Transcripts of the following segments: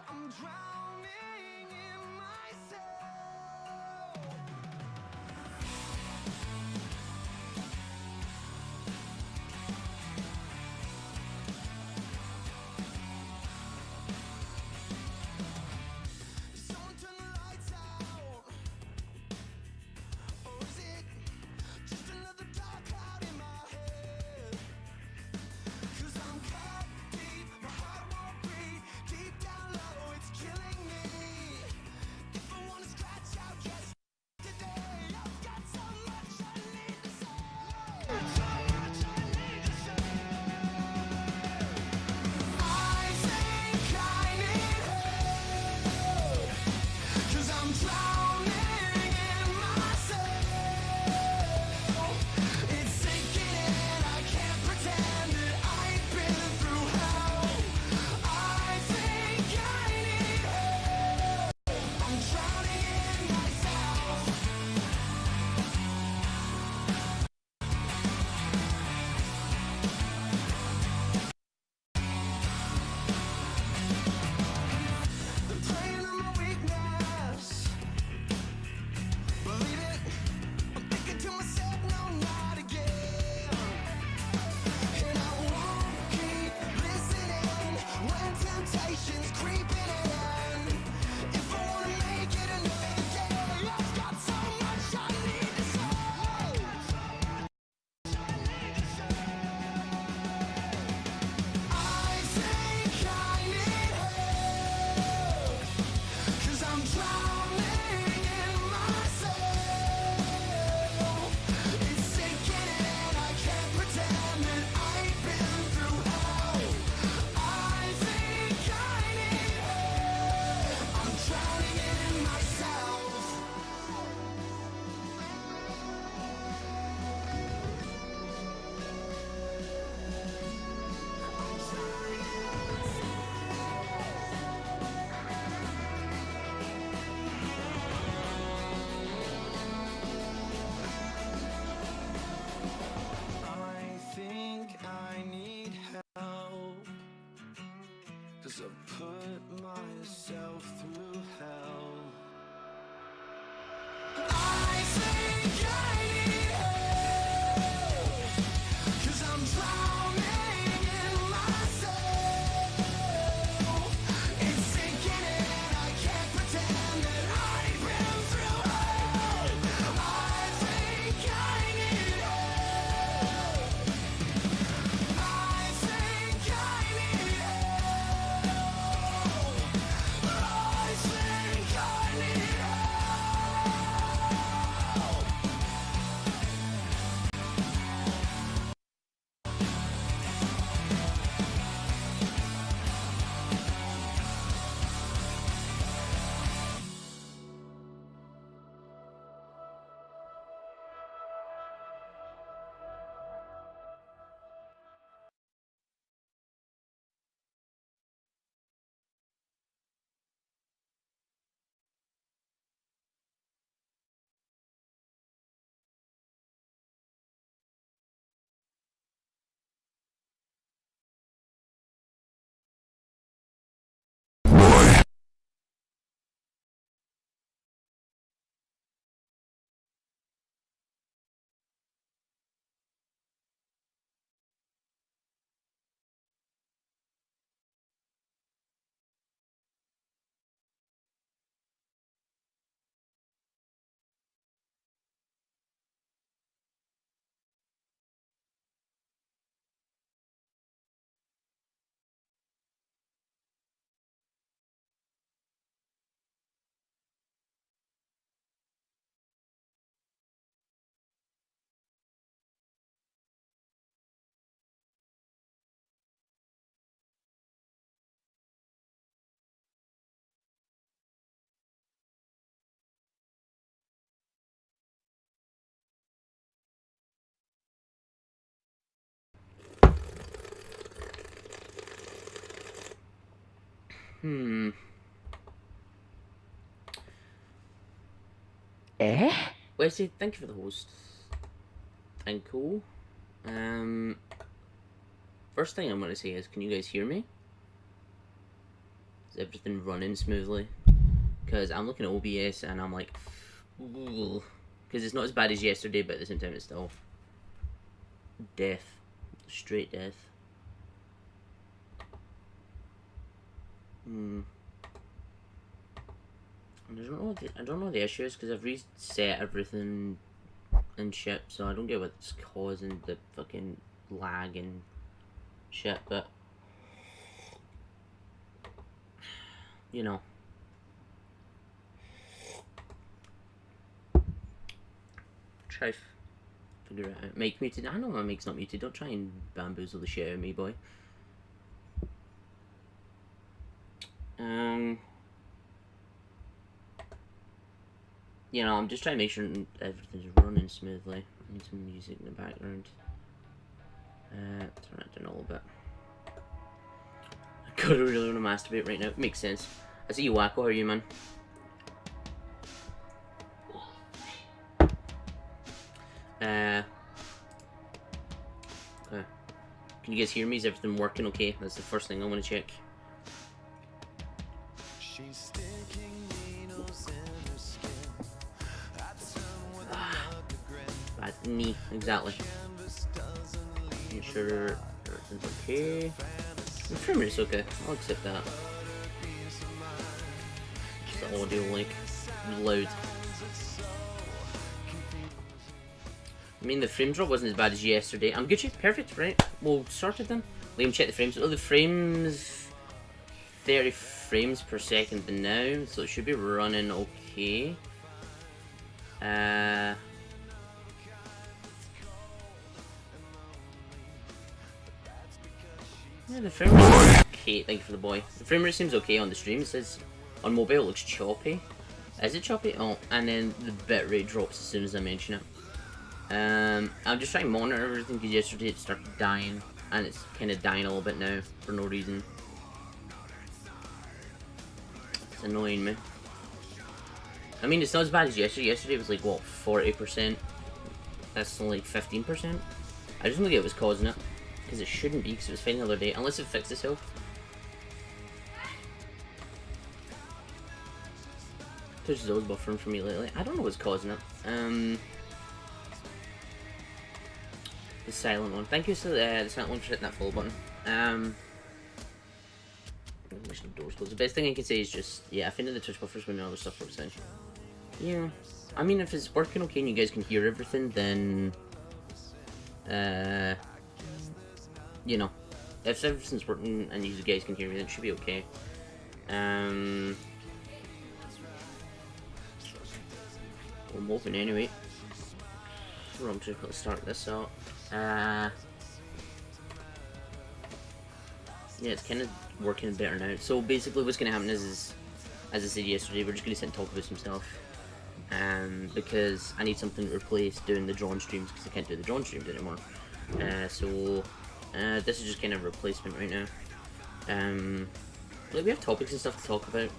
I'm drowning in myself. Someone turn the lights out. Or is it just another dark cloud in my head? 'Cause I'm cut deep, my heart won't breathe. Deep down low, it's killing me. If I wanna scratch out, yes, today I've got so much I need to say. So much I need to say. I think I need help. 'Cause I'm drowning in myself. It's sinking in, I can't pretend that I've been through hell. I think I need help. I'm drowning in myself. They're playing on my weakness. Believe it, I'm thinking to myself, no, not again. And I won't keep listening when temptation's creeping in. If I wanna make it another day, I've got so much I need to say. I think I need help. 'Cause I'm drowning in myself. It's sinking in, I can't pretend that I've been through hell. I think I need help. I'm drowning in myself. I think I need help. 'Cause I've put myself through hell. I think I need help. 'Cause I'm drowning in myself. It's sinking in, I can't pretend that I've been through hell. I think I need help. I think I need help. I think I need help. Wesley, thank you for the host. And cool. First thing I'm going to say is, can you guys hear me? Is everything running smoothly. Because I'm looking at OBS and I'm like, because it's not as bad as yesterday, but at the same time it's still death, straight death. I don't know the issues because I've reset everything and shit, so I don't get what's causing the fucking lag and shit, but you know. Try figure it out. Mike muted. I know my mic's not muted. Don't try and bamboozle the shit out of me, boy. You know, I'm just trying to make sure everything's running smoothly. I need some music in the background. Turn it down a little bit. I gotta really want to masturbate right now. Makes sense. I see you, Wacko. How are you, man? Okay. Can you guys hear me? Is everything working okay? That's the first thing I want to check. She's sticking needles in her skin. I turn with another grin. Bad knee, exactly. Make sure everything's okay. The frame rate's okay. I'll accept that. Just the audio like loud. I mean, the frame drop wasn't as bad as yesterday. I'm Gucci, perfect, right? We'll sort it then. Liam, check the frames. Oh, the frames 30 frames per second now, so it should be running okay. Yeah, the frame rate is okay. Thank you for the boy. The frame rate seems okay on the stream. It says on mobile it looks choppy. Is it choppy? Oh, and then the bitrate drops as soon as I mention it. I'm just trying to monitor everything because yesterday it started dying, and it's kind of dying a little bit now for no reason. It's annoying me. I mean, it's not as bad as yesterday. Yesterday it was like, what, 40%? That's only like 15%. I just don't get what's causing it. Because it shouldn't be, because it was fine the other day. Unless it fixed itself. Twitch is always buffering for me lately. I don't know what's causing it. The silent one. Thank you to the silent one for hitting that follow button. Wish the doors closed. The best thing I can say is just, yeah, I think the Twitch buffers when other stuff works out. Yeah. I mean, if it's working okay and you guys can hear everything, then you know, if everything's working and you guys can hear me, then it should be okay. I'm hoping anyway. So I'm just gonna start this out. Yeah, it's kind of working better now. So basically what's going to happen is, as I said yesterday, we're just going to sit and talk about some stuff. Because I need something to replace doing the drawn streams, because I can't do the drawn streams anymore. So this is just kind of a replacement right now. Like we have topics and stuff to talk about.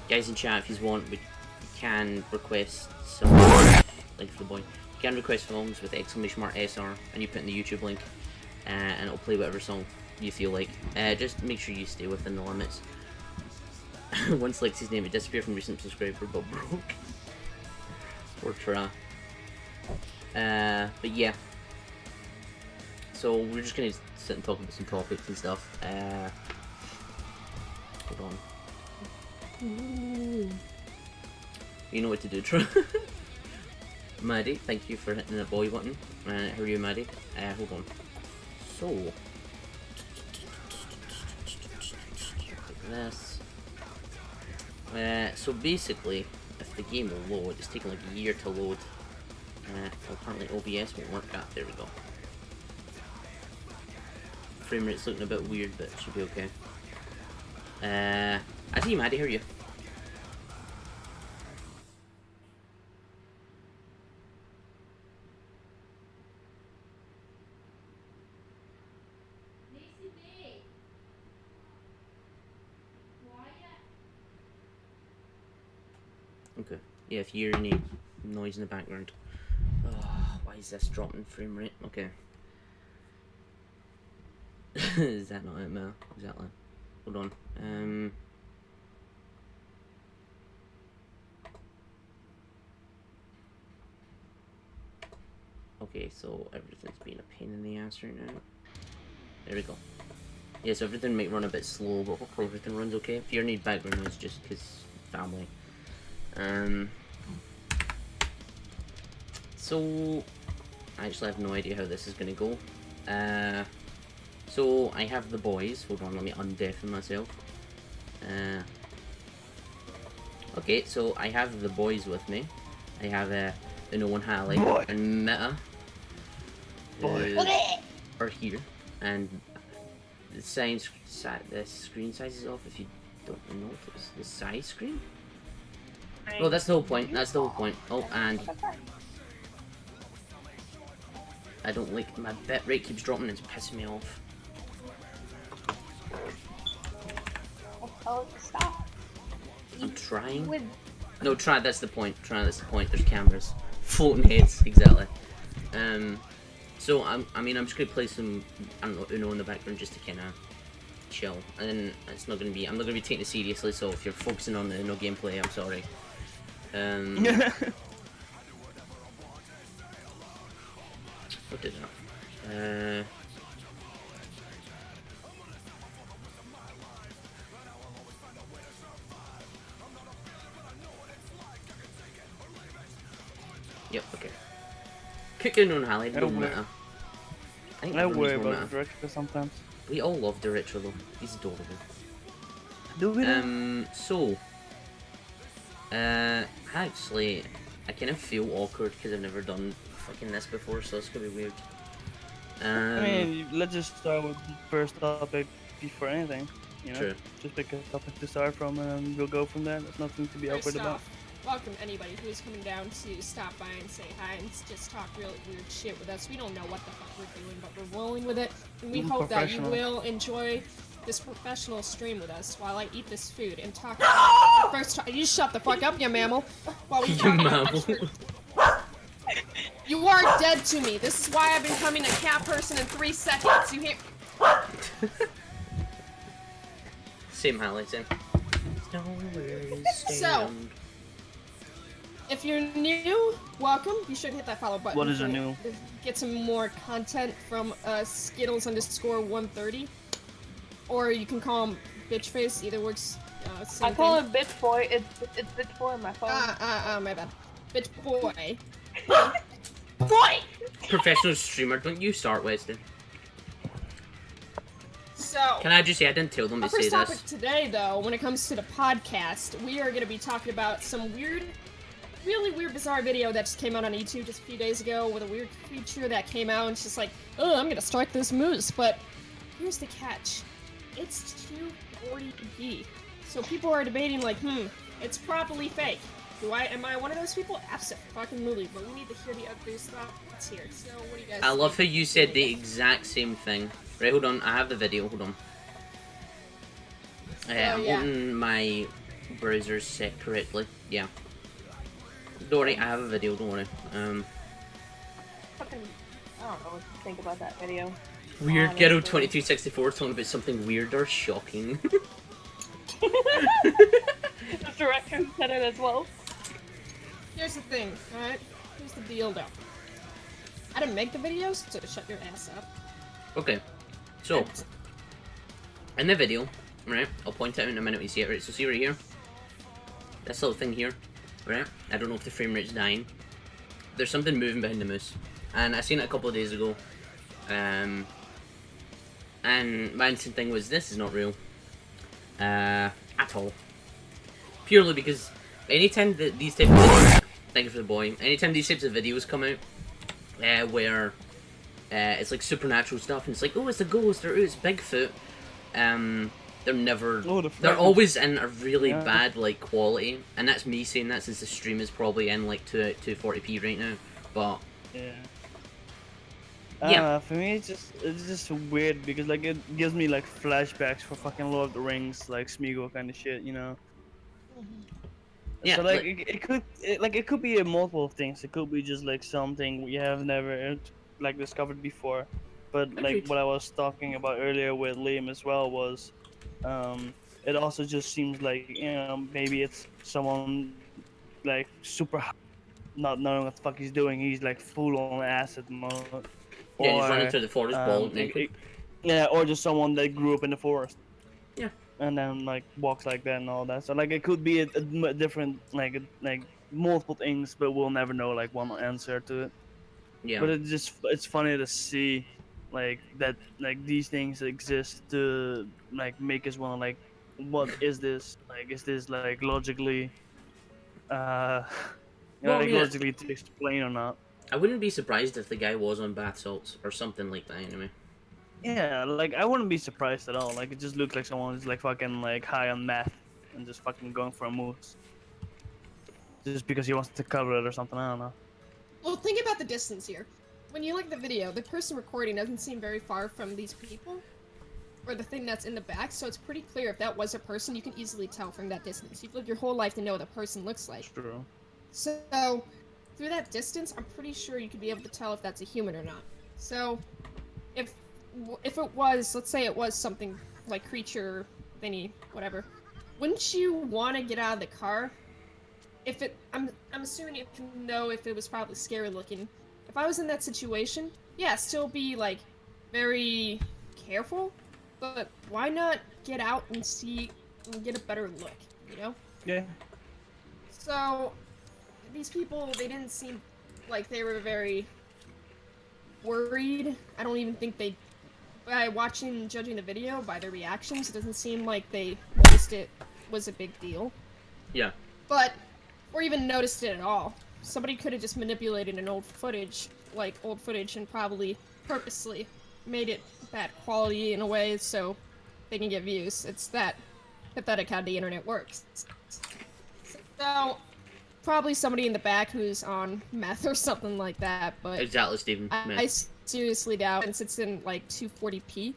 Guys in chat, if you want, we can request some, like for the boy, you can request songs with !SR, and you put in the YouTube link, and it'll play whatever song you feel like. Just make sure you stay within the limits. Once Lexi's name, it disappeared from recent subscriber, but broke. Poor Tra. But yeah. So we're just gonna sit and talk about some topics and stuff. Hold on. You know what to do, Tra. Maddie, thank you for hitting the boy button. How are you, Maddie? Hold on. So, like this. So basically, if the game will load, it's taking like a year to load. Well, apparently OBS won't work. There we go. Frame rate's looking a bit weird, but it should be okay. I see you, Maddie. How are you? Okay. Yeah, if you hear any noise in the background. Oh, why is this dropping frame rate? Okay. Is that not it, Mel? Exactly. Hold on. Okay, so everything's being a pain in the ass right now. There we go. Yeah, so everything might run a bit slow, but hopefully everything runs okay. If you need background noise, just because family. So I actually have no idea how this is gonna go. So I have the boys. Hold on, let me undeafen myself. Okay, so I have the boys with me. I have Uno and Hallie and Meta. Are here, and the screen size is off. If you don't notice the size screen. Oh, that's the whole point. That's the whole point. Oh, and I don't like my bit rate keeps dropping. It's pissing me off. Oh, stop. I'm trying. With No, try. That's the point. Try. That's the point. There's cameras, floating heads. Exactly. So I mean, I'm just gonna play some, I don't know, Uno in the background just to kind of chill. And then it's not gonna be. I'm not gonna be taking it seriously. So if you're focusing on the Uno gameplay, I'm sorry. What did that? Yep. Okay. Cooking on Hallie. No matter. I think I everyone's worry no about matter. the director sometimes. We all love Derecho though. He's adorable. Do we? So, actually, I kind of feel awkward because I've never done fucking this before, so it's gonna be weird. I mean, let's just start with the first topic before anything. You know, True. just pick a topic to start from, and we'll go from there. There's nothing to be First awkward about. off, welcome anybody who's coming down to stop by and say hi and just talk real weird shit with us. We don't know what the fuck we're doing, but we're rolling with it, and we hope that you Professional. will enjoy this professional stream with us while I eat this food and talk. First, you shut the fuck up, you mammal. While we You talk. mammal. You are dead to me. This is why I've been becoming a cat person in 3 seconds. You hear? Same Hallie, same. So, if you're new, welcome. You should hit that follow button. What is a to new? Get some more content from Skittles_130, or you can call him Bitchface. Either works. Same I call thing. it Bitch Boy. It's Bitch Boy on my phone. My bad. Bitch boy. Boy. Professional streamer, don't you start, Weston. So. Can I just say I didn't tell them to Our say first topic this? today, though, when it comes to the podcast, we are going to be talking about some really weird, bizarre video that just came out on YouTube just a few days ago with a weird creature that came out and it's just like, oh, I'm going to strike this moose. But here's the catch. It's 240p. So people are debating like, it's probably fake. Am I one of those people? Absolutely. But we need to hear the other thoughts here. So what do you guys I love how think? you said the exact same thing. Right, hold on. I have the video. Hold on. I'm yeah. hoping my browser's set correctly. Yeah. Don't worry, I have a video. Don't worry. Fucking, I don't know what to think about that video. Weird Honestly. Ghetto 2264 talking about something weird or shocking. The director who said it as well. Here's the thing, alright? Here's the deal, though. I didn't make the videos, so shut your ass up. Okay, so in the video, right? I'll point out in a minute when you see it. Right, so see right here, this little thing here, right? I don't know if the frame rate's dying. There's something moving behind the moose, and I seen it a couple of days ago. And my instant thing was, this is not real, at all. Purely because anytime that these types of videos, thank you for the boy. Anytime these types of videos come out, where it's like supernatural stuff, and it's like, oh, it's a ghost, or oh, it's Bigfoot. They're never. Oh, the they're fragments. always in a really Yeah. bad like quality, and that's me saying that since the stream is probably in like 240p right now. But Yeah. Yeah. For me, it's just weird because like it gives me like flashbacks for fucking Lord of the Rings, like Smeagol kind of shit, you know. yeah, So like it could be a multiple things. It could be just like something we have never like discovered before. But like Agreed. what I was talking about earlier with Liam as well was, it also just seems like, you know, maybe it's someone like super not knowing what the fuck he's doing. He's like full on acid mode. Yeah, he's Or, running through the forest, bald um, naked. yeah, or just someone that grew up in the forest. Yeah. And then like walks like that and all that. So like it could be a different like multiple things, but we'll never know like one answer to it. Yeah. But it's funny to see like that like these things exist to like make us wanna like what is this? Like is this like logically uh Well, I like mean, logically to explain or not? I wouldn't be surprised if the guy was on bath salts or something like that anyway. Yeah, like I wouldn't be surprised at all. Like it just looks like someone who's like fucking like high on meth and just fucking going for a moose. Just because he wants to cover it or something, I don't know. Well, think about the distance here. When you look at the video, the person recording doesn't seem very far from these people, or the thing that's in the back, so it's pretty clear if that was a person, you can easily tell from that distance. You've lived your whole life to know what a person looks like. True. So, through that distance, I'm pretty sure you could be able to tell if that's a human or not. So, if it was, let's say it was something like creature thingy, whatever, wouldn't you want to get out of the car? If it, I'm assuming you can know if it was probably scary looking. If I was in that situation, yeah, still be like very careful, but why not get out and see and get a better look, you know? Yeah. So, these people, they didn't seem like they were very worried. I don't even think they, by watching and judging the video, by their reactions, it doesn't seem like they noticed it was a big deal. Yeah. But, or even noticed it at all. Somebody could have just manipulated an old footage, and probably purposely made it bad quality in a way so they can get views. It's that pathetic how the internet works. So, probably somebody in the back who's on meth or something like that, but Exactly, Stephen. I seriously doubt, since it's in like 240p.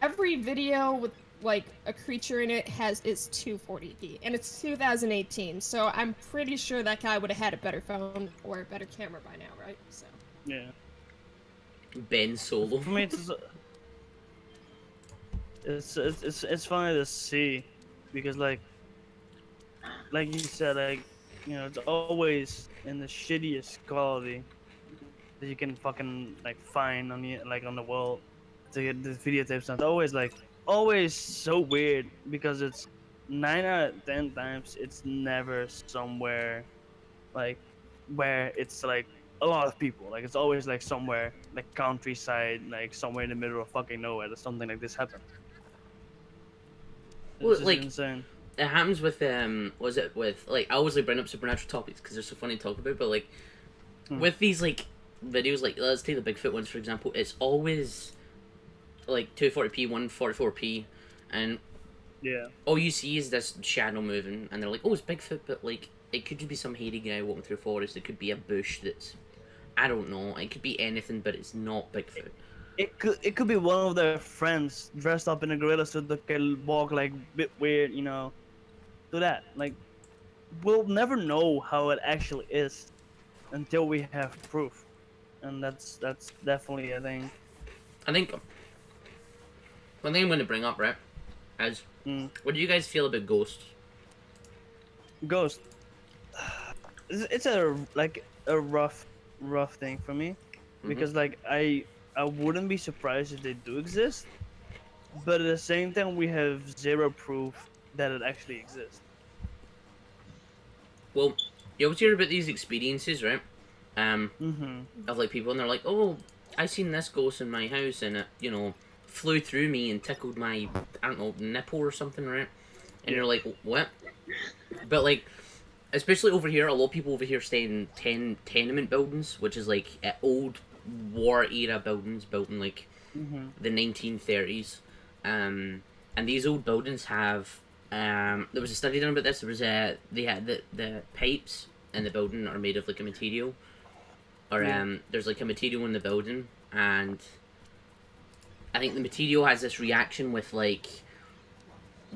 Every video with like a creature in it is 240p, and it's 2018, so I'm pretty sure that guy would have had a better phone or a better camera by now, right? So Yeah. Ben Solo. For me, it's funny to see because like you said, like you know, it's always in the shittiest quality that you can fucking like find on the on the world to get the videotapes. It's always so weird because it's 9 out of 10 times it's never somewhere like where it's like a lot of people. Like it's always like somewhere like countryside, like somewhere in the middle of fucking nowhere that something like this happened. It's Well, just like, insane. It happens with was it with like I always like bring up supernatural topics because they're so funny to talk about, but like with these like videos, like let's take the Bigfoot ones for example, it's always like 240p, 144p, and Yeah. all you see is this shadow moving, and they're like, oh, it's Bigfoot, but like it could just be some hairy guy walking through a forest. It could be a bush that's, I don't know, it could be anything, but it's not Bigfoot. It could be one of their friends dressed up in a gorilla suit that can walk like a bit weird, you know. Do that. Like we'll never know how it actually is until we have proof. And that's definitely a thing. I think one thing I'm going to bring up, right, is what do you guys feel about ghosts? Ghost. It's a like a rough thing for me because like I wouldn't be surprised if they do exist, but at the same time we have zero proof that it actually exists. Well, you always hear about these experiences, right? Of like people, and they're like, "Oh, I seen this ghost in my house, and it, you know, flew through me and tickled my, I don't know, nipple or something, right?" And you're like, "What?" But like, especially over here, a lot of people over here stay in tenement buildings, which is like old war era buildings built in like the 1930s, and these old buildings have. There was a study done about this. There was they had the pipes in the building are made of like a material, or there's like a material in the building, and I think the material has this reaction with like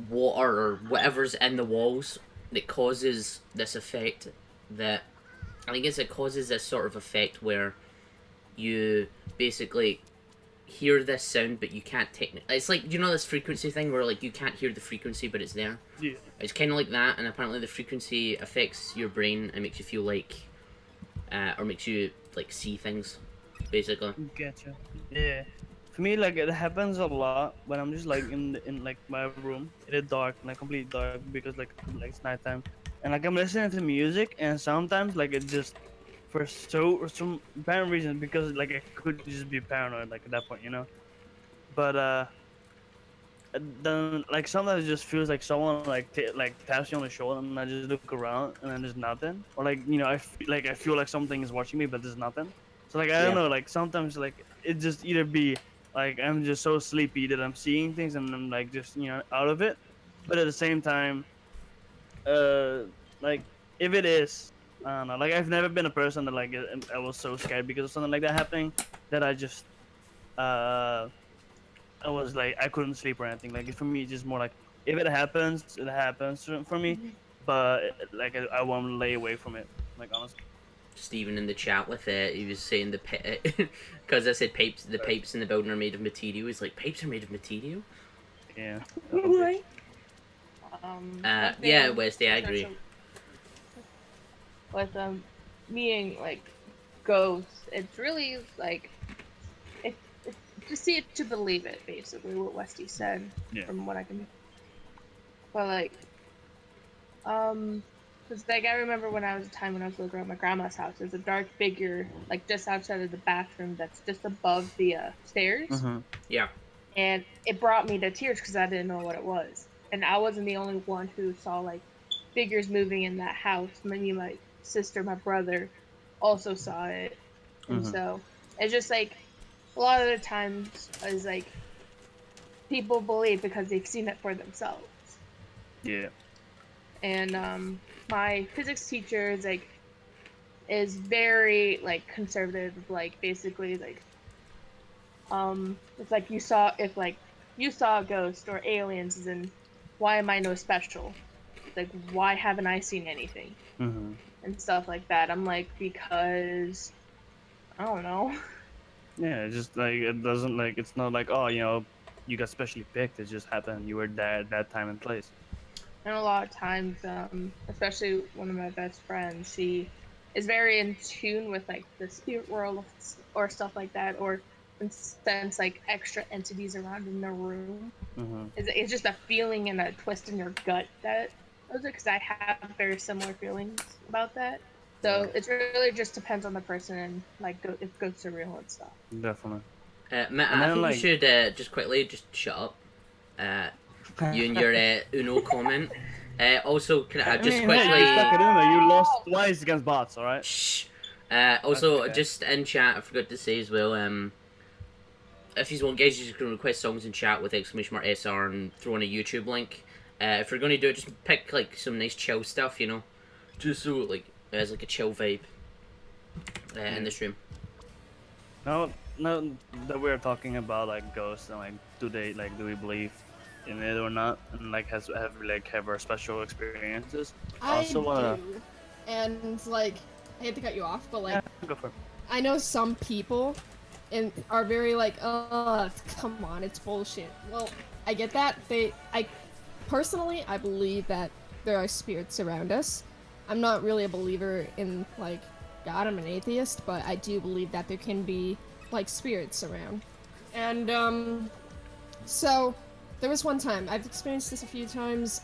water or whatever's in the walls that causes this effect that I think it causes this sort of effect where you basically hear this sound but you can't it's like, you know, this frequency thing where like you can't hear the frequency but it's there. Yeah. It's kind of like that, and apparently the frequency affects your brain and makes you feel like or makes you like see things, basically. Gotcha. Yeah. For me, like it happens a lot when I'm just like in like my room, in the dark, like complete dark because like it's nighttime, and like I'm listening to music, and sometimes like it just for some apparent reason because like I could just be paranoid like at that point, you know. But then like sometimes it just feels like someone like like taps you on the shoulder, and I just look around, and then there's nothing, or like you know I feel like something is watching me, but there's nothing. So like I don't Yeah. know, like sometimes like it just either be like I'm just so sleepy that I'm seeing things and I'm like just out of it, but at the same time, like if it is, I don't know, like I've never been a person that like I was so scared because of something like that happening that I just uh I was like I couldn't sleep or anything. Like for me, it's just more like if it happens, it happens for me. But like I won't lay away from it. Like honestly. Steven in the chat with it, he was saying because I said pipes, the pipes in the building are made of material. He's like, pipes are made of material. Yeah. One Yeah, thing- Westy, I agree. With meeting like ghosts, it's really like it's to see it to believe it, basically what Westy said. Yeah. From what I can. But like, because like I remember when I was living at my grandma's house, there's a dark figure like just outside of the bathroom that's just above the stairs. Mm-hmm. Yeah. And it brought me to tears because I didn't know what it was, and I wasn't the only one who saw like figures moving in that house. Me, my sister, my brother, also saw it, and Mhm. so it's just like a lot of the times is like people believe because they've seen it for themselves. Yeah. And my physics teacher is very like conservative, like basically like it's like if you saw a ghost or aliens, then why am I no special? Like why haven't I seen anything Mm-hmm. and stuff like that? I'm like, because I don't know. Yeah. It's just like it doesn't like it's not like oh you got specially picked. It just happened. You were there at that time and place. And a lot of times, especially one of my best friends, she is very in tune with like the spirit world or stuff like that, or sense like extra entities around in the room. Mm-hmm. It's just a feeling and a twist in your gut that does it, because I have very similar feelings about that. So it really just depends on the person and like if ghosts are real and stuff. Definitely. Matt, And I then, think like- you should just quickly just shut up. You and your Uno comment. Also, can I just Hey, quickly? you stuck it in there. You lost twice against bots. All right. Shh. Also, Okay. just in chat, I forgot to say as well. If you want, guys, you can request songs in chat with !SR and throw in a YouTube link. If you're gonna do it, just pick like some nice chill stuff, you know, just so like there's like a chill vibe in the stream. Now that we're talking about like ghosts and like do we believe in it or not, and like have our special experiences. I Also wanna- do. And like, I hate to cut you off, but like, Yeah, go for it. I know some people and are very like, come on, it's bullshit. Well, I get that. I personally, I believe that there are spirits around us. I'm not really a believer in like God. I'm an atheist, but I do believe that there can be like spirits around. And so there was one time, I've experienced this a few times.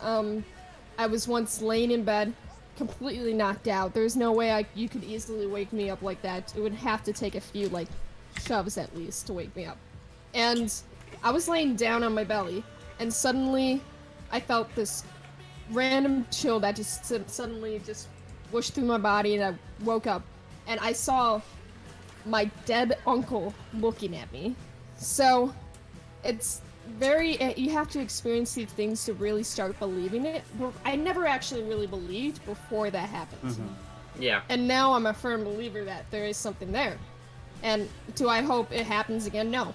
I was once laying in bed, completely knocked out. There's no way you could easily wake me up like that. It would have to take a few like shoves at least to wake me up. And I was laying down on my belly, and suddenly I felt this random chill that just suddenly just whooshed through my body, and I woke up and I saw my dead uncle looking at me. So it's you have to experience these things to really start believing it. I never actually really believed before that happened. Yeah. And now I'm a firm believer that there is something there. And do I hope it happens again? No.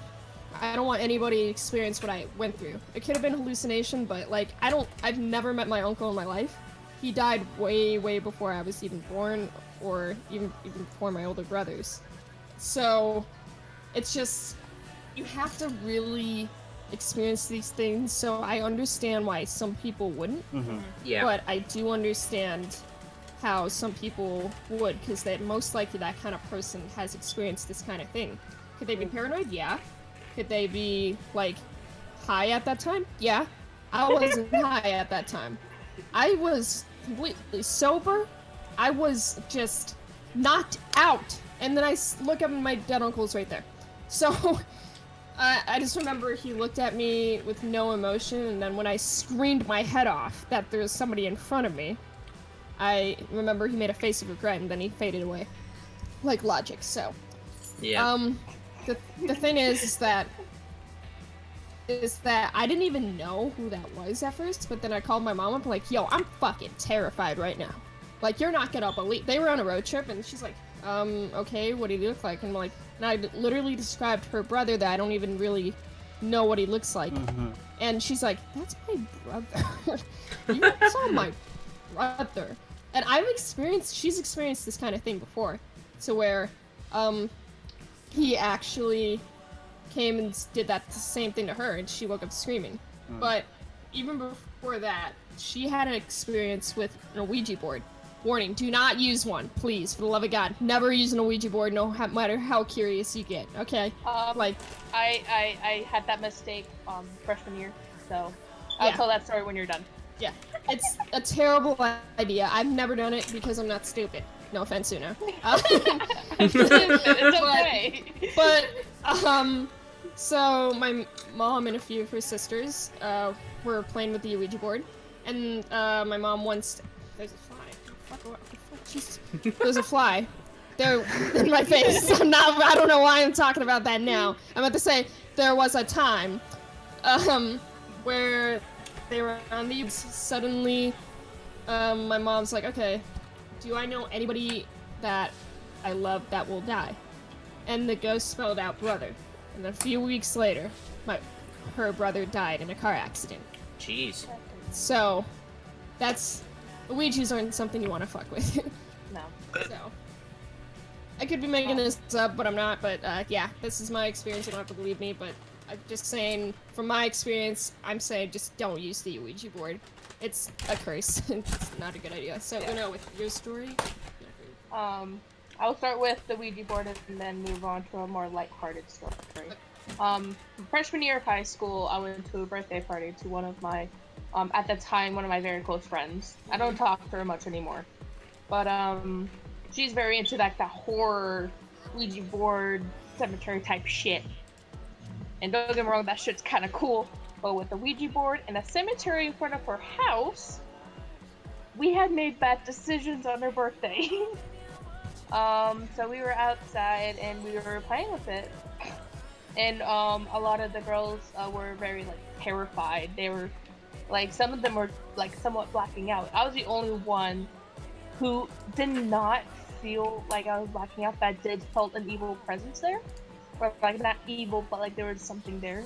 I don't want anybody to experience what I went through. It could have been hallucination, but like I've never met my uncle in my life. He died way, way before I was even born, or even before my older brothers. So it's just, you have to really experience these things. So I understand why some people wouldn't, Yeah. but I do understand how some people would, because they're most likely that kind of person has experienced this kind of thing. Could they be paranoid? Yeah. Could they be, like, high at that time? Yeah. I wasn't high at that time. I was completely sober. I was just knocked out. And then I look up and my dead uncle's right there. So, I just remember he looked at me with no emotion, and then when I screamed my head off that there was somebody in front of me, I remember he made a face of regret, and then he faded away. Like logic, so. Yeah. The thing is that I didn't even know who that was at first, but then I called my mom up like, yo, I'm fucking terrified right now. Like, you're not gonna believe. They were on a road trip, and she's like, okay, what do you look like? And I'm like, and I literally described her brother that I don't even really know what he looks like. Mm-hmm. And she's like, that's my brother. You saw my brother. And she's experienced this kind of thing before. So where, he actually came and did that the same thing to her, and she woke up screaming. But even before that, she had an experience with an Ouija board. Warning, do not use one, please, for the love of God. Never use an Ouija board, no matter how curious you get, okay? Like, I had that mistake freshman year, so I'll Yeah. tell that story when you're done. yeah, it's a terrible idea. I've never done it because I'm not stupid. No offense, Una. It's okay. But, so my mom and a few of her sisters, were playing with the Ouija board, and, my mom once... There's a fly. Fuck, Jesus. There's a fly. They're in my face. I don't know why I'm talking about that now. I'm about to say, there was a time, where they were on the... Suddenly, my mom's like, okay, do I know anybody that I love that will die? And the ghost spelled out brother. And a few weeks later, her brother died in a car accident. Jeez. So, Ouija's aren't something you want to fuck with. No. So, I could be making this up, but I'm not. But yeah, this is my experience. You don't have to believe me, but I'm just saying, from my experience, I'm saying just don't use the Ouija board. It's a curse. It's not a good idea. So, Una, with your story? I'll start with the Ouija board and then move on to a more lighthearted story. Freshman year of high school, I went to a birthday party to one of my, at the time, one of my very close friends. I don't talk to her much anymore, but she's very into that horror, Ouija board, cemetery type shit. And don't get me wrong, that shit's kind of cool. But with the Ouija board and a cemetery in front of her house, we had made bad decisions on her birthday. So we were outside and we were playing with it. And a lot of the girls were very terrified. They were some of them were somewhat blacking out. I was the only one who did not feel like I was blacking out, but I did felt an evil presence there. Or not evil, but there was something there.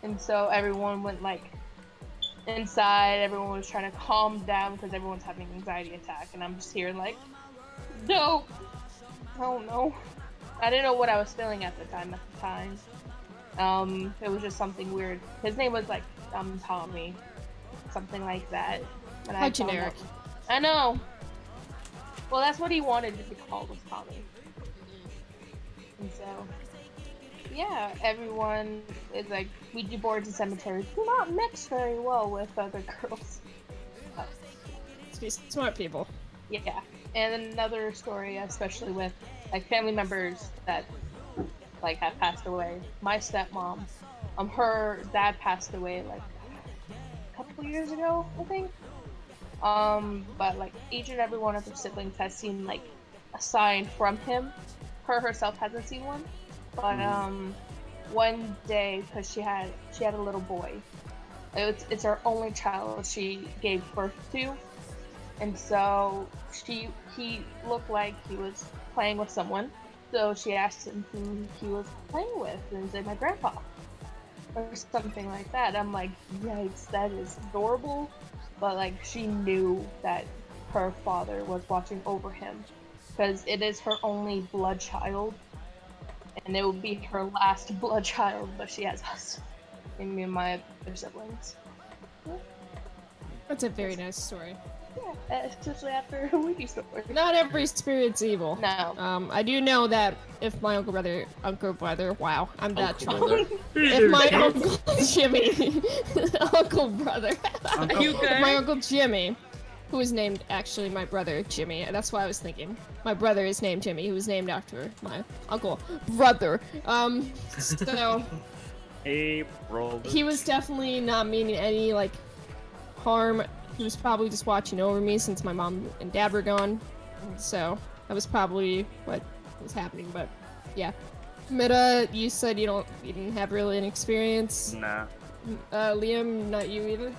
And so everyone went inside, everyone was trying to calm down because everyone's having an anxiety attack, and I'm just here no! Oh no. I didn't know what I was feeling at the time. It was just something weird. His name was Tommy. Something like that. And How generic. I know. Well, that's what he wanted to be called, was Tommy. And so, yeah, everyone is Ouija boards and cemeteries do not mix very well with other girls. Let's be smart people. Yeah. And another story, especially with family members that have passed away. My stepmom, her dad passed away a couple years ago, I think. But each and every one of her siblings has seen a sign from him. Her herself hasn't seen one, but one day, because she had a little boy. It's her only child she gave birth to. And so he looked like he was playing with someone. So she asked him who he was playing with, and he said, my grandpa. Or something like that. I'm like, yikes, that is adorable. But she knew that her father was watching over him. Because it is her only blood child. And it will be her last blood child, but she has us. And me and my other siblings. That's a very nice story. Yeah, especially after a wiki story. Not every spirit's evil. No. I do know that if my uncle brother, wow, I'm that Uncle drunk. brother. If my uncle Jimmy, uncle brother, Uncle you brother. good? my uncle Jimmy, who is named actually my brother Jimmy, and that's why I was thinking my brother is named Jimmy, who was named after my uncle brother. So Hey, bro. he was definitely not meaning any like harm. He was probably just watching over me since my mom and dad were gone. So that was probably what was happening. But yeah, Mita, you said you didn't have really an experience. Nah. Liam, not you either.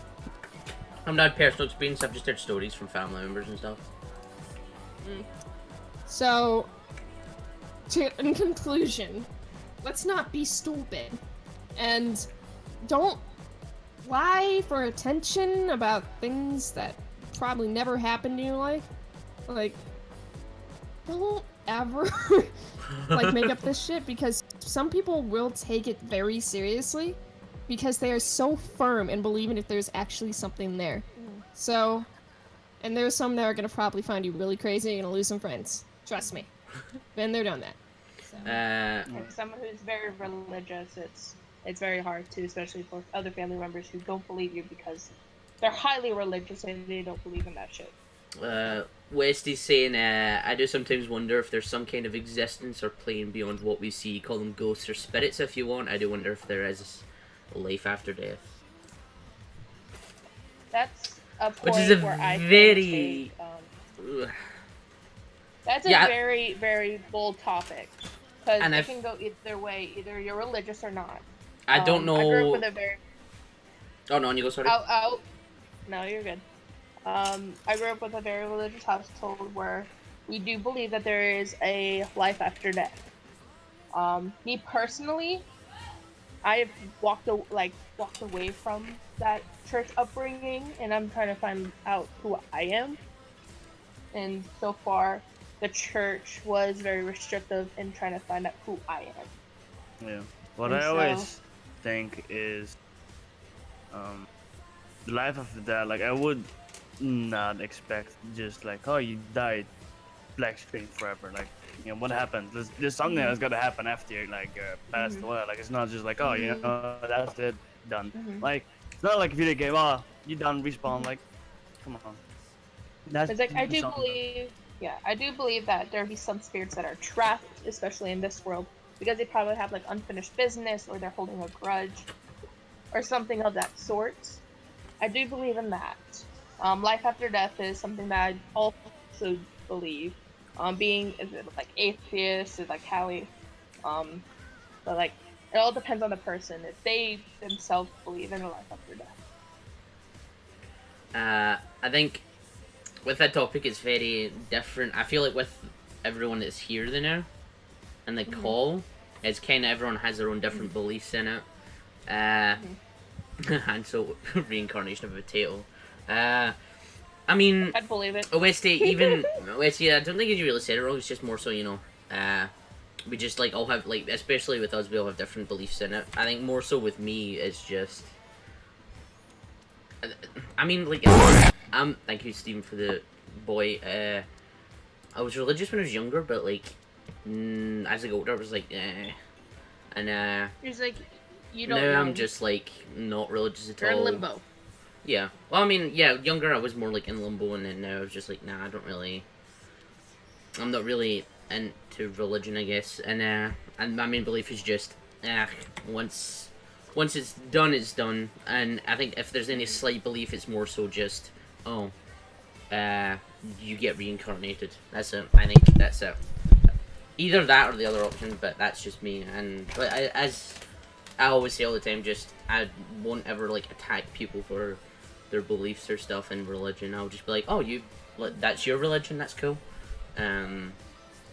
I've not had personal experience. I've just heard stories from family members and stuff. So, in conclusion, let's not be stupid, and don't lie for attention about things that probably never happened in your life. Like, don't ever like make up this shit, because some people will take it very seriously because they are so firm in believing that there's actually something there. So, and there's some that are gonna probably find you really crazy. You're gonna lose some friends. Trust me. Been there, done that. So. Like someone who's very religious, it's very hard to, especially for other family members who don't believe you because they're highly religious and they don't believe in that shit. Westy's saying, I do sometimes wonder if there's some kind of existence or plane beyond what we see. Call them ghosts or spirits if you want. I do wonder if there is life after death. That's a point Which is a where I very... Take, that's a Yeah. very, very bold topic. Because And it if- can go either way. Either you're religious or not. I don't know... I grew up with a very... Oh, no, on you go, sorry. No, you're good. I grew up with a very religious household where we do believe that there is a life after death. Me personally, I have walked away from that church upbringing, and I'm trying to find out who I am. And so far, the church was very restrictive in trying to find out who I am. Yeah. What And I so- always think is, the life after that. Like I would not expect just like, oh, you died, black screen forever. Like, you know, what happened? There's something that's gotta happen after you passed away. Like it's not just like, oh, you know, that's it, done. Like it's not like a video game. Oh, you done, respawn. Like, come on. That's It's like I do something. believe that there be some spirits that are trapped, especially in this world, because they probably have like unfinished business or they're holding a grudge or something of that sort. I do believe in that. Life after death is something that I also believe. Being like atheist is like Callie, but like it all depends on the person if they themselves believe in a life after death. I think with that topic, it's very different. I feel like with everyone that's here the now, and the call, it's kind of everyone has their own different beliefs in it. And so reincarnation of a potato. I mean, I'd believe it. Westy, even Westy, I don't think you really said it wrong. It's just more so, you know, we just like all have like, especially with us, we all have different beliefs in it. I think more so with me, it's just. I mean, like, thank you, Stephen, for the boy. I was religious when I was younger, but like, as I got older, I was like, and It's like you don't now know. I'm just like not religious at You're all. in limbo. Yeah. Well, I mean, yeah, younger I was more like in limbo, and then now I was just like, nah, I'm not really into religion, I guess. And my main belief is just, once it's done, it's done. And I think if there's any slight belief, it's more so just, you get reincarnated. That's it. I think that's it. Either that or the other option, but that's just me. And as I always say all the time, just I won't ever like attack people for their beliefs or stuff in religion. I'll just be like, oh, that's your religion, that's cool.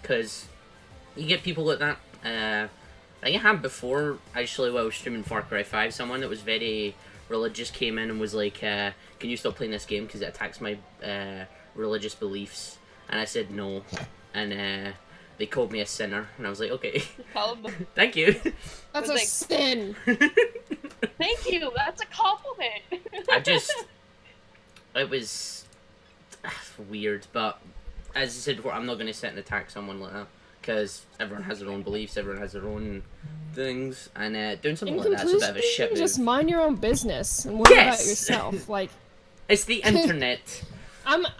Because you get people like that. I had before, actually, while I was streaming Far Cry 5, someone that was very religious came in and was like, can you stop playing this game because it attacks my religious beliefs? And I said no. And they called me a sinner, and I was like, okay, Tell them. thank you. That's It's a like- sin. Thank you. That's a compliment. I just, it was, weird. But as I said before, I'm not going to sit and attack someone like that because everyone has their own beliefs, everyone has their own things, and doing something In like that's a bit of a shit conclusion, move. just mind your own business and worry about Yes! yourself. Like, It's the internet. I'm an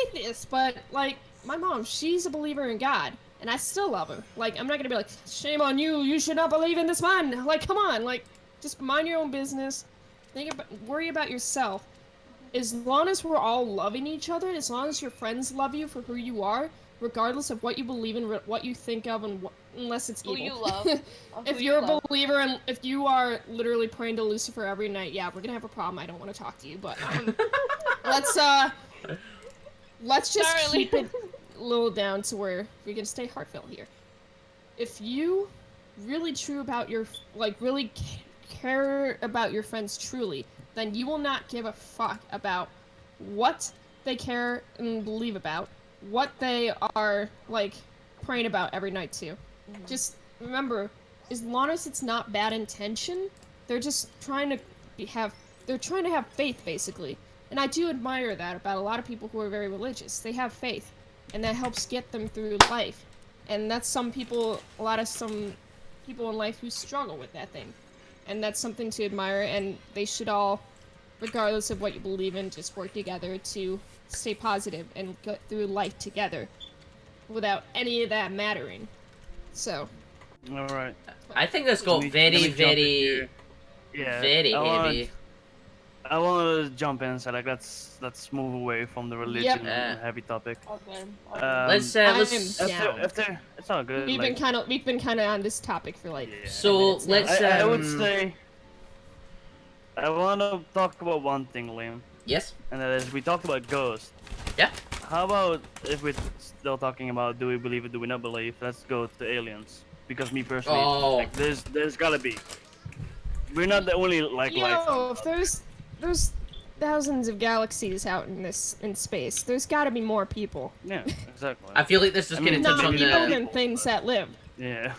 atheist, but like my mom, she's a believer in God, and I still love her. Like, I'm not gonna be like, shame on you, you should not believe in this man. Like, come on, like, just mind your own business. Worry about yourself. As long as we're all loving each other, as long as your friends love you for who you are, regardless of what you believe in, what you think of, and unless it's Who evil. you love. If Who you're you a love. believer and if you are literally praying to Lucifer every night, yeah, we're gonna have a problem. I don't want to talk to you, but let's just Sorry. keep it a little down to where we're gonna stay heartfelt here. If you really really care about your friends truly, then you will not give a fuck about what they care and believe about, what they are like praying about every night too. Just remember, as long as it's not bad intention, they're just trying to have faith basically. And I do admire that about a lot of people who are very religious. They have faith, and that helps get them through life. And that's some people in life who struggle with that thing. And that's something to admire, and they should all, regardless of what you believe in, just work together to stay positive and get through life together without any of that mattering. So, All right. I think this got Let me very, jump in very, here. Yeah. very I wanna- heavy. I want to jump in, so like let's move away from the religion Yep. heavy topic. Okay. Let's I'm let's. down. It's all good. We've like, been kind of on this topic for like. yeah. So minutes now. let's. I would say I want to talk about one thing, Liam, Yes. and that is we talked about ghosts. Yeah. How about if we're still talking about do we believe it, do we not believe? Let's go to aliens. Because me personally, Oh. like, there's gotta be. We're not the only like life. Yo, if there's thousands of galaxies out in space, there's got to be more people. Yeah, exactly. I feel like this is I going mean, to touch Not on people the. than things that live. Yeah.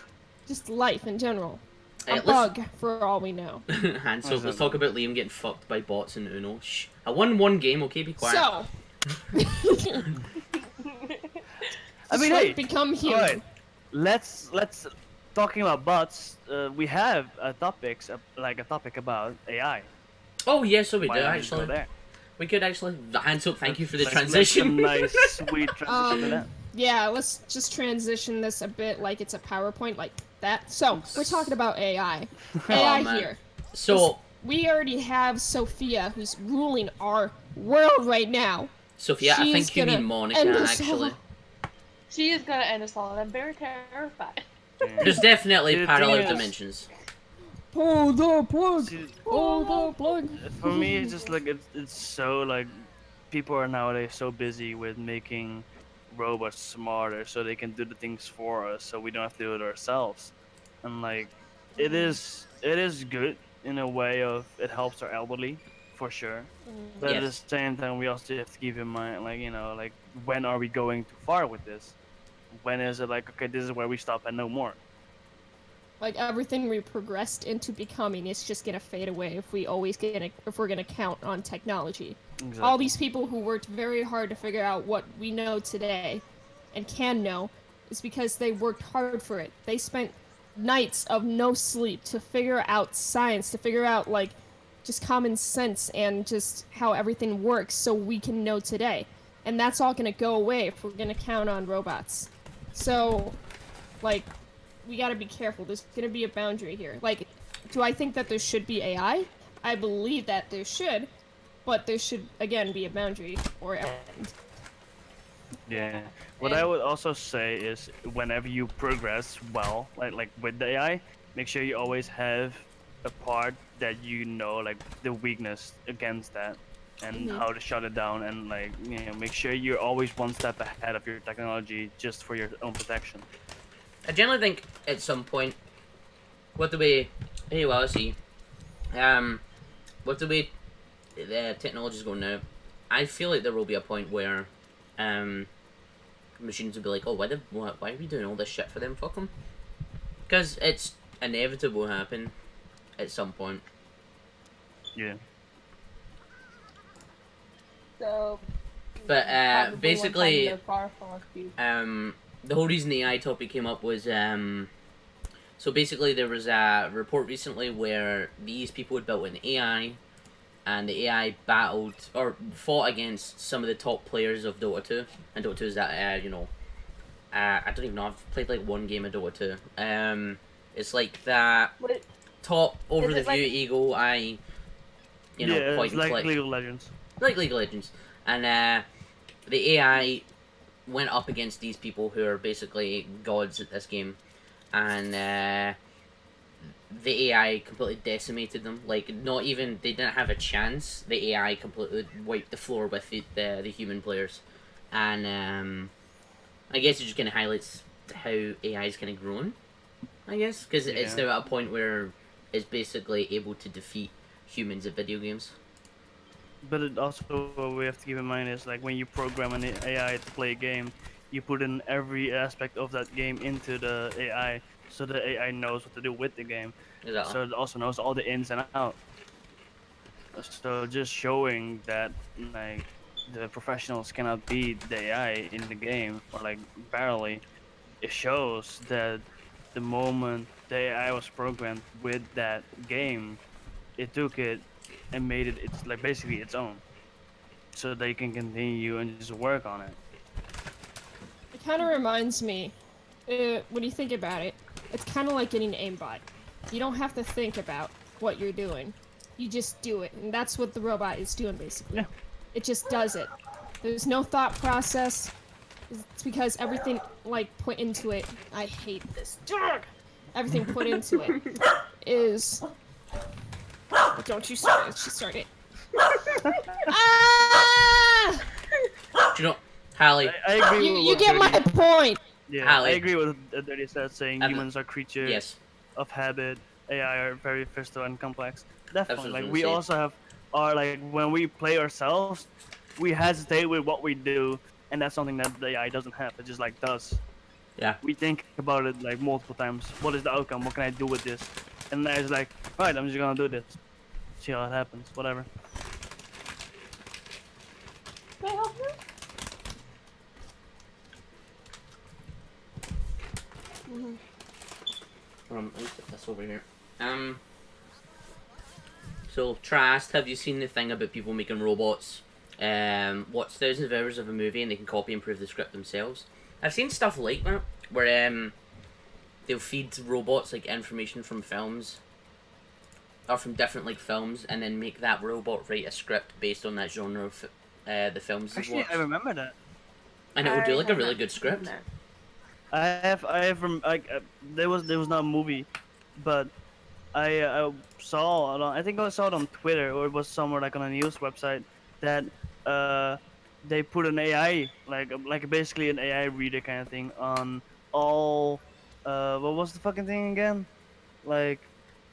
Just life in general. A let's- bug, for all we know. And so let's talk about Liam getting fucked by bots in Uno. Shh. I won one game. Okay, be quiet. So. I mean, Just hey, become human. alright. Let's talking about bots. We have a topic about AI. Oh yes, so we Why do don't we go actually. there? We could actually. Hands up. Thank you for the Let's make transition. some nice, sweet transition to that. Yeah, let's just transition this a bit like it's a PowerPoint, like that. So, we're talking about AI. AI man. here. So, We already have Sophia, who's ruling our world right now. Sophia, I She's think you gonna mean Monica end us actually. all. She is gonna end us all, and I'm very terrified. There's definitely The parallel thing is- dimensions. Pull the plug! See, Pull the plug! for me, it's just like it's so like people are nowadays so busy with making robots smarter so they can do the things for us, so we don't have to do it ourselves. And like, it is good in a way of it helps our elderly, for sure. But at the Yes. same time, we also have to keep in mind, like like when are we going too far with this? When is it like okay, this is where we stop and no more? Like everything we progressed into becoming is just gonna fade away if we're gonna count on technology. Exactly. All these people who worked very hard to figure out what we know today and can know is because they worked hard for it. They spent nights of no sleep to figure out science, to figure out like just common sense and just how everything works so we can know today. And that's all gonna go away if we're gonna count on robots. So, like, we gotta be careful. There's gonna be a boundary here. Like, do I think that there should be AI? I believe that there should, but there should, again, be a boundary or end. Yeah. What I would also say is whenever you progress well, like with the AI, make sure you always have a part that you know like the weakness against that and Mhm. how to shut it down and like make sure you're always one step ahead of your technology just for your own protection. I generally think at some point, what the way, hey, well, I see, what the way the technology's going now, I feel like there will be a point where, machines will be like, oh, why are we doing all this shit for them? Fuck them. Because it's inevitable to happen at some point. Yeah. So, But Probably basically, one time they're far from you. the whole reason the AI topic came up was so basically there was a report recently where these people had built an AI, and the AI battled or fought against some of the top players of Dota 2, and Dota 2 is that I don't even know. I've played like one game of Dota 2. It's like that What, top over Is the it like- view eagle eye, Yeah, point it's and like click, League of Legends. like League of Legends, and the AI went up against these people who are basically gods at this game, and the AI completely decimated them. Like, not even they didn't have a chance. The AI completely wiped the floor with the human players, and I guess it just kind of highlights how AI is kind of grown. I guess because it's Yeah. now at a point where it's basically able to defeat humans at video games. But it also what we have to keep in mind is like when you program an AI to play a game, you put in every aspect of that game into the AI, so the AI knows what to do with the game. Exactly. So it also knows all the ins and outs. So just showing that like the professionals cannot beat the AI in the game or like barely, it shows that the moment the AI was programmed with that game, it took it and made it it's like basically its own, so they can continue and just work on it. It kind of reminds me, when you think about it, it's kind of like getting aimbot. You don't have to think about what you're doing. You just do it, and that's what the robot is doing basically. Yeah. It just does it. There's no thought process. It's because everything like put into it. I hate this dog. Everything put into it is. Don't you start it? She started. Ah! Do you know, Hallie? I agree You, with you what get my Dirty- point. Yeah, Hallie. I agree with what Dirty said, saying I'm- humans are creatures Yes. of habit. AI are very versatile and complex. Definitely, what I like was we gonna say. also have are like when we play ourselves, we hesitate with what we do, and that's something that the AI doesn't have. It just like does. Yeah. We think about it like multiple times. What is the outcome? What can I do with this? And then it's like, alright, I'm just gonna do this. See how it happens. Whatever. Can I help you? Let me put this over here. So Trast, have you seen the thing about people making robots? Watch thousands of hours of a movie and they can copy and improve the script themselves. I've seen stuff like that where they'll feed robots like information from films or from different like films, and then make that robot write a script based on that genre of the films. they've Actually, watched. I remember that. And it will do like a I really haven't good seen script. that. There was not a movie, but I saw it I think I saw it on Twitter or it was somewhere like on a news website that they put an AI like basically an AI reader kind of thing on all what was the fucking thing again, like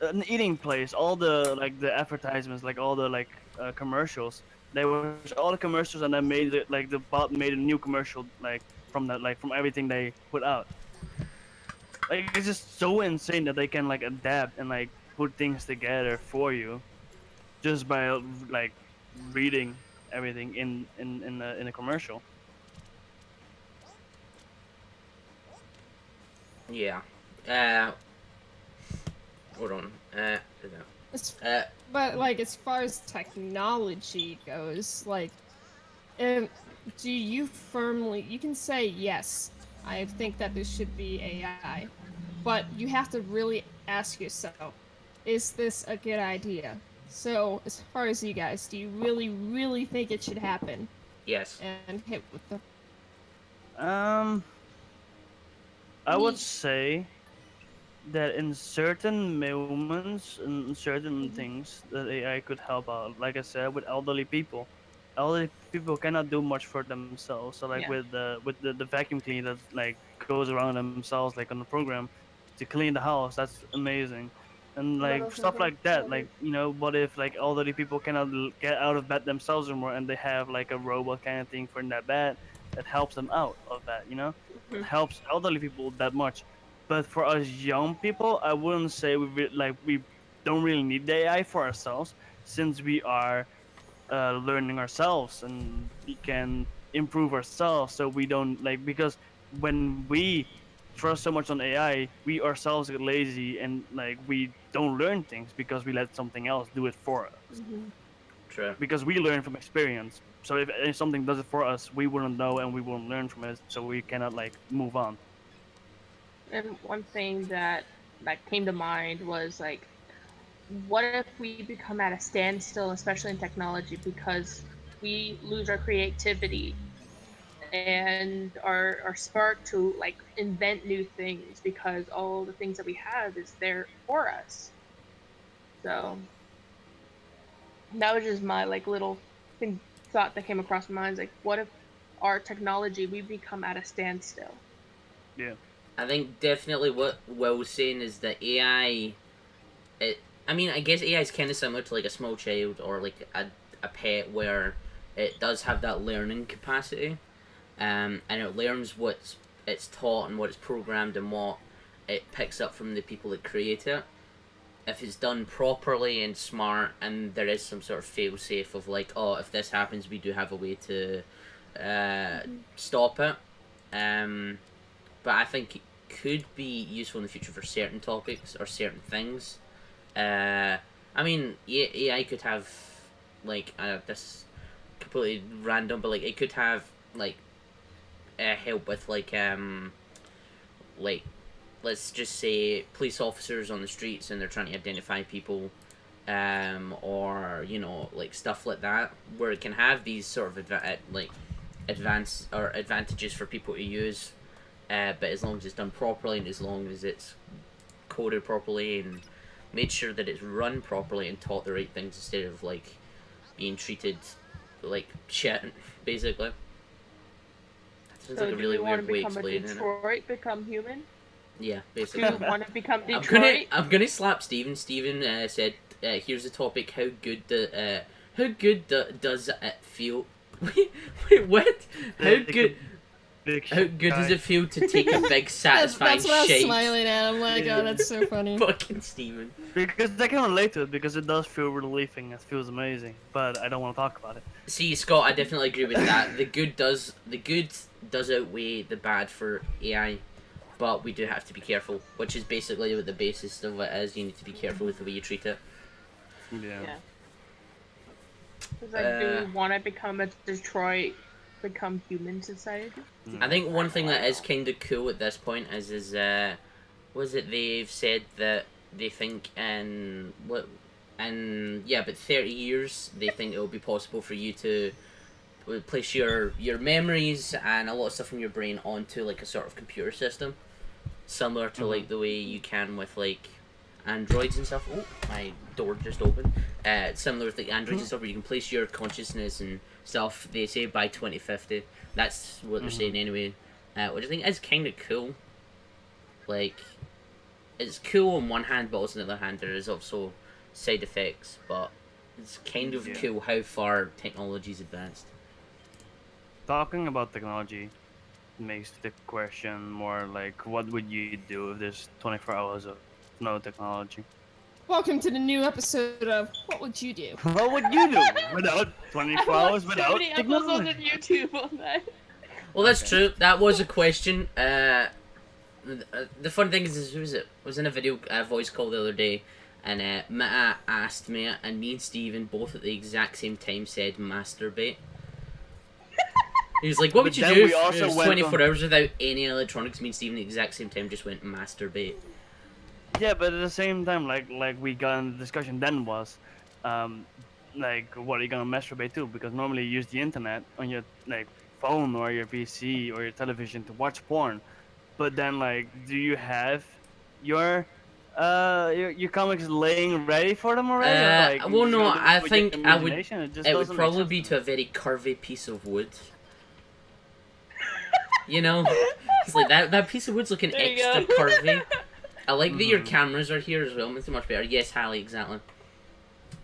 an eating place, all the like the advertisements, like all the like commercials. They were all the commercials and then made it like the bot made a new commercial like from that like from everything they put out. Like it's just so insane that they can like adapt and like put things together for you just by like reading everything in a commercial. Yeah. Hold on. It's, Uh, but like as far as technology goes, like, do you firmly you can say yes, I think that there should be AI, but you have to really ask yourself, is this a good idea? So as far as you guys, do you really think it should happen yes. and hit with the I would Me- say that in certain moments and certain things that AI could help out. Like I said, with elderly people cannot do much for themselves. So like Yeah. with the vacuum cleaner that like goes around themselves like on the program to clean the house, that's amazing. And like stuff like that, like you know, what if like elderly people cannot get out of bed themselves anymore, and they have like a robot kind of thing for that bed that helps them out of that, you know, it helps elderly people that much. But for us young people, I wouldn't say we don't really need the AI for ourselves, since we are learning ourselves and we can improve ourselves so we don't like, because when we trust so much on AI, we ourselves get lazy and like we don't learn things because we let something else do it for us. True. Because we learn from experience. So if something does it for us, we wouldn't know and we won't learn from it. So we cannot like move on. And one thing that came to mind was like, what if we become at a standstill, especially in technology, because we lose our creativity and our spark to like invent new things because all the things that we have is there for us. So that was just my like little thought that came across my mind. Is like, what if our technology we become at a standstill? Yeah. I think definitely what Will was saying is that AI, I mean, I guess AI is kind of similar to like a small child or like a pet where it does have that learning capacity, and it learns what it's taught and what it's programmed and what it picks up from the people that create it. If it's done properly and smart, and there is some sort of fail-safe of like, oh, if this happens, we do have a way to stop it. But I think it could be useful in the future for certain topics or certain things. I mean, AI could have, like, this completely random, but, like, it could have, like, help with, like, let's just say police officers on the streets and they're trying to identify people, or, you know, like, stuff like that, where it can have these sort of, advantages for people to use, but as long as it's done properly and as long as it's coded properly and made sure that it's run properly and taught the right things instead of like being treated like shit, basically. That sounds like a really weird way of explaining it. Detroit become human? Yeah, Do basically. you want to become Detroit? I'm gonna slap Steven. Steven said, "Here's the topic: how good does it feel?" Wait, what? How good? How good does it feel to take a big satisfying That's what I was shake? smiling at. I'm like, oh, that's so funny. Fucking Steven. Because I can relate to it because it does feel relieving. It feels amazing, but I don't want to talk about it. See, Scott, I definitely agree with that. The good does outweigh the bad for AI, but we do have to be careful, which is basically what the basis of it is. You need to be careful with the way you treat it. Yeah. It's like, do we want to become a Detroit, become human society? I think one thing that is kind of cool at this point is was it they've said that they think in 30 years they think it will be possible for you to place your memories and a lot of stuff from your brain onto like a sort of computer system, similar to like the way you can with like androids and stuff. Oh, my door just opened. Similar with like androids and stuff, where you can place your consciousness and stuff. They say by 2050. That's what they're saying anyway. Which I think is kind of cool. Like, it's cool on one hand, but also on the other hand, there is also side effects. But it's kind of cool how far technology's advanced. Talking about technology makes the question more like, what would you do if there's 24 hours of no technology? Welcome to the new episode of What Would You Do? What would you do without 24 hours so without many episodes on technology? YouTube on that. Well, that's true. That was a question. The fun thing is who was it? I was in a video voice call the other day, and Mita asked me, and me and Steven both at the exact same time said masturbate. He was like, what would you then do we if also it was went 24 on- hours without any electronics? Me and Steven at the exact same time just went masturbate. Yeah, but at the same time, like we got in the discussion then was, like, what are you gonna masturbate to? Because normally you use the internet on your like phone or your PC or your television to watch porn, but then like, do you have your comics laying ready for them already? Or, like, Well, no, you do it I with think your I would. imagination? It, just It would doesn't make probably sense be to to me. a very curvy piece of wood. You know, it's like that piece of wood's looking There you extra go. curvy. I like that your cameras are here as well. Makes it much better. Yes, Hallie, exactly.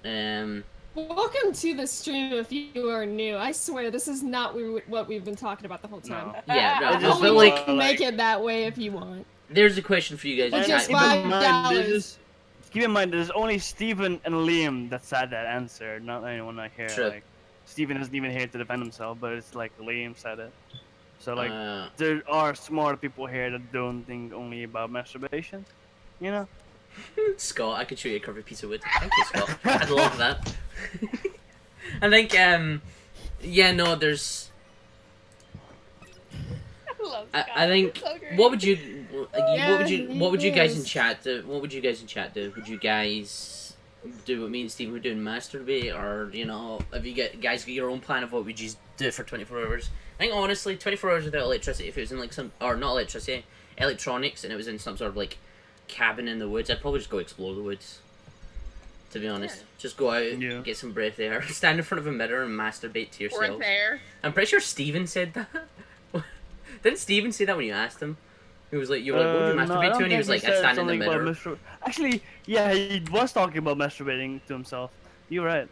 Welcome to the stream if you are new. I swear, this is not what we've been talking about the whole time. No. Yeah, no, It just but feels like, You can make it that way if you want. there's a question for you guys. But in just chat. $5. Keep in mind, there's only Steven and Liam that said that answer, not anyone out here. True. Like, Steven isn't even here to defend himself, but it's like Liam said it. So like, Uh, there are smart people here that don't think only about masturbation. You know? Scott, I could show you a curvy piece of wood. Thank you, Scott. I'd love that. I think, yeah, no, there's. I think. What would you, what would you guys in chat do? What would you guys in chat do? Would you guys do what me and Steve were doing, masturbate, or you know, if you guys get your own plan of what would you do for 24 hours? I think honestly, 24 hours without electricity, if it was in like some, or not electricity, electronics, and it was in some sort of like cabin in the woods, I'd probably just go explore the woods. To be honest, just go out, Yeah. get some breath air, stand in front of a mirror and masturbate to We're yourself. there. I'm pretty sure Steven said that. Didn't Steven say that when you asked him? He was like, you were like, what would you No, I masturbate don't to? And he was think like, I said stand in the something about mirror. Actually, yeah, he was talking about masturbating to himself. You're right.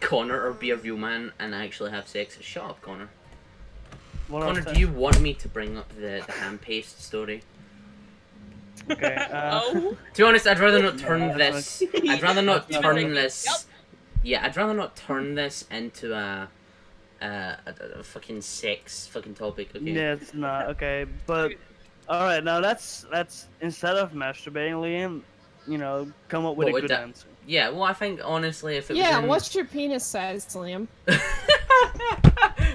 Connor, or be a real man and actually have sex. Shut up, Connor. What Connor, else? do you want me to bring up the hand paste story? Okay. Oh. To be honest, I'd rather not turn No, that's this. I'd rather not That's turn not- this. Yep. Yeah, I'd rather not turn this into a fucking sex fucking topic. Okay. Yeah, it's not okay, but all right. Now that's instead of masturbating, Liam, you know, come up with What a would good that- answer. Yeah. Well, I think honestly, if it Yeah, was in... what's your penis size, Liam?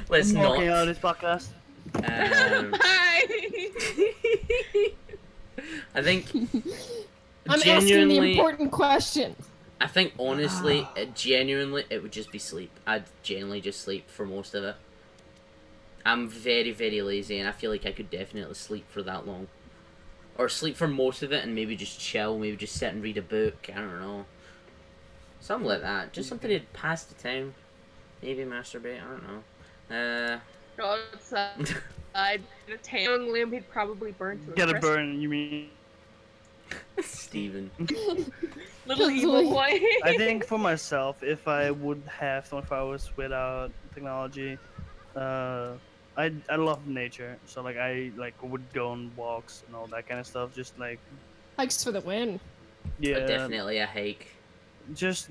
Let's I'm walking out not. of this podcast. Hi. I think I'm asking the genuinely. important question. I think honestly, genuinely, it would just be sleep. I'd genuinely just sleep for most of it. I'm very, very lazy, and I feel like I could definitely sleep for that long. Or sleep for most of it, and maybe just chill, maybe just sit and read a book, I don't know. Something like that. Just something to pass the time. Maybe masturbate, I don't know. No, it's I'd young Liam, he'd probably burn to a Get a crisp. burn, you mean? Steven. Little evil boy. I think for myself, if I would have 24 hours without technology, I love nature. So like I would go on walks and all that kind of stuff. Just like Hikes for the win. yeah, Definitely a hike. just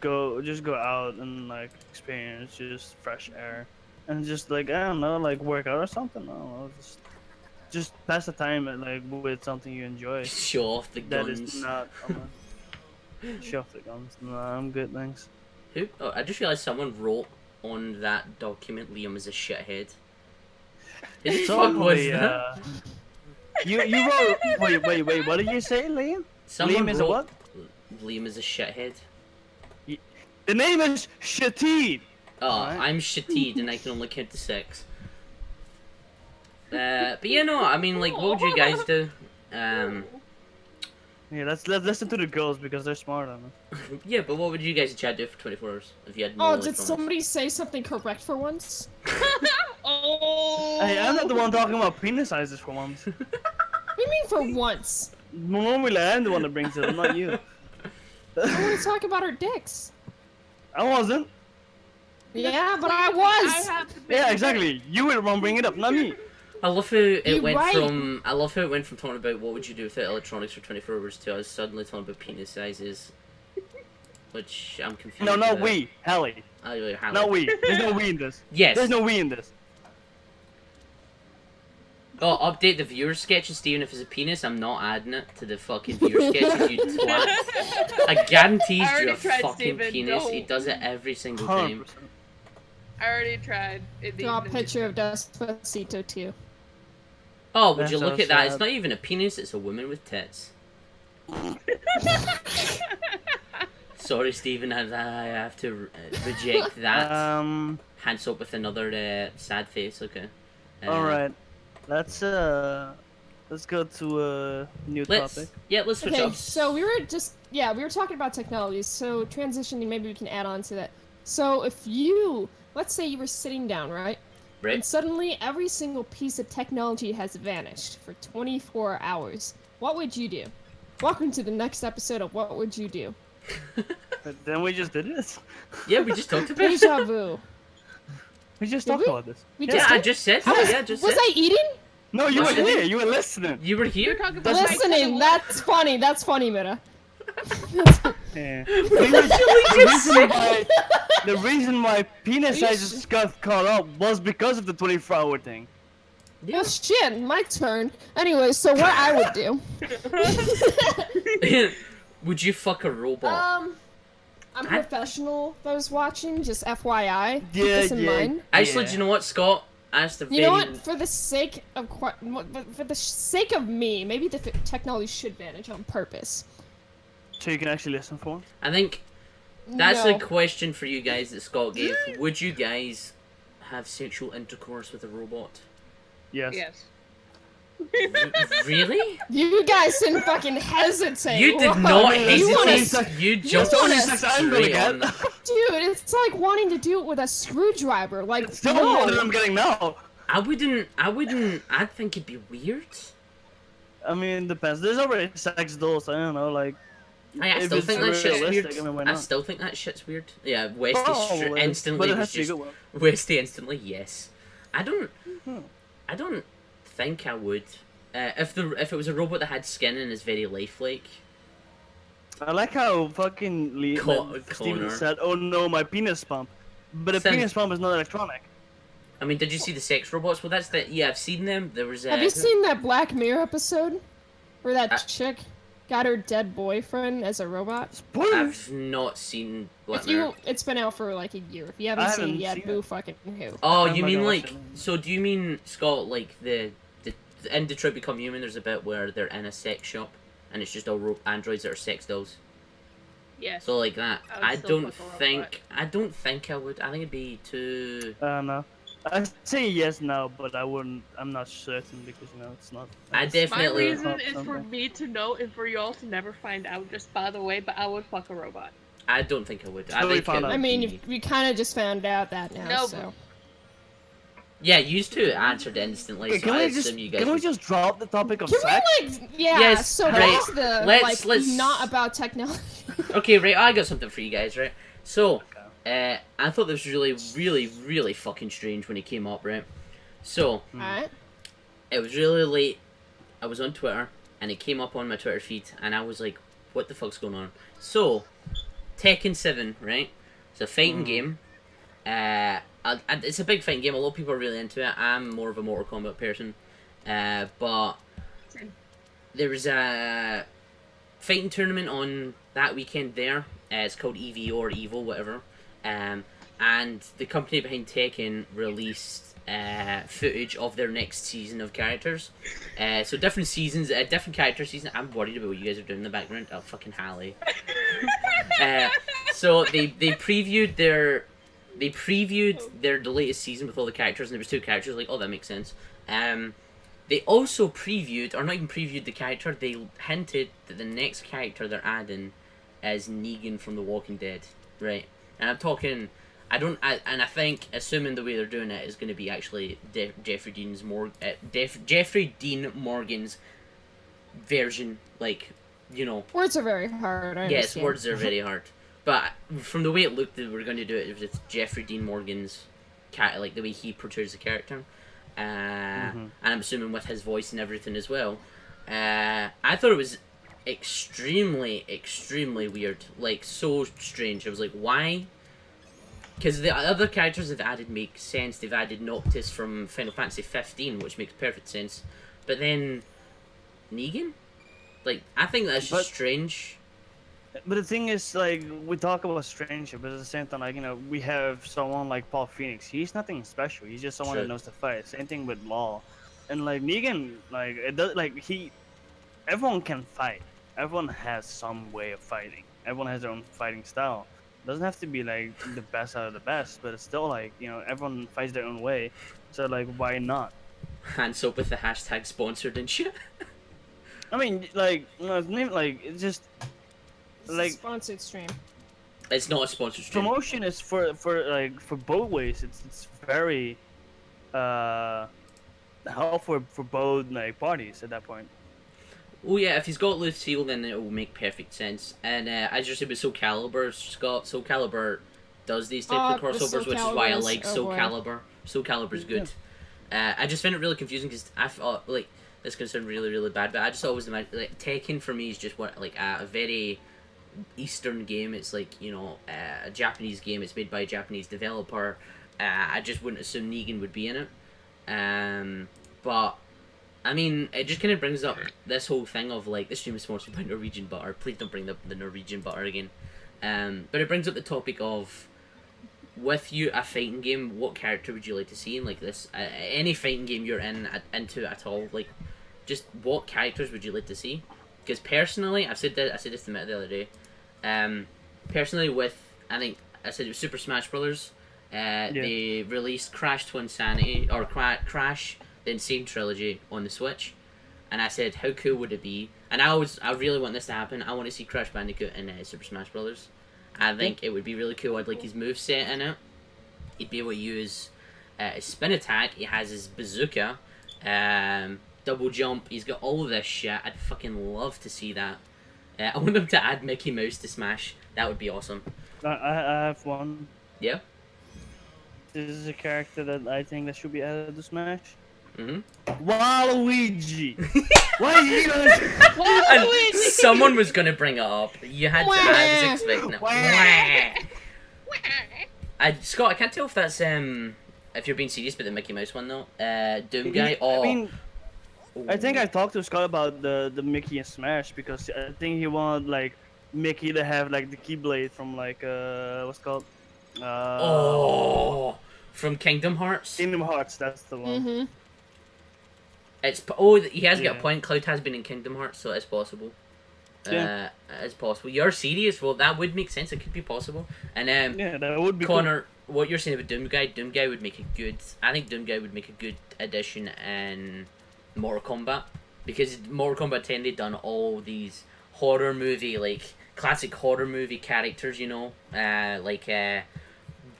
go out and like experience just fresh air and just like I don't know, like work out or something. I don't know, just pass the time like with something you enjoy. Show off the That guns. is not. Show off the guns. No, I'm good, thanks. Who? Oh, I just realized someone wrote on that document Liam is a shithead. Who the fuck was Totally, that? You wrote. Wait. What did you say, Liam? Someone Liam is a wrote what? Liam is a shithead. The name is Shatid. Oh, Alright. I'm Shatid and I can only count to 6. But yeah, no, I mean, like, what would you guys do? Yeah, let's listen to the girls because they're smarter. Man. Yeah, but what would you guys in chat do for 24 hours if you had no Oh, life did from it? somebody say something correct for once? Oh. Hey, I'm not the one talking about penis sizes for once. What do you mean for once? Normally, I'm the one that brings it up, not you. I want to talk about our dicks. I wasn't. Yeah, but I I was. have to be Yeah, exactly. You were the one bringing it up, not me. I love how it You're went right. from talking about what would you do without electronics for 24 hours to us suddenly talking about penis sizes, which I'm confused. No, not about. we. Hallie. Oh, you're Hallie. Not we. There's no we in this. Yes. There's no we in this. Oh, update the viewer sketches, Steven. If it's a penis, I'm not adding it to the fucking viewer sketches, you twat. I guaranteed I you already a tried, fucking Steven, penis. no. He does it every single 100%. time. I already tried. It Draw a even- picture of Despacito too. Oh, would That's you look so at that? It's sad. not even a penis, it's a woman with tits. Sorry, Steven, I have to reject that. Hands up with another sad face, okay. All right. Let's go to a new topic. Let's switch Okay, up. so we were talking about technology. So transitioning, maybe we can add on to that. So if let's say you were sitting down, right? And Right? suddenly every single piece of technology has vanished for 24 hours. What would you do? Welcome to the next episode of What Would You Do? But then we just did this. Yeah, we just talked about it. Deja vu. We just Did talked we? about this. We Yeah. Yeah, just I did? just said How that. was, Yeah, just was said. I eating? No, you were Listen. here. You were listening. You were You're here? talking about Listening. my That's funny. That's funny, Mira. Yeah. Literally The reason why penis Are you sizes got caught up was because of the 24-hour thing. Well, shit, my turn. Anyway, so what I would do. Would you fuck a robot? I'm professional. Those watching, just FYI. Keep Yeah, this in yeah. mind. Actually, Yeah. do you know what, Scott? Asked a very... You know what? For the sake of me, maybe the technology should vanish on purpose. So you can actually listen for once? I think that's No. a question for you guys that Scott gave. Would you guys have sexual intercourse with a robot? Yes. Yes. Really? You guys didn't fucking hesitate. You did Whoa. not You wanna- hesitate. You jumped wanna- Sex I'm gonna straight get. on that. Dude, it's like wanting to do it with a screwdriver. Like, It's still no. more than I'm getting now. I wouldn't, I'd think it'd be weird. I mean, depends. There's already sex dolls. I don't know, like. I if still it's think that shit's weird. realistic, I mean, why I not? still think that shit's weird. Yeah, Westy Probably, instantly but it was has to be just... good one. Westy instantly, yes. I don't think I would. If it was a robot that had skin and is very lifelike, I like how fucking Connor. Steven said, "Oh no, my penis pump," but a Sen- penis pump is not electronic. I mean, did you see the sex robots? Well, that's the... Yeah, I've seen them. There was... Have you seen that Black Mirror episode? Where that Uh, chick got her dead boyfriend as a robot? Spoilers. I've not seen Black If Mirror. it's been out for like a year. If you I haven't seen haven't it yet, seen boo it. fucking who. Oh, I'm you not mean gonna watch like... it. So do you mean, Scott, like the in Detroit Become Human, there's a bit where they're in a sex shop and it's just all androids that are sex dolls? Yes. So like that. I would I still don't fuck a robot. think... I don't think I would. I think it'd be too... No. I say yes now, but I wouldn't. I'm not certain because it's not. I My definitely... reason is for something. me to know and for y'all to never find out. Just by the way, but I would fuck a robot. I don't think I would. I Totally think found it out. would I mean, be- we kind of just found out that now, No, so. Yeah, you two answered instantly, Okay, so I can we just assume you guys can we would- just drop the topic of Can sex? we, like, yeah, Yes, so right. that's the, Let's- like, let's- not about technology. Okay, right, I got something for you guys, right? So, I thought this was really, really, really fucking strange when it came up, right? So, Alright? it was really late. I was on Twitter, and it came up on my Twitter feed, and I was like, what the fuck's going on? So, Tekken 7, right? It's a fighting game. It's a big fighting game. A lot of people are really into it. I'm more of a Mortal Kombat person. But there was a fighting tournament on that weekend there. It's called EVO or EVO, whatever. And the company behind Tekken released footage of their next season of characters. So different seasons, different character season. I'm worried about what you guys are doing in the background. Oh, fucking Hallie. So they previewed their the latest season with all the characters, and there was 2 characters. Like, oh, that makes sense. They also previewed, or not even previewed the character. They hinted that the next character they're adding is Negan from The Walking Dead, right? And I'm talking. I think, assuming the way they're doing it is going to be actually Jeffrey Dean Morgan's version, like, you know. Words are very hard, I Yes, understand. words are very hard. But from the way it looked, they were going to do it with Jeffrey Dean Morgan's like the way he portrays the character. And I'm assuming with his voice and everything as well. I thought it was extremely, extremely weird. Like, so strange. I was like, why? Because the other characters they've added make sense. They've added Noctis from Final Fantasy 15, which makes perfect sense. But then, Negan? Like, I think that's But- strange. But the thing is, like, we talk about stranger, but at the same time, like, we have someone like Paul Phoenix. He's nothing special. He's just someone True. that knows to fight. Same thing with Law, and like Negan, like it does, like everyone can fight. Everyone has some way of fighting. Everyone has their own fighting style. Doesn't have to be like the best out of the best, but it's still like everyone fights their own way. So like, why not? Hands up with the hashtag sponsored and shit. I mean, like, it's not even, like, it's just This is like- a sponsored stream. It's not a sponsored stream. promotion is for both ways. It's very helpful for both like parties at that point. Oh yeah, if he's got Lucille, then it will make perfect sense. And as you said with Soul Calibur, Scott, Soul Calibur does these types of The crossovers, Soul which is why I Caliburs, like oh Soul boy. Calibur. Soul Calibur's good. I just find it really confusing because I thought, like, this could sound really, really bad, but I just always imagine, like, Tekken for me is just what, like, a very Eastern game. It's like, you know, a Japanese game. It's made by a Japanese developer. I just wouldn't assume Negan would be in it. But I mean, it just kind of brings up this whole thing of like, this stream is sponsored by Norwegian butter. Please don't bring the Norwegian butter again. But it brings up the topic of, with you a fighting game, what character would you like to see in like this? Any fighting game you're into at all, like, just what characters would you like to see? Because personally, I said this to Matt the other day. Personally, with I think I said it was Super Smash Brothers. They released Crash Twinsanity or Crash the Insane Trilogy on the Switch, and I said, how cool would it be? And I really want this to happen. I want to see Crash Bandicoot in Super Smash Brothers. I think it would be really cool. I'd like his moveset in it. He'd be able to use his spin attack. He has his bazooka, double jump. He's got all of this shit. I'd fucking love to see that. I want them to add Mickey Mouse to Smash. That would be awesome. I have one. Yeah. This is a character that I think that should be added to Smash. Mm-hmm. Waluigi. Why is he gonna? And someone was gonna bring it up. You had to. I was expecting it. Scott, I can't tell if that's if you're being serious about the Mickey Mouse one though. Doom guy. I mean, I think I talked to Scott about the Mickey and Smash because I think he wanted like Mickey to have like the Keyblade from like what's it called? From Kingdom Hearts. Kingdom Hearts, that's the one. Mm-hmm. He has got a point. Cloud has been in Kingdom Hearts, so it's possible. Yeah. It's possible. You're serious? Well, that would make sense. It could be possible. And yeah, that would be Connor, what you're saying about Doom Guy would make a good. I think Doom Guy would make a good addition in Mortal Kombat, because Mortal Kombat 10 they've done all these horror movie, like classic horror movie characters, you know, like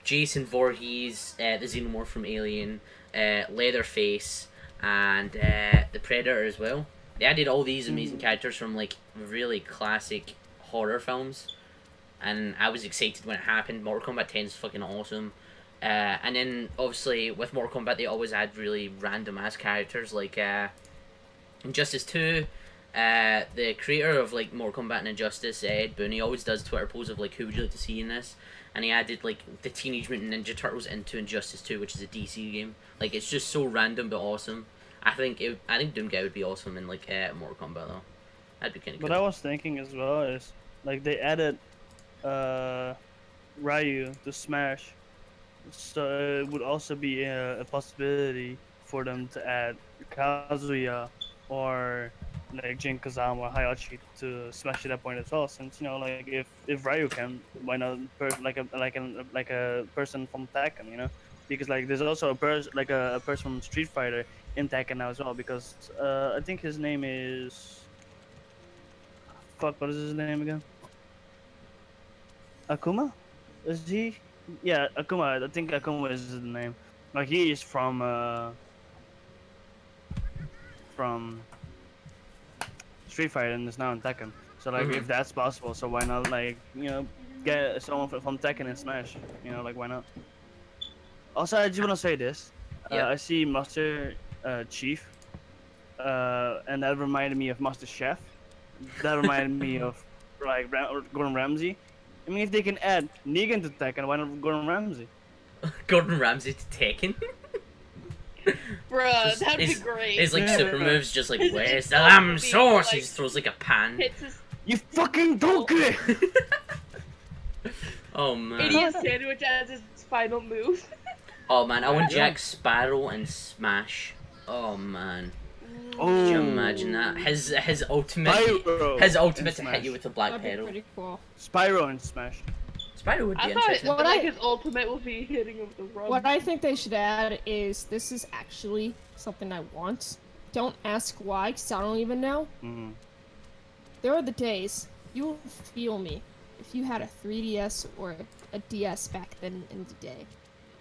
Jason Voorhees, the Xenomorph from Alien, Leatherface, and the Predator as well. They added all these amazing characters from like really classic horror films, and I was excited when it happened. Mortal Kombat 10 is fucking awesome. And then obviously with Mortal Kombat they always add really random ass characters, like Injustice 2. The creator of like Mortal Kombat and Injustice, Ed Boon, he always does Twitter posts of like, who would you like to see in this? And he added like the Teenage Mutant Ninja Turtles into Injustice 2, which is a DC game. Like, it's just so random but awesome. I think Doom Guy would be awesome in like Mortal Kombat though. That'd be kind of cool. What I was thinking as well is like they added Ryu to Smash, so it would also be a possibility for them to add Kazuya or like Jin Kazama or Hayachi to Smash at that point as well. Since, you know, like if Ryu can, why not like a person from Tekken, you know? Because like there's also a person from Street Fighter in Tekken now as well. Because I think his name is what is his name again? Akuma? Is he? Yeah, Akuma. I think Akuma is his name. Like he is from Street Fighter and is now in Tekken. So like if that's possible, so why not, like, you know, get someone from Tekken and Smash? You know, like, why not? Also, I just want to say this. I see Master Chief, and that reminded me of Master Chef. That reminded me of like Gordon Ramsay. I mean, if they can add Negan to Tekken, why not Gordon Ramsay? Gordon Ramsay to Tekken. Bruh, that'd be great. His like super moves, just like, His where's the insult lamb would be, sauce? like, He just throws like a pan. Hits his You fucking donkey! Oh man. idiot sandwich as his final move. Oh man, I want Jack Sparrow and Smash. Oh man. Oh, Can you imagine that? His ultimate Spyro his ultimate to in hit you Smash. with the black That'd be pedal. pretty cool. Spyro and Smash. Spyro would be I thought interesting. What like I- his ultimate will be hitting him with the rub. What I think they should add is, this is actually something I want. Don't ask why, because I don't even know. Mm. There are the days you will feel me if you had a 3DS or a DS back then in the day,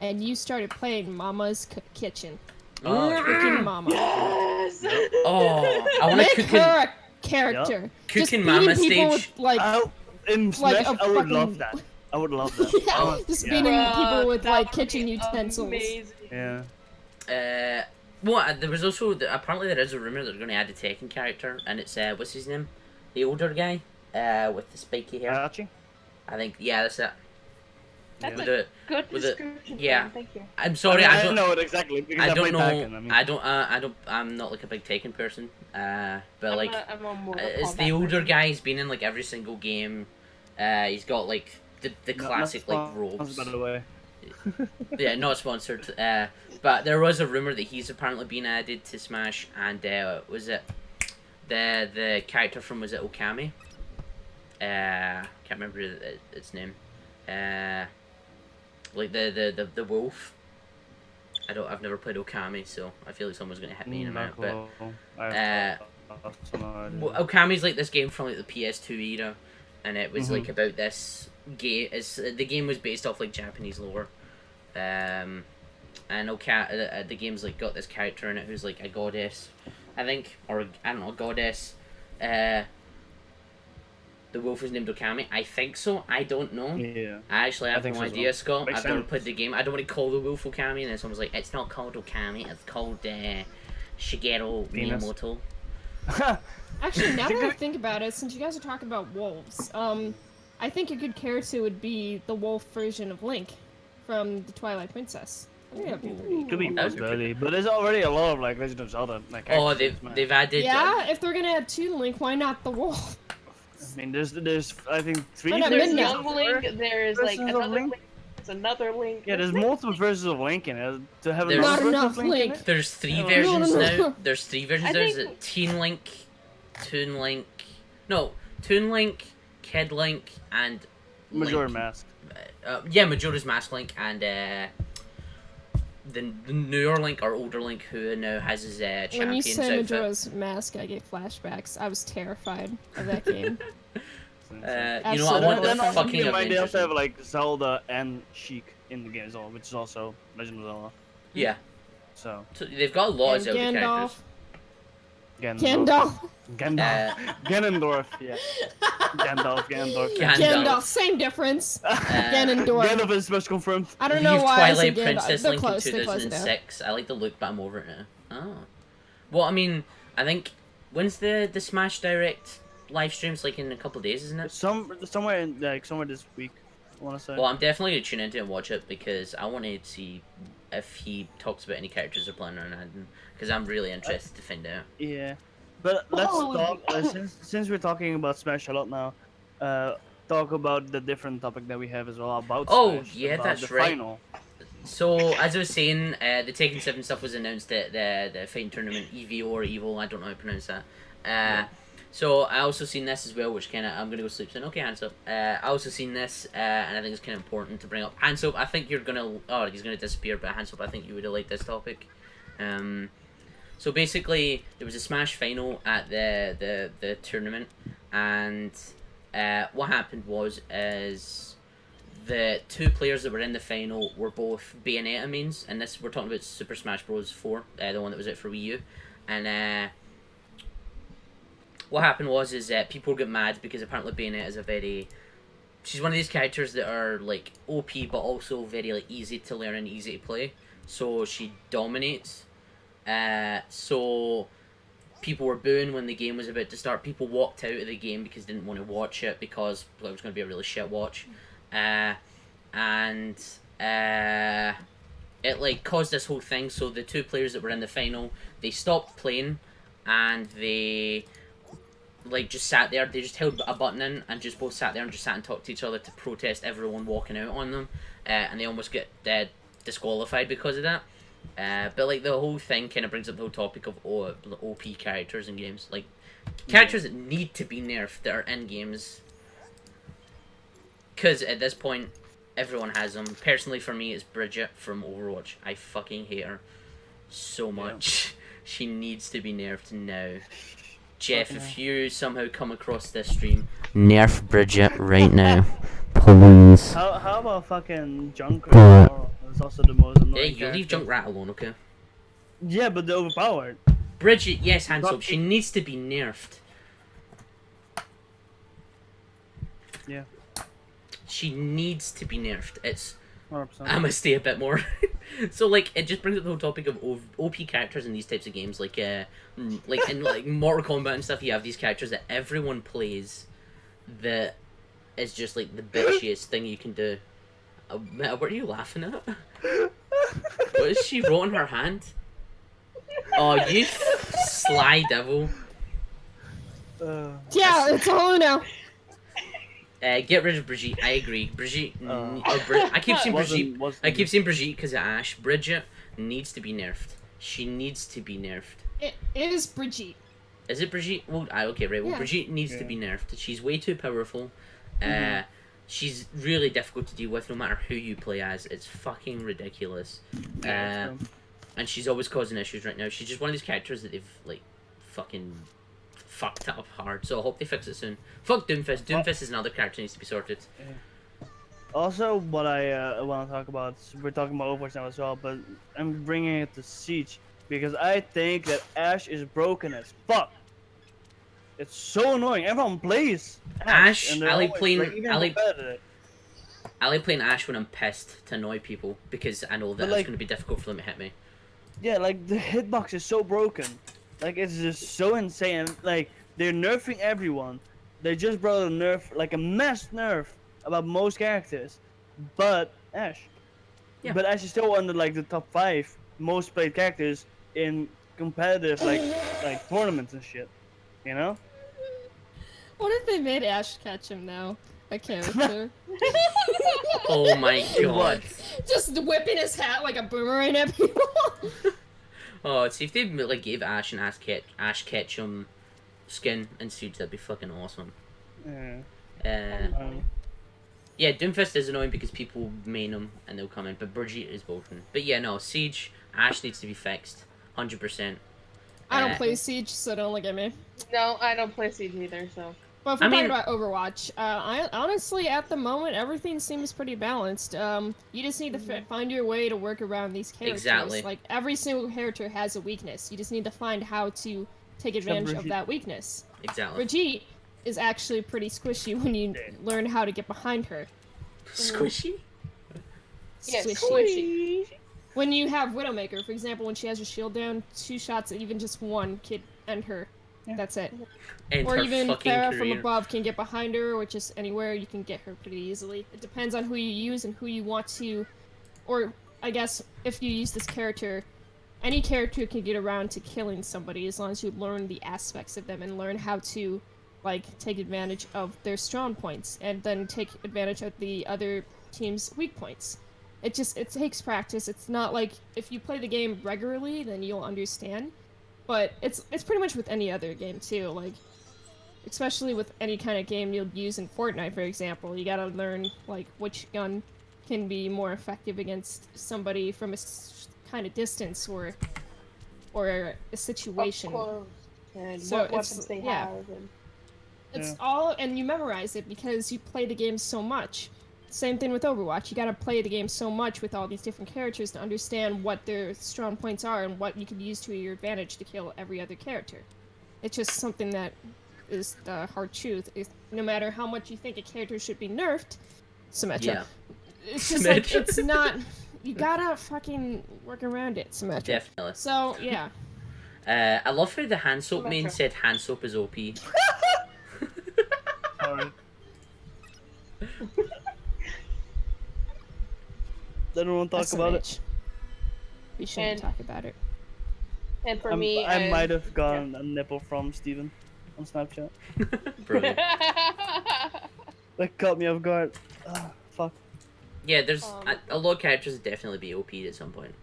and you started playing Mama's Kitchen. Oh, Cooking Mama. Yes! oh, I want Make to her a character. Just Cooking beating Mama people stage. with, like, In Like Smash, a I would fucking- love that. I would love that. yeah, just yeah. beating Bruh, people with that like would kitchen be utensils. amazing. Yeah. Well, there was also apparently there is a rumor that they're going to add a Tekken character, and it's what's his name, the older guy, with the spiky hair. Archie? I think, yeah, that's it. That's With a the, good with the- description. yeah. Dan, thank you. I'm sorry, I don't know it exactly because I don't played know. Tekken, I'm not like a big Taken person. But I'm like, a Mortal it's Kombat the older person. guy. He's been in like every single game. He's got like the classic like robes. By the way. Yeah, not sponsored. But there was a rumor that he's apparently been added to Smash, and was it the character from, was it Okami? Can't remember its name. Like the wolf. I've never played Okami, so I feel like someone's gonna hit me in a minute. But Okami's like this game from like the PS2 era, and it was like about this game. The game was based off like Japanese lore, and the game's like got this character in it who's like a goddess, I think, or I don't know, goddess. The wolf is named Okami. I think so. I don't know. Yeah. I actually have think no so as idea, well. Scott. Makes I've never sense. played the game. I don't want to call the wolf Okami, and then someone's like, it's not called Okami, it's called Shigeru Penis. Miyamoto. Actually, now that I think about it, since you guys are talking about wolves, I think a good character would be the wolf version of Link from the Twilight Princess. I think that'd be pretty Could be cool. That would be possibility, but there's already a lot of like Legend of Zelda. Like, Oh, characters in Smash. they've added. Yeah, if they're gonna add two Link, why not the wolf? I mean, there's I think three. Why not There's Midna? young Link. There's like Versions of another Link? Link. There's another Link. Yeah, there's multiple versions of Link in it. To have There's- another Not version of enough Link. Link. In it? There's three No, versions no, now. no. There's three versions. I There's think- Teen Link, Toon Link. No, Toon Link, Kid Link, and Majora Link. Mask. Yeah, Majora's Mask Link, and the newer Link or older Link who now has his When you champion's said outfit. Majora's Mask, I get flashbacks. I was terrified of that game. You know, I Absolutely. want the Then also fucking They Avengers. also have like Zelda and Sheik in the game as well, which is also Legend of Zelda. Yeah, Oh, So so they've got a lot of And Zelda Gandalf. characters. Gandalf. Gandalf. Ganondorf. Yeah. Gandalf. Gandalf. Gandalf. Same difference. Ganondorf. Gandalf is supposed to confirm. I don't know Leave why I Twilight said Gandalf. Princess They're Link close. in They're close enough. 2006. I like the look, but I'm over it now. Oh. Well, I mean, I think when's the Smash Direct live streams? Like in a couple of days, isn't it? Somewhere this week. I want to say. Well, I'm definitely gonna tune into it and watch it because I want to see if he talks about any characters they're planning on adding. Because I'm really interested to find out. Yeah, but let's Oh, talk. Since we're talking about Smash a lot now, talk about the different topic that we have as well about. Oh, Smash, yeah, about that's the right. Final. So as I was saying, the Tekken 7 stuff was announced at the fighting tournament EVO or Evo. I don't know how to pronounce that. So I also seen this as well, which kind of I'm gonna go sleep soon. Okay, hands up. I also seen this, and I think it's kind of important to bring up. Hands up. I think you're gonna. Oh, he's gonna disappear. But hands up. I think you would have liked this topic. So basically, there was a Smash final at the tournament, and what happened was the two players that were in the final were both Bayonetta mains, and this we're talking about Super Smash Bros. 4, the one that was out for Wii U, and what happened was people get mad because apparently Bayonetta is she's one of these characters that are like OP but also very like easy to learn and easy to play, so she dominates. So people were booing when the game was about to start. People walked out of the game because they didn't want to watch it because it was going to be a really shit watch. And it like caused this whole thing. So the two players that were in the final, they stopped playing and they like just sat there. They just held a button in and just both sat there and just sat and talked to each other to protest everyone walking out on them. And they almost get disqualified because of that. But like the whole thing kind of brings up the whole topic of OP characters in games, like characters that need to be nerfed that are in games. Because at this point, everyone has them. Personally, for me, it's Bridget from Overwatch. I fucking hate her so much. She needs to be nerfed now. Jeff, if you somehow come across this stream, nerf Bridget right now, please. How about fucking Junkrat? It's also the most annoying. Yeah, you leave character. Junkrat alone, okay? Yeah, but they're overpowered. Bridget, yes, hands Not up. She it- needs to be nerfed. Yeah. She needs to be nerfed. 100%. I'm gonna stay a bit more. So like, it just brings up the whole topic of OP characters in these types of games, like in like Mortal Kombat and stuff. You have these characters that everyone plays, that is just like the bitchiest thing you can do. What are you laughing at? What is she wrote in her hand? Oh, you sly devil. Yeah, it's all now. Get rid of Brigitte. I agree. Brigitte. I keep saying Brigitte. I keep saying Brigitte because of Ash. Bridget needs to be nerfed. She needs to be nerfed. It is Brigitte. Is it Brigitte? Well, okay, right. Well, Yeah. Brigitte needs to be nerfed. She's way too powerful. She's really difficult to deal with no matter who you play as. It's fucking ridiculous. And she's always causing issues right now. She's just one of these characters that they've, like, fucking fucked up hard. So I hope they fix it soon. Fuck Doomfist. Doomfist is another character that needs to be sorted. Also, what I want to talk about, we're talking about Overwatch now as well, but I'm bringing it to Siege because I think that Ash is broken as fuck. It's so annoying. Everyone plays Ash, and they're I like always, playing- even I like- competitive. I like playing Ash when I'm pissed to annoy people because I know that But, it's like- going to be difficult for them to hit me. Yeah, like the hitbox is so broken. Like it's just so insane. Like they're nerfing everyone. They just brought a nerf, like a mass nerf about most characters, but Ash. Yeah. But Ash is still under like the top 5 most played characters in competitive like tournaments and shit. You know? What if they made Ash Ketchum now? A character. Oh my god. Just whipping his hat like a boomerang at people. Oh, see if they like gave Ash an Ash Ketchum skin and Siege, that'd be fucking awesome. Yeah. Yeah, Doomfist is annoying because people main him and they'll come in, but Brigitte is broken. But yeah, no, Siege, Ash needs to be fixed, 100%. I don't play Siege, so don't look at me. No, I don't play Siege either, so. But if we're I mean- talking about Overwatch, I honestly, at the moment, everything seems pretty balanced. You just need to find your way to work around these characters. Exactly. Like, every single character has a weakness. You just need to find how to take advantage of Brigitte. that weakness. Exactly. Brigitte is actually pretty squishy when you learn how to get behind her. Squishy? Yeah, Squishy. squishy. When you have Widowmaker, for example, when she has her shield down, 2 shots, even just one could end her. That's it. And Or her even fucking Clara from career. above can get behind her, or just anywhere you can get her pretty easily. It depends on who you use and who you want to, or I guess if you use this character, any character can get around to killing somebody as long as you learn the aspects of them and learn how to, like, take advantage of their strong points and then take advantage of the other team's weak points. It takes practice. It's not like if you play the game regularly, then you'll understand. But it's pretty much with any other game too, like, especially with any kind of game you'll use in Fortnite, for example. You gotta learn, like, which gun can be more effective against somebody from a kind of distance or a situation. Up close, and So what it's- weapons they yeah. have. And... It's Yeah. all, and you memorize it because you play the game so much. Same thing with Overwatch. You gotta play the game so much with all these different characters to understand what their strong points are and what you can use to your advantage to kill every other character. It's just something that is the hard truth. No matter how much you think a character should be nerfed, Symmetra. Yeah, It's just like, Symmetra. it's not... You gotta fucking work around it, Symmetra. definitely. So, yeah. I love how the hand soap main Symmetra. said hand soap is OP. Sorry. Then we won't talk That's about it. Symmetra. We shouldn't And- talk about it. And for me, I might have gotten a nipple from Steven on Snapchat. Brilliant. That caught me off guard. Ah, fuck. Yeah, there's Um, a lot of characters would definitely be OP at some point.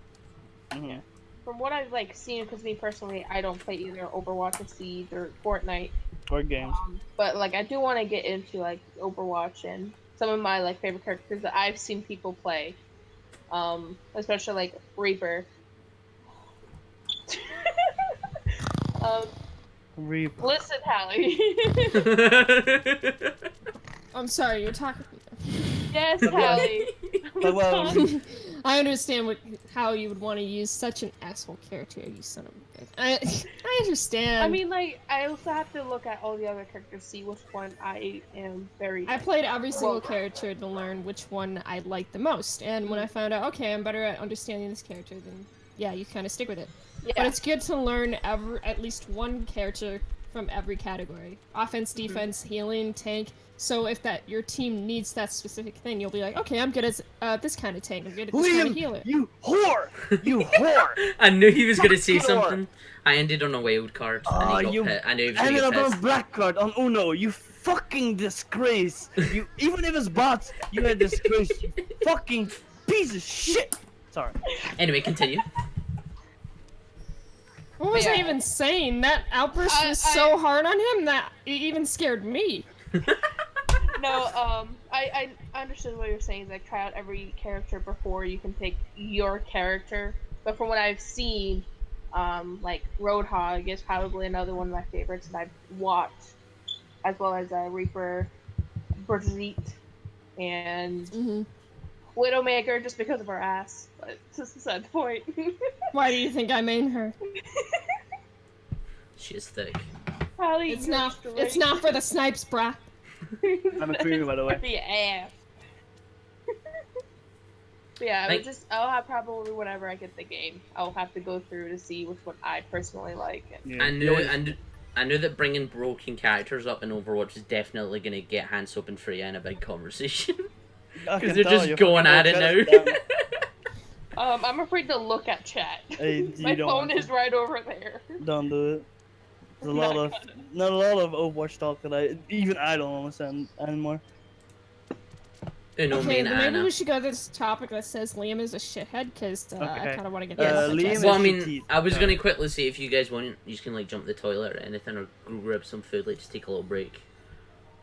Mhm. From what I've like seen, because me personally, I don't play either Overwatch or Siege or Fortnite. Or games. But like, I do want to get into like Overwatch and some of my like favorite characters that I've seen people play. Especially like Reaper. Reap. Listen, Hallie. I'm sorry, you're talking... Yes, Hallie. But well, I understand how you would want to use such an asshole character, you son of a bitch. I understand. I mean, like, I also have to look at all the other characters, see which one I am very. I played every single Well- character to learn which one I liked the most, and when I found out, okay, I'm better at understanding this character, then yeah, you kind of stick with it. Yeah. But it's good to learn at least one character from every category: offense, defense, healing, tank. So if your team needs that specific thing, you'll be like, okay, I'm good at this kind of tank. I'm good at this kind of Liam, healer. you whore! You whore! I knew he was gonna say Fuck you, something. I ended on a wild card, and he got you pit. I knew he was gonna ended get up on a pissed. black card on Uno. You fucking disgrace. You even if it's bots, you a disgrace. You fucking piece of shit. Sorry. Anyway, continue. What was I Yeah. even saying? That outburst I- was so hard on him that it even scared me. No, I understood what you're saying. Is like try out every character before you can pick your character. But from what I've seen, like Roadhog is probably another one of my favorites that I've watched, as well as Reaper, Brigitte, and Hmm. Widowmaker, just because of her ass. But it's just a sad point. Why do you think I main her? She is thick. Holly, It's you're not. straight. It's not for the snipes, brah. I'm a creamer, by the way. For your ass. But yeah, Like- I'll have probably whatever I get the game. I'll have to go through to see which one I personally like. And Yeah. I knew that bringing broken characters up in Overwatch is definitely gonna get Hansoap and Freya in a big conversation. I Because can they're tell just you going fucking at it shut now. down. I'm afraid to look at chat. Hey, you My don't phone want is right over there. Don't do it. There's a Not lot of gonna. not a lot of Overwatch talk that I don't understand anymore. Uno, Okay, main then maybe Anna. we should go to this topic that says Liam is a shithead, because I Okay. kind of want to get Yes. that off my Liam chest. is- Well, I shit mean, teeth. I was Yeah. gonna quickly say if you guys want, you can like jump to the toilet or anything, or go grab some food, like just take a little break.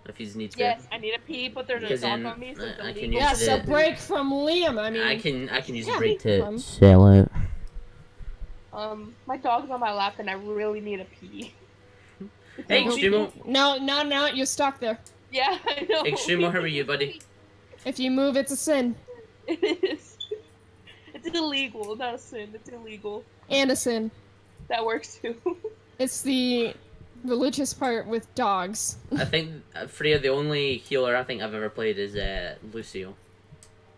If you need to. Yes, I need a pee, but there's a Because dog then, on me, so it's I illegal. can use Yes, the- a break from Liam. I mean, I can use yeah, a break to um, sell out. My dog's on my lap and I really need a pee. Hey, It's Extremo. no, you're stuck there. Yeah, I know. Extremo, how are you, buddy? If you move, it's a sin. It is. It's illegal, not a sin. It's illegal. And a sin. That works too. It's the religious part with dogs. I think Freya, the only healer I think I've ever played is Lucio.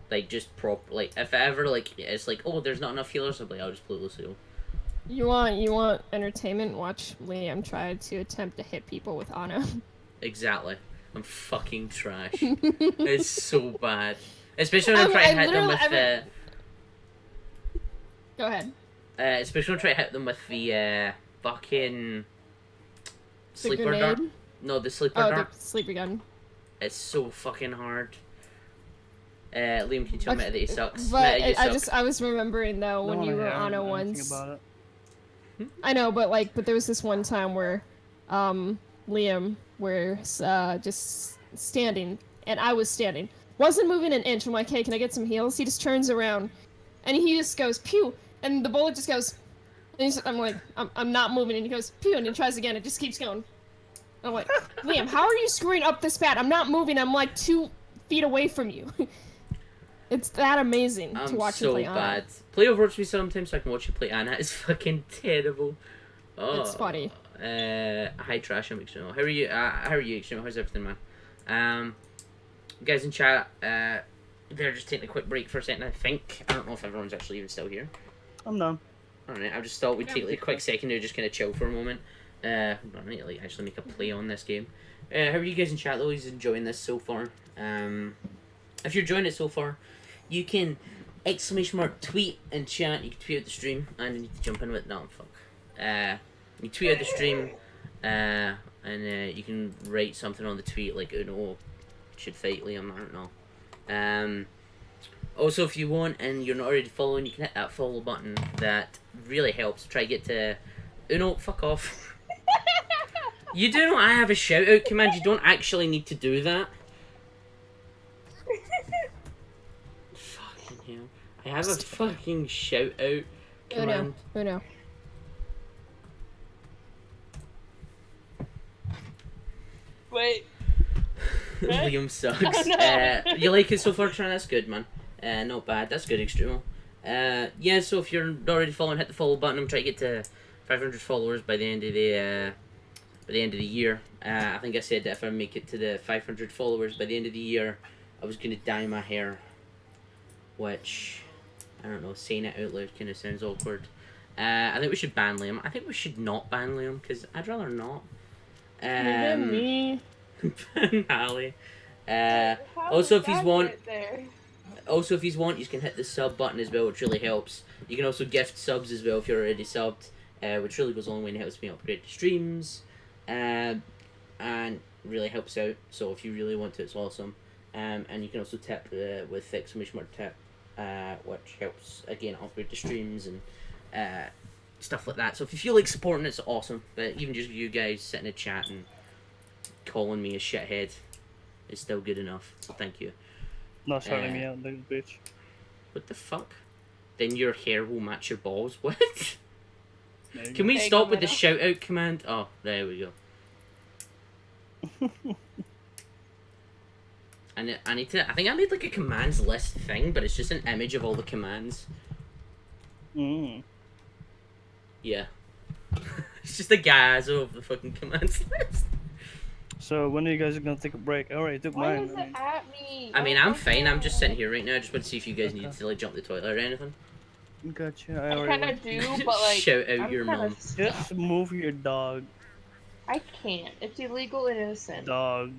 Like just like if I ever like it's like oh there's not enough healers, I'll just play Lucio. You want entertainment? Watch Liam try to attempt to hit people with Ana. Exactly. I'm fucking trash. It's so bad. Especially when I try I to hit them literally- with Go ahead. especially when I try to hit them with the fucking The sleeper grenade. dart. No, the sleeper Oh, dart. the sleeper gun. It's so fucking hard. Liam, can you tell me that he sucks? But Meta, you I suck. I was remembering though when Don't you wanna were hear Ana anything once. about it. I know, but there was this one time where, Liam was just standing, and I was standing, wasn't moving an inch. I'm like, hey, can I get some heals? He just turns around, and he just goes pew, and the bullet just goes. And I'm like, I'm not moving, and he goes pew, and he tries again. It just keeps going. I'm like, Liam, how are you screwing up this bad? I'm not moving. I'm like 2 feet away from you. It's that amazing to I'm watch so you play Ana. bad. Play Overwatch with me sometime so I can watch you play Anna. It's fucking terrible. Oh. It's funny. Hi Trash, I'm Extremo. How are you? How are you, Extremo? How's everything, man? Guys in chat, they're just taking a quick break for a second. I think I don't know if everyone's actually even still here. I'm done. Alright, I just thought we'd take like a quick second to just kind of chill for a moment. I need to like actually make a play on this game. How are you guys in chat though? Who's enjoying this so far? If you're enjoying it so far, you can !tweet and chat. You can tweet out the stream, and you need to jump in with fuck. You tweet out the stream, and you can write something on the tweet like Uno should fight Liam. I don't know. Also, if you want and you're not already following, you can hit that follow button. That really helps. Try to get to Uno. Fuck off. You do know I have a shout out command. You don't actually need to do that. Fucking hell. I have a fucking shout out command. Uno. Wait. Liam sucks. Oh, no. You like it so far, Tran? That's good, man. Not bad. That's good, Extremo. Yeah, so if you're not already following, hit the follow button. I'm trying to get to 500 followers by the end of the year. I think I said that if I make it to the 500 followers by the end of the year, I was gonna dye my hair. Which, I don't know, saying it out loud kind of sounds awkward. I think we should ban Liam. I think we should not ban Liam because I'd rather not. Me. Hallie. How Also, did if he's that want, get there? also if you want, you can hit the sub button as well, which really helps. You can also gift subs as well if you're already subbed, which really goes a long way and helps me upgrade the streams, and really helps out. So if you really want to, it's awesome. And you can also tip with exclamation mark tip, which helps again upgrade the streams and stuff like that. So if you feel like supporting, it's awesome. But even just you guys sitting in chat and calling me a shithead is still good enough. So thank you. Not shouting me out, little bitch. What the fuck? Then your hair will match your balls. What? There you Can go. we Hey, stop with the Gomino. shout out command? Oh, there we go. And I need to. I think I made like a commands list thing, but it's just an image of all the commands. Mm. Yeah. It's just a gazzo of the fucking commands list. So when are you guys gonna take a break? I already took Why mine. is it at me? I mean, Oh I'm my fine. I'm just God. sitting here right now. I just want to see if you guys needed to like jump the toilet or anything. Gotcha. I I already. kind of do, but like, Shout out I'm your kinda mom. stuck. Just move your dog. I can't. It's illegal and innocent. Dog.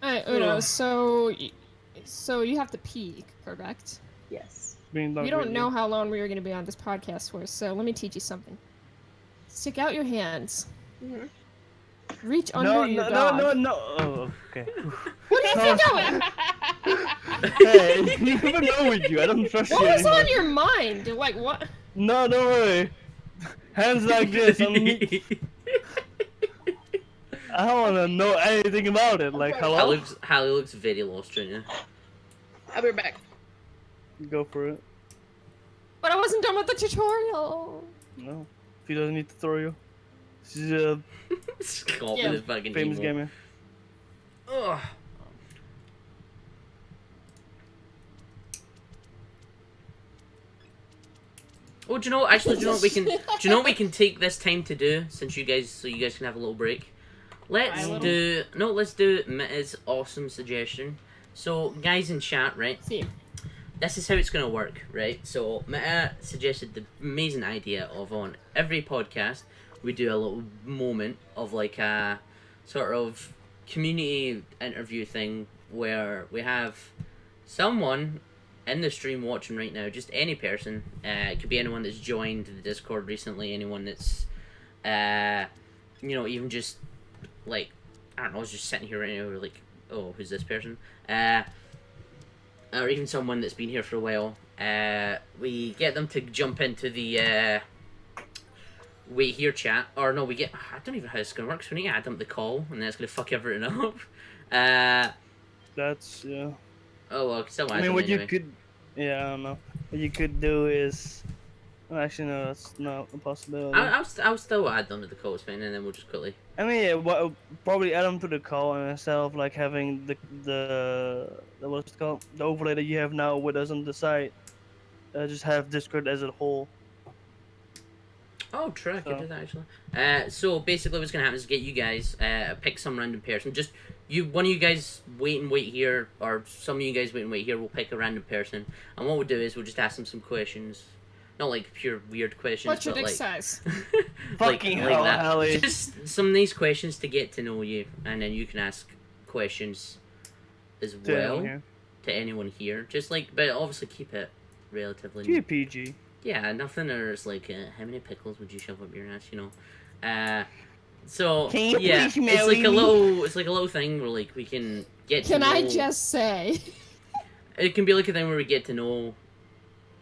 Alright, Uno, so you have to pee, correct? Yes. Bring dog You don't with know how long we are going to be on this podcast for, so let me teach you something. Stick out your hands. Mhm. Reach under No, your no, dog. no, no, no. Oh, okay. What do you think I was? Hey, even know with you. I don't trust What you was anymore. on your mind? Like what? No, don't worry. Hands like this. I don't wanna know anything about it. Like, hello? Hallie looks very lost right now. I'll be back. Go for it. But I wasn't done with the tutorial. No. If he doesn't need to throw you. She's a Scott Yeah. with his fucking famous emo. gamer. Ugh. Oh, do you know? Actually, do you know what we can? Do you know what we can take this time to do? Since you guys, so you guys can have a little break. Let's Right. do let's do Mitta's awesome suggestion. So, guys in chat, right? See. This is how it's gonna work, right? So, Mitta suggested the amazing idea of on every podcast we do a little moment of like a sort of community interview thing where we have someone in the stream watching right now, just any person. It could be anyone that's joined the Discord recently, anyone that's, even just like, I don't know, just sitting here right now, we're like, oh, who's this person? Or even someone that's been here for a while. We get them to jump into the wait here chat, or no, I don't even know how this is gonna work. So we need to add them to the call, and then it's gonna fuck everything up. That's, yeah. Oh well, I can still add I mean, them what anyway. you could. Yeah, I don't know. What you could do is. Well, actually, no, that's not a possibility. I'll still add them to the call, it's fine, and then we'll just quickly. I mean, yeah, probably add them to the call and instead of like having the what's it called, the overlay that you have now with us on the site, just have Discord as a whole. Oh, true, I could So- do that actually. So basically, what's gonna happen is get you guys pick some random person. Just one of you guys wait here, or some of you guys wait here. We'll pick a random person, and what we'll do is we'll just ask them some questions. Not like pure weird questions, What's your but dick like size? Fucking hell, that. Hallie. Just some nice questions to get to know you, and then you can ask questions as To well anyone here. to anyone here. Just like, but obviously keep it relatively. Keep it PG. Yeah, nothing. Or it's like, how many pickles would you shove up your ass? So Can you yeah, please it's marry like a me? little thing where like we can get. Can to know, I just say? It can be like a thing where we get to know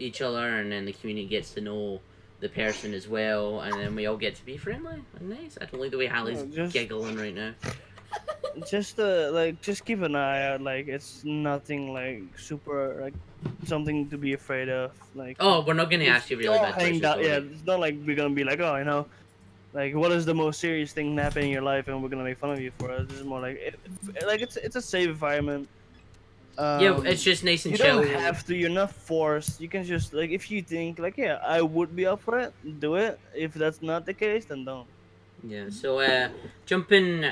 each other, and then the community gets to know the person as well, and then we all get to be friendly and nice. I don't like the way Hallie's just- giggling right now. Just just keep an eye out. Like, it's nothing like super like something to be afraid of. Like, Oh, we're not gonna ask you really bad questions. Yeah, though, like- it's not like we're gonna be like, oh, like what is the most serious thing that happened in your life, and we're gonna make fun of you for it. It's more like, it's a safe environment. Yeah, it's just nice and You chill. don't have to. You're not forced. You can just like, if you think like, yeah, I would be up for it, do it. If that's not the case, then don't. Yeah, so jump in,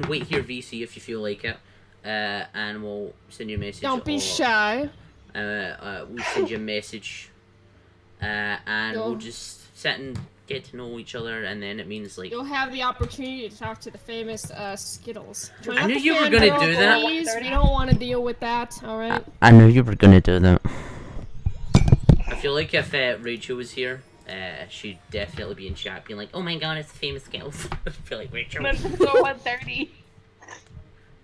wait here VC if you feel like it, and we'll send you a message. Don't be or, shy. we'll send you a message and You'll- we'll just sit and get to know each other, and then it means like You'll have the opportunity to talk to the famous Skittles. Try I not knew the you were gonna fangirl, do that. Please. We don't want to deal with that. All right. I knew you were gonna do that. I feel like if Rachel was here, she'd definitely be in chat being like, "Oh my god, it's the famous Skittles." I feel like Rachel. But it's so 1:30.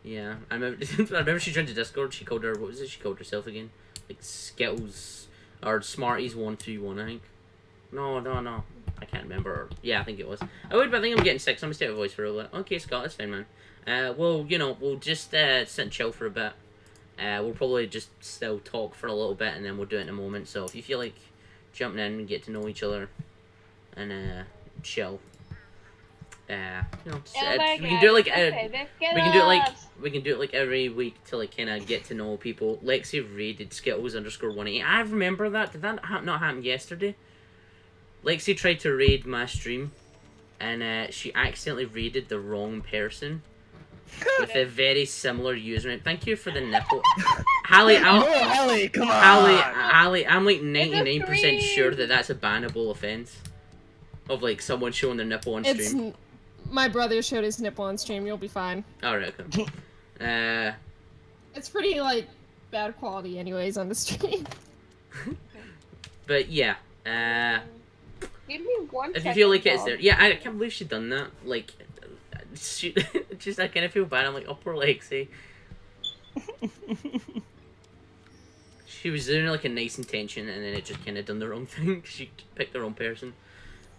Yeah, I remember. I remember she joined the Discord. She called her. What was it? She called herself again, like Skittles or Smarties 121. I think. No. I can't remember. Yeah, I think it was. I think I'm getting sick. So I'm gonna stay with voice for a little bit. Okay, Scott, that's fine, man. Well, we'll just sit and chill for a bit. We'll probably just still talk for a little bit, and then we'll do it in a moment. So if you feel like jumping in and get to know each other, and chill. Just, we can do it like we can do it like every week to like kind of get to know people. Lexi raided Skittles_180. I remember that. Did that not happen yesterday? Lexi tried to raid my stream, and she accidentally raided the wrong person with a very similar username. Thank you for the nipple, Hallie. Hallie, come on. Hallie, I'm like 99% sure that that's a bannable offense. Of like someone showing their nipple on stream. My brother showed his nipple on stream. You'll be fine. Alright, okay. It's pretty like bad quality, anyways, on the stream. But yeah. Give me one If second. you feel like it's Paul. there, yeah, I can't believe she done that. Like, she, just I kind of feel bad. I'm like, oh poor Lexi. She was doing like a nice intention, and then it just kind of done the wrong thing. She picked the wrong person.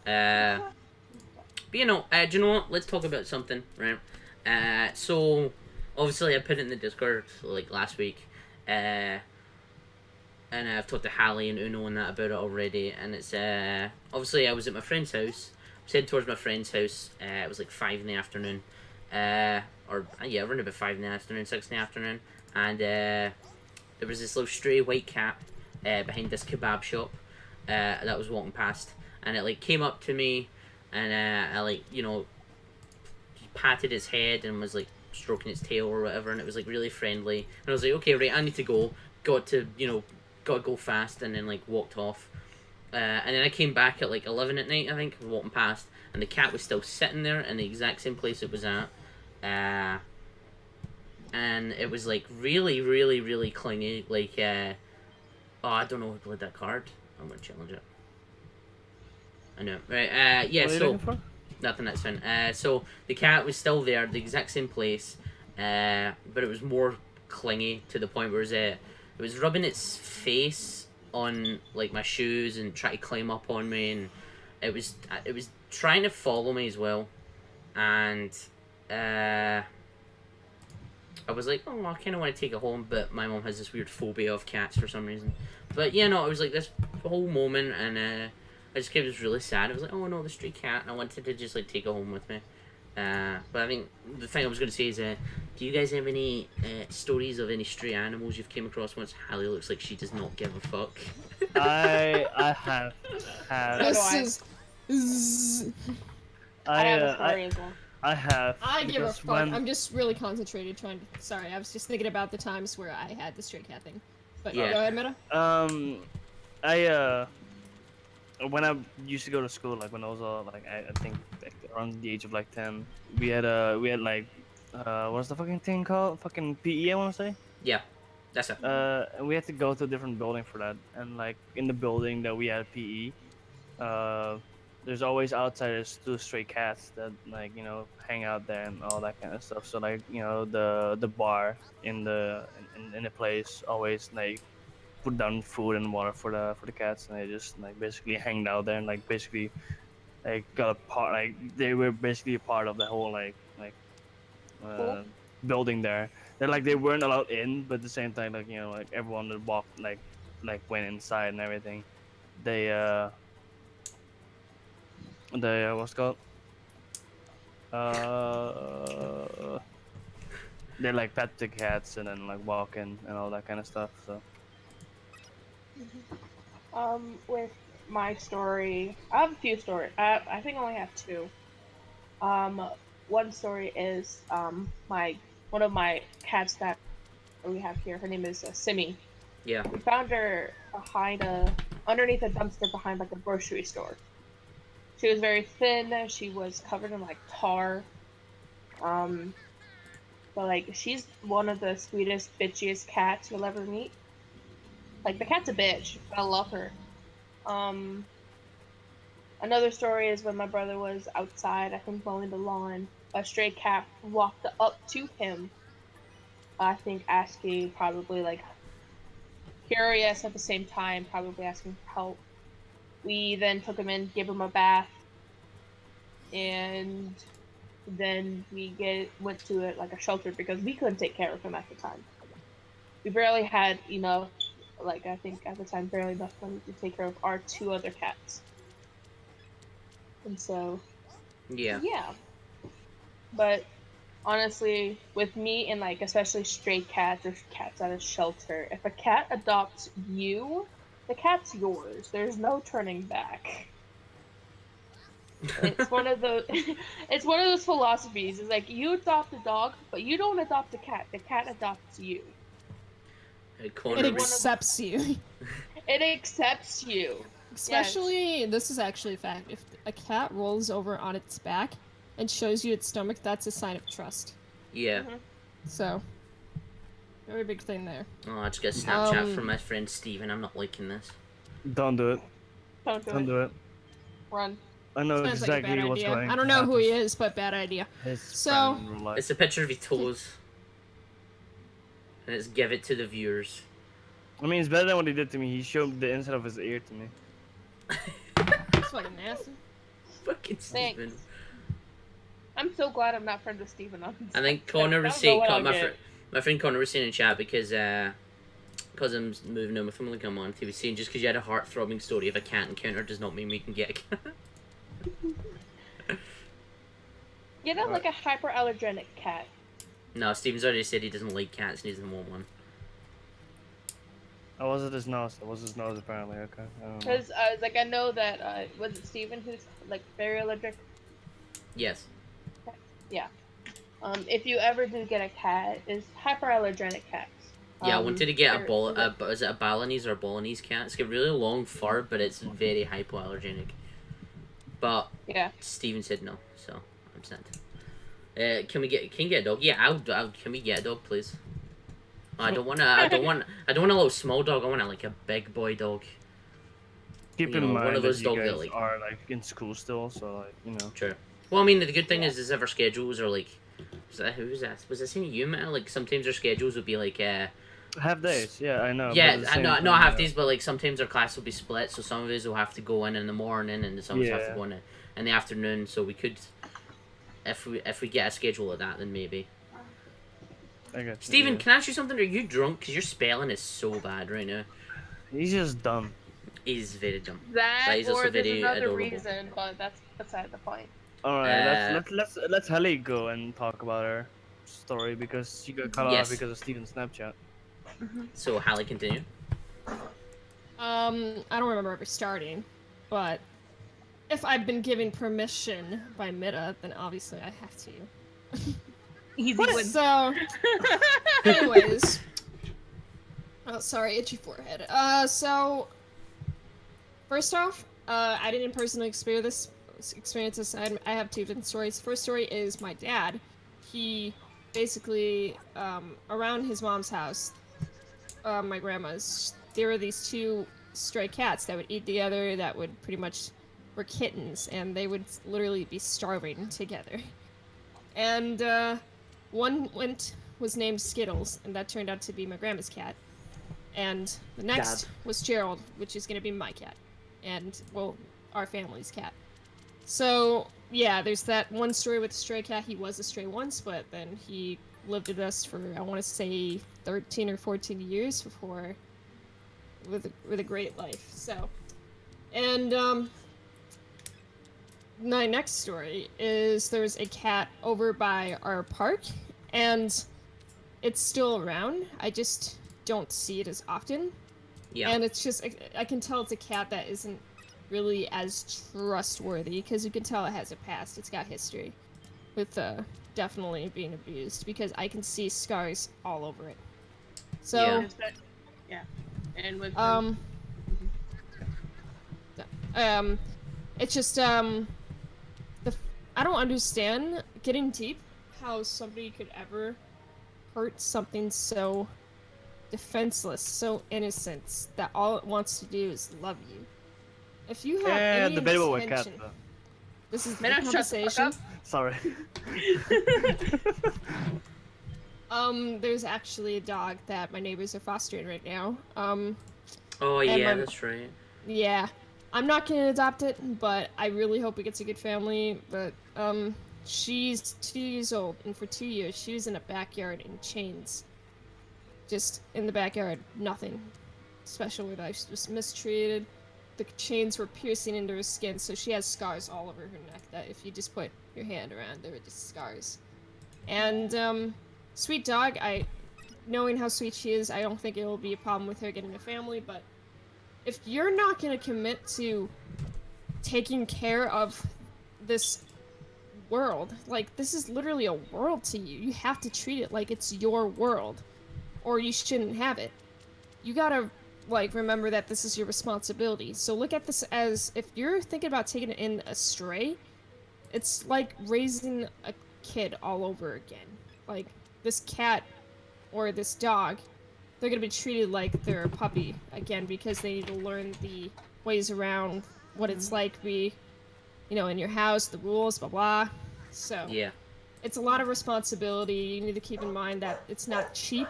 But do you know what? Let's talk about something, right? So obviously I put it in the Discord like last week, and I've talked to Hallie and Uno and that about it already. And it's obviously I was at my friend's house. I was heading towards my friend's house. It was like 5 in the afternoon, around about 5 in the afternoon, 6 in the afternoon, and there was this little stray white cat behind this kebab shop that was walking past. And it like came up to me, and I like patted its head and was like stroking its tail or whatever, and it was like really friendly. And I was like, okay, right, I need to go. Got to go fast, and then like walked off. And then I came back at like 11 at night, I think, walking past, and the cat was still sitting there in the exact same place it was at. And it was like really, really, really clingy. Like, I don't know who played that card. I'm gonna challenge it. I know. Right, yeah, What are you so... looking for? Nothing, that's fine. So, the cat was still there, the exact same place, but it was more clingy to the point where it was rubbing its face on, like, my shoes and trying to climb up on me, and it was trying to follow me as well, and, I was like, oh, I kind of want to take it home, but my mom has this weird phobia of cats for some reason. But, yeah, no, it was like this whole moment, and, I just was really sad. I was like, oh no, the stray cat, and I wanted to just like take it home with me. But I think the thing I was going to say is, do you guys have any stories of any stray animals you've came across once? Hallie looks like she does not give a fuck. I have. This is. I have a story as well. I have. I give a because fuck. when- I'm just really concentrated trying to. Sorry, I was just thinking about the times where I had the stray cat thing. But Yeah. go ahead, Meta. When I used to go to school, like when I was I think like, around the age of like 10, we had like what's the fucking thing called? Fucking PE, I want to say. Yeah, that's it. And we had to go to a different building for that, and like in the building that we had PE, there's always outsiders, 2 stray cats that like hang out there and all that kind of stuff. So like the bar in the place always like put down food and water for the cats, and they just like basically hanged out there and like basically like got a part, like they were basically a part of the whole building there. They weren't allowed in, but at the same time like like everyone that walked like went inside and everything. They what's it called? They like pet the cats and then like walk in and all that kind of stuff. So. With my story, I have a few stories. I think I only have 2. One story is one of my cats that we have here. Her name is Simi. Yeah. We found her behind a underneath a dumpster behind like a grocery store. She was very thin. She was covered in like tar. But like she's one of the sweetest, bitchiest cats you'll ever meet. Like the cat's a bitch. I love her. Another story is when my brother was outside, I think mowing the lawn. A stray cat walked up to him. I think asking, probably like curious at the same time, probably asking for help. We then took him in, gave him a bath, and then went to it like a shelter because we couldn't take care of him at the time. We barely had enough, like I think at the time, barely enough money to take care of our 2 other cats. And so, Yeah. yeah. But honestly, with me and like especially stray cats or cats at a shelter, if a cat adopts you, the cat's yours. There's no turning back. It's one of those it's one of those philosophies. It's like you adopt a dog, but you don't adopt a cat. The cat adopts you. It accepts you. It accepts you. Especially, this is actually a fact. If a cat rolls over on its back and shows you its stomach, that's a sign of trust. Yeah. So, very big thing there. Oh, I just got a Snapchat from my friend Steven. I'm not liking this. Don't do it. Don't do it. Run. I know Sounds like a exactly bad what's idea. going. I don't know who he is, but bad idea. His So- friend in real life. It's a picture of his toes. And it's give it to the viewers. I mean, it's better than what he did to me. He showed the inside of his ear to me. It's fucking nasty. Fucking Steven. I'm so glad I'm not friends with Steven on I think Connor was saying, my friend Connor was saying in chat because I'm moving in with him, like I'm on. He was saying just because you had a heart-throbbing story of a cat encounter does not mean we can get a cat. Get it like a hyperallergenic cat. No, Steven's already said he doesn't like cats and he doesn't want one. Oh, was it his nose? It was his nose, apparently. Okay. I don't know. Because like I know that was it Steven who's like very allergic. Yes. Yeah. If you ever do get a cat, it's hyperallergenic cats. Yeah, I wanted to get they're- is it a Balinese or a Bolognese cat? It's got really long fur, but it's very hypoallergenic. But Yeah. Steven said no, so I'm sent. Can you get a dog? Yeah, I'll can we get a dog, please? I don't want a little small dog. I want like a big boy dog. Keep you in know, mind one of those that you dogs that, guys like- are like in school still, so like Sure. Well, I mean, the good thing is if our schedules are like, who was that? Was that saying you, man? Like sometimes our schedules would be like, half days. Yeah, I know. but yeah, at the same not time, half yeah. days, but like sometimes our class will be split. So some of us will have to go in the morning, and some of us have to Yeah. go in the afternoon. So we could, if we get a schedule of that, then maybe. I got you, Steven, yeah. can I ask you something? Are you drunk? Because your spelling is so bad right now. He's just dumb. He's very dumb. That That is also or there's very another adorable. reason, but that's beside the point. All right, Uh, let's Helly go and talk about her story because she got cut Yes. off because of Steven's Snapchat. So Hallie, continue. I don't remember ever starting, but if I've been given permission by Mida, then obviously I have to. Easy win. So, anyways. Oh, sorry, itchy forehead. So, first off, I didn't personally experience this. I have 2 different stories. First story is my dad. He basically, around his mom's house, my grandma's, there were these 2 stray cats that would eat together, that would pretty much were kittens, and they would literally be starving together. And, one was named Skittles, and that turned out to be my grandma's cat. And the next Dad. was Gerald, which is gonna be my cat. And, well, our family's cat. So, yeah, there's that one story with the stray cat. He was a stray once, but then he lived with us for, I want to say, 13 or 14 years before, with a great life. So, and, my next story is there's a cat over by our park, and it's still around. I just don't see it as often. Yeah. And it's just, I can tell it's a cat that isn't really as trustworthy, because you can tell it has a past. It's got history with definitely being abused, because I can see scars all over it. So, Yeah. Yeah. And with It's just I don't understand getting deep how somebody could ever hurt something so defenseless, so innocent that all it wants to do is love you. If you have Yeah, any debatable with cat. intention, this is May the I shut the fuck conversation. up? Sorry. There's actually a dog that my neighbors are fostering right now. Oh And yeah, my- that's right. Yeah, I'm not gonna adopt it, but I really hope it gets a good family. But she's 2 years old, and for 2 years she was in a backyard in chains, just in the backyard, nothing special with her. She was mistreated. The chains were piercing into her skin, so she has scars all over her neck that if you just put your hand around, there were just scars. And sweet dog, knowing how sweet she is, I don't think it will be a problem with her getting a family, but if you're not gonna commit to taking care of this world, like, this is literally a world to you. You have to treat it like it's your world, or you shouldn't have it. You gotta, like, remember that this is your responsibility. So look at this as, if you're thinking about taking it in a stray, it's like raising a kid all over again. Like, this cat or this dog, they're gonna be treated like they're a puppy again because they need to learn the ways around what it's like to be, in your house, the rules, blah blah. So Yeah. it's a lot of responsibility. You need to keep in mind that it's not cheap.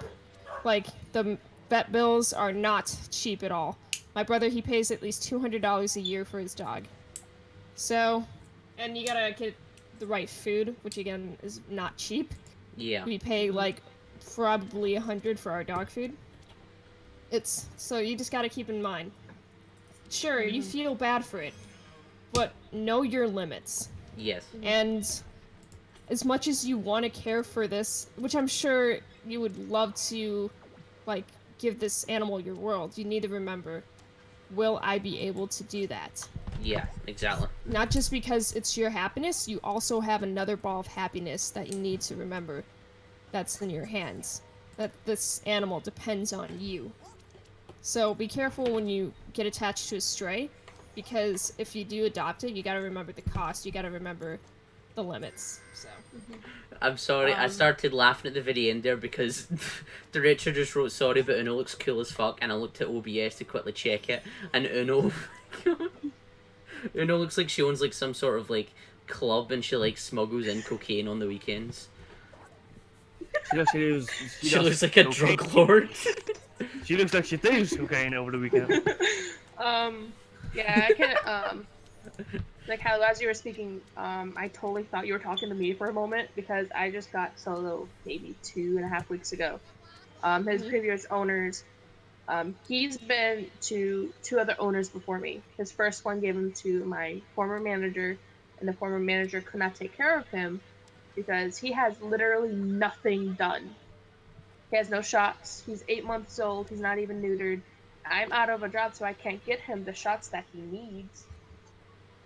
Like, the vet bills are not cheap at all. My brother, he pays at least $200 a year for his dog. So, and you gotta get the right food, which again is not cheap. Yeah. We pay like probably $100 for our dog food. So you just gotta keep in mind. Sure, you feel bad for it, but know your limits. Yes. And as much as you want to care for this, which I'm sure you would love to, like, give this animal your world, you need to remember, will I be able to do that? Yeah. Exactly. Not just because it's your happiness, you also have another ball of happiness that you need to remember that's in your hands. That this animal depends on you. So be careful when you get attached to a stray, because if you do adopt it, you gotta remember the cost, you gotta remember the limits. So I'm sorry, I started laughing at the very end there because the Richard just wrote sorry, but Uno looks cool as fuck, and I looked at OBS to quickly check it, and Uno Uno looks like she owns like some sort of like club and she like smuggles in cocaine on the weekends. She looks like a drug lord. She looks like she takes cocaine over the weekend. Yeah, I can, like how as you were speaking, I totally thought you were talking to me for a moment because I just got Solo maybe 2.5 weeks ago. His previous owners, he's been to 2 other owners before me. His first one gave him to my former manager, and the former manager could not take care of him because he has literally nothing done. He has no shots. He's 8 months old. He's not even neutered. I'm out of a job, so I can't get him the shots that he needs.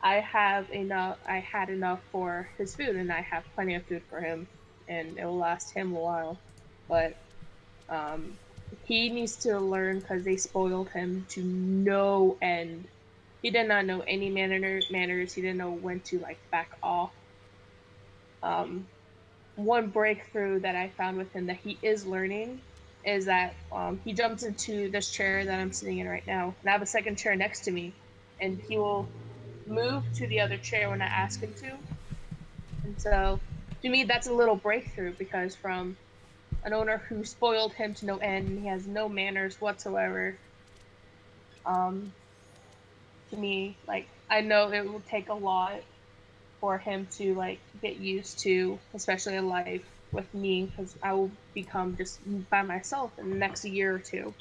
I had enough for his food, and I have plenty of food for him, and it will last him a while. But he needs to learn because they spoiled him to no end. He did not know any manners. He didn't know when to like back off. One breakthrough that I found with him that he is learning is that he jumps into this chair that I'm sitting in right now, and I have a second chair next to me, and he will move to the other chair when I ask him to. And so, to me, that's a little breakthrough because from an owner who spoiled him to no end, and he has no manners whatsoever. To me, like, I know it will take a lot for him to like get used to, especially a life with me, because I will become just by myself in the next year or two.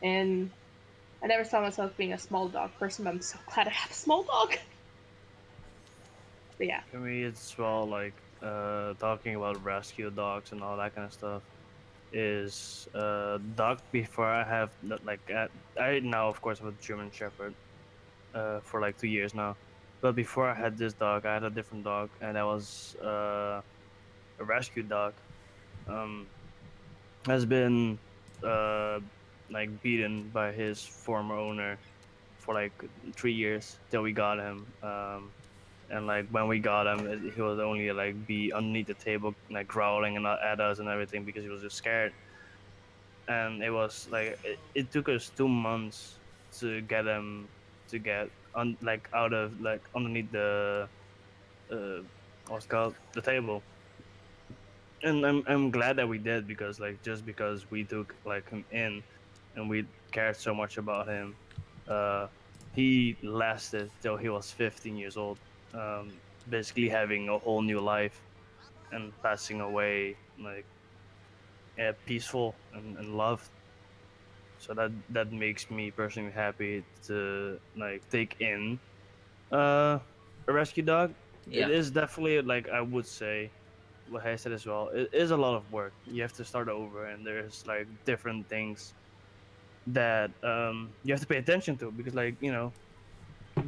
And I never saw myself being a small dog person, but I'm so glad I have a small dog. But yeah. For me, it's well like talking about rescue dogs and all that kind of stuff. Is dog before I have I now of course have a German Shepherd for like 2 years now, but before I had this dog, I had a different dog, and that was a rescue dog. Has been like beaten by his former owner for like 3 years till we got him. And like when we got him, he would only like be underneath the table, like growling and at us and everything because he was just scared. And it was like it took us 2 months to get him to get like out of like underneath the what's it called, the table. And I'm glad that we did, because like just because we took like him in and we cared so much about him, he lasted till he was 15 years old, basically having a whole new life and passing away like peaceful and loved. So that makes me personally happy to like take in a rescue dog. Yeah. It is definitely, like I would say, what I said as well, it is a lot of work. You have to start over, and there's like different things that you have to pay attention to, because like, you know,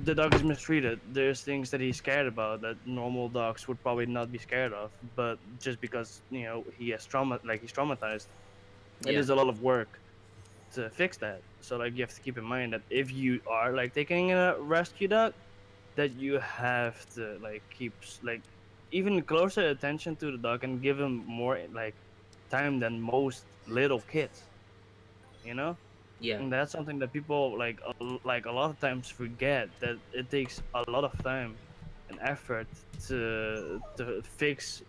the dog is mistreated. There's things that he's scared about that normal dogs would probably not be scared of, but just because, you know, he has he's traumatized, it Yeah. is a lot of work to fix that. So like you have to keep in mind that if you are like taking a rescue dog, that you have to like keep like even closer attention to the dog and give him more like time than most little kids, you know. Yeah. And that's something that people like a lot of times forget, that it takes a lot of time and effort to fix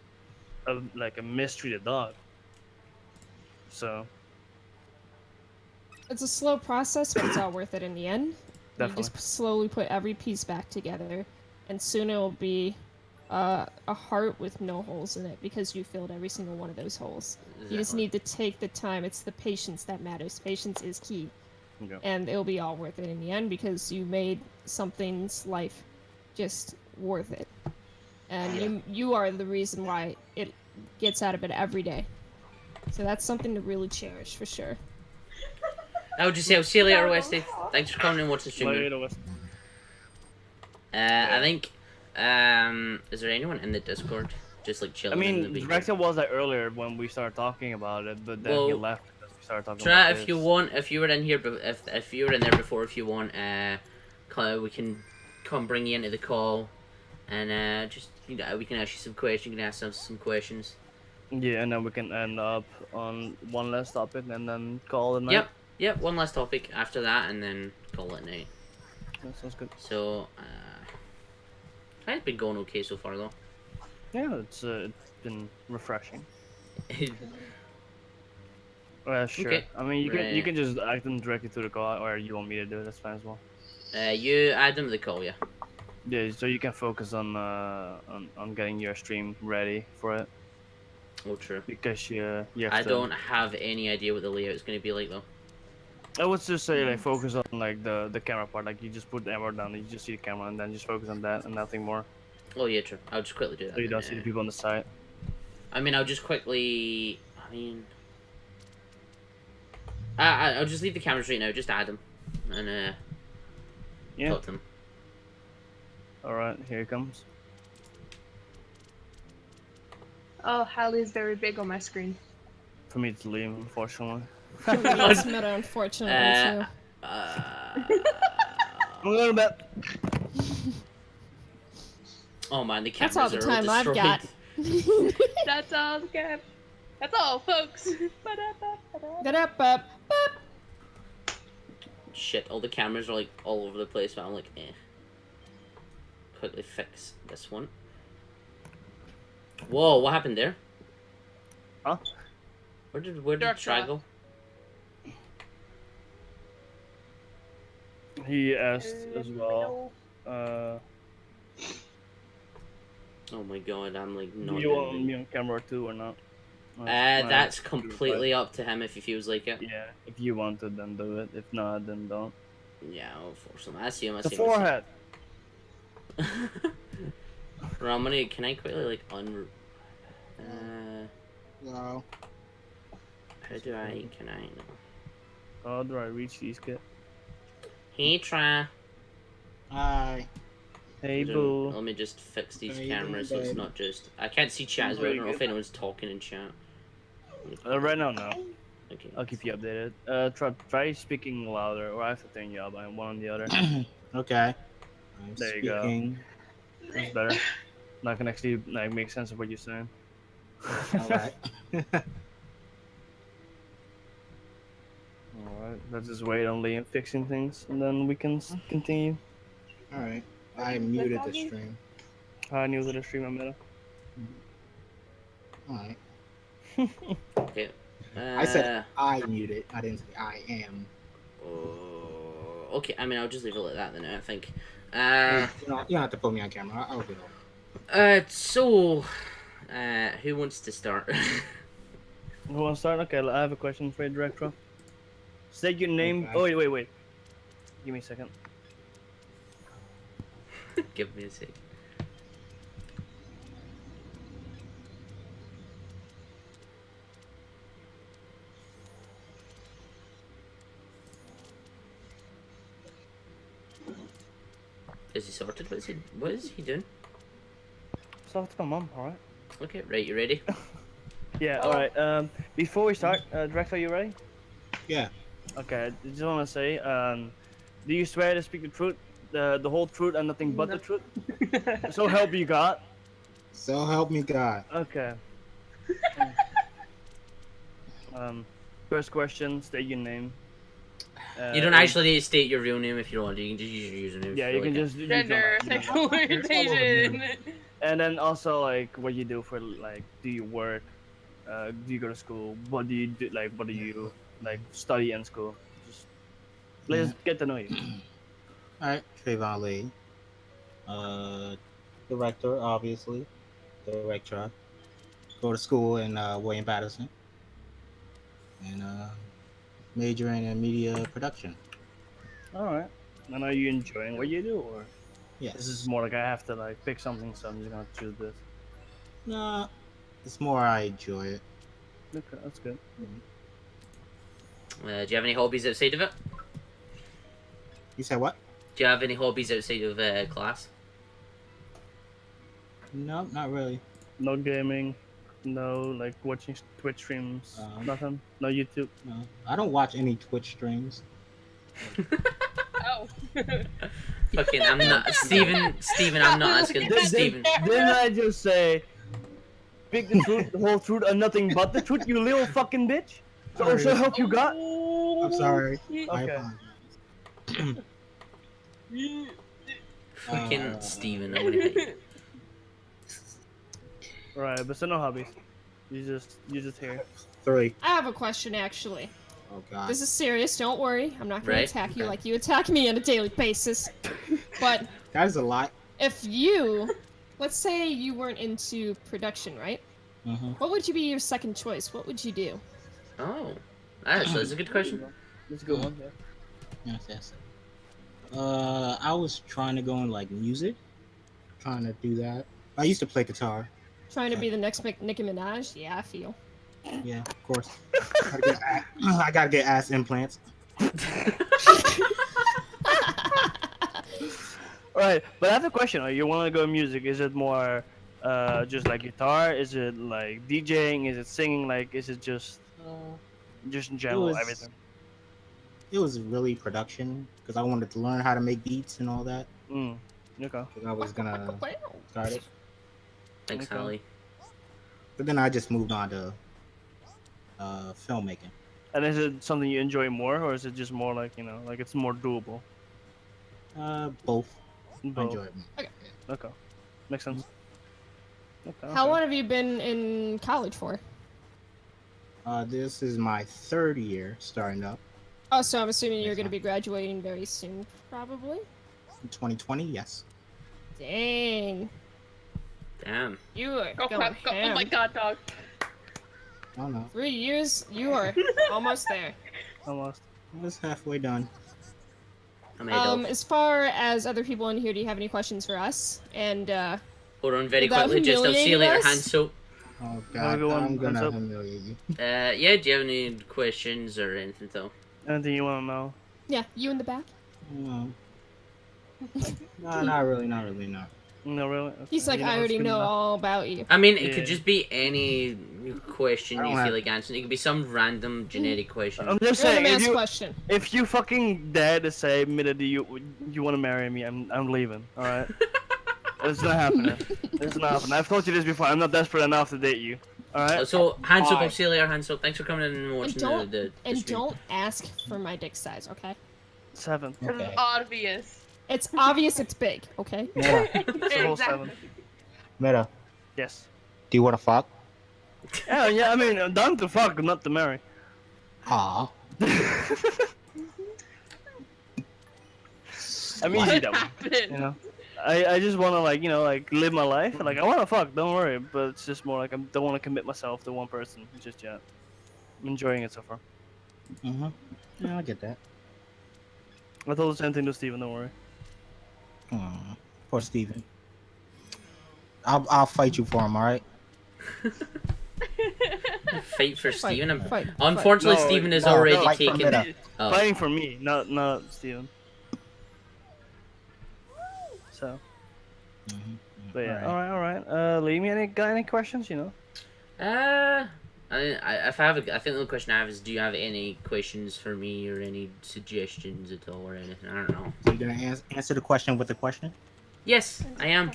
like a mistreated dog. So It's a slow process, but it's all worth it in the end. You definitely. just slowly put every piece back together, and soon it will be a heart with no holes in it, because you filled every single one of those holes. You just Exactly. need to take the time. It's the patience that matters. Patience is key. Yeah. And it'll be all worth it in the end, because you made something's life just worth it. And you are the reason why it gets out of bed every day. So that's something to really cherish, for sure. I would just say I'll see you later, Westy. Thanks for coming and watching the stream. Later, Wes. I think is there anyone in the Discord just like I chilling in the mean, beacon? Rexon was there earlier when we started talking about it, but then he Well, left because we started talking Try about if you this. want. If you were in here, if you were in there before, if you want, we can come bring you into the call, and just we can ask you some questions. You can ask us some questions. Yeah, and then we can end up on one last topic and then call it night. Yep. One last topic after that, and then call it night. That sounds good. So, it's been going okay so far, though. Yeah, it's been refreshing. Sure. Okay. I mean, you Right. can just add them directly to the call, or you want me to do it. That's fine as well. You add them to the call, yeah. Yeah, so you can focus on getting your stream ready for it, Oh, true. because you have I to. don't have any idea what the layout's going to be like, though. I would just say like focus on like the camera part. Like you just put the camera down, and you just see the camera, and then just focus on that and nothing more. Oh, yeah, true. I'll just quickly do that. So you then, don't see the people on the side. I mean, I'll just quickly. I'll just leave the cameras right now. Just add them, and Yeah. talk to them. All right, here it comes. Oh, Hallie's very big on my screen. For me to leave, unfortunately. It's meta, unfortunately, too. I'm going to bed. Oh man, the That's cameras all the are time I've destroyed. got. That's all, Kev. That's all, folks. Get up, up. Shit, all the cameras are like all over the place, but I'm like, Quickly fix this one. Whoa, what happened there? Huh? Where did Dark Try shot. go? He asked as well. Oh my god, I'm like not. You want me on camera too or not? That's completely up to him if he feels like it. Yeah, if you want to, then do it. If not, then don't. Yeah, I'll force him. I see him. I The see forehead. him. Romany, can I quickly like No. How do I? Can I? No. How do I reach these kids? Hey, Try. Hi. Hey, Let boo. me just fix these Hey, cameras so it's babe. not just. I can't see chat as well. I don't know if anyone's talking in chat. Right now, no. Okay. I'll keep you updated. Try speaking louder, or I have to turn you up on one or the other. Okay. I'm There you go. speaking. That's better. Now I can actually like make sense of what you're saying. All right. Alright, let's just wait on Liam fixing things, and then we can continue. All right. I muted the stream. I knew that the stream I'm in. All right. Okay. I said I muted. I didn't say I am. Okay, I mean, I'll just leave it like that then, I think. You don't have to put me on camera. I'll do it. So, who wants to start? Who wants to start? Okay, I have a question for you, Director. State your name. Okay. Oh, wait. Give me a second. Give me a sec. Is he sorted? What is he doing? So to my mom, alright? Okay, right, you ready? Yeah, alright. Before we start, Director, you ready? Yeah. Okay, I just want to say, do you swear to speak the truth, the whole truth, and nothing but the truth? So help you God. So help me God. Okay. First question, state your name. You don't actually need to state your real name if you don't want to. You can just use your username. Yeah, if you can like just use Gender, your- sexual orientation. And then also like what you do for like, do you work? Do you go to school? What do you do? Like, what do you like study in school? Just let's get to know you. All right. Trayvon Lee. Director, obviously. Director. Go to school in William Patterson. And majoring in media production. All right. And are you enjoying what you do, or Yes. this is more like I have to like pick something, so I'm just gonna choose this? Nah, it's more I enjoy it. Okay, that's good. do you have any hobbies outside of it? You said what? Do you have any hobbies outside of class? No, not really. No gaming, no like watching Twitch streams, nothing. No YouTube. No, I don't watch any Twitch streams. Oh. Fucking, I'm not Steven, I'm not asking Steven. Didn't I just say, speak the truth, the whole truth, and nothing but the truth, you little fucking bitch? So help you God. I'm sorry. I Okay. apologize. Fucking Steven, I'm gonna hit you. Right, but so no hobbies. You just here. 3. I have a question actually. Oh God. This is serious, don't worry. I'm not gonna Right, attack you okay. like you attack me on a daily basis. But That is a lot. if you, let's say you weren't into production, right? Mm-hmm. What would you be your second choice? What would you do? Oh, actually, that's a good question. Let's go on there. Yes. I was trying to go in like music. Trying to do that. I used to play guitar. Trying to be the next Nicki Minaj? Yeah, I feel. Yeah, of course. I gotta get ass implants. Alright, but I have a question. You want to go music? Is it more just like guitar? Is it like DJing? Is it singing? Like, is it just in general was- everything? It was really production because I wanted to learn how to make beats and all that. Okay. 'Cause I was gonna start it, Thanks, Okay. Holly. but then I just moved on to filmmaking. And is it something you enjoy more, or is it just more like like it's more doable? Both. I Both. enjoy it. Okay, makes sense. Okay, How okay. long have you been in college for? This is my 3rd year starting up Oh, so I'm assuming you're going to be graduating very soon, probably? in 2020. Yes. Dang. Damn. You are Oh, going my God, oh ham. my god, dog. I don't know. 3 years, you are almost there. Almost. It's halfway done. I'm ahead of. As far as other people in here, do you have any questions for us? And, Hold on, very without quickly. Just I'll see you later, humiliating us? hand soap. Oh God, go on, I'm gonna hands up. humiliate you. Yeah. Do you have any questions or anything though? Anything you want to know? yeah, you in the back? No. No, not really. Not really. No. No, really. Okay. He's like, You know I what's already good know enough. all about you. I mean, it Yeah. could just be any question I don't you have- feel like answering. It could be some random genetic question. I'm just Random saying, ass question. if you fucking dare to say, Mida, do you want to marry me? I'm leaving. All right. It's not happening. It's not happening. I've told you this before. I'm not desperate enough to date you. All right. So, hands up, Hi. I'll see you later, hands up. Thanks for coming in and And watching don't the and stream. don't ask for my dick size, okay? 7. It's Okay. obvious. It's obvious it's big, okay? Meta, It's a whole 7. Meta, Yes. do you want to fuck? Yeah. I mean, I'm down to fuck, not to marry. Aw. I'm easy What that way. happened? You know. I just want to like live my life. Like I want to fuck, don't worry. But it's just more like I don't want to commit myself to one person just yet. I'm enjoying it so far. Mm-hmm. Yeah, I get that. I told the same thing to Steven, don't worry. Poor Steven. I'll fight you for him, alright? Fight for Fight, Steven. fight, Unfortunately, No, Steven is no, already fight for taken. Meta. Oh. Fighting for me, not Steven. So, Mm-hmm. but yeah, all right. Leave me got any questions? You know. If I have, I think the only question I have is, do you have any questions for me or any suggestions at all or anything? I don't know. So you're gonna answer the question with the question? Yes, I am.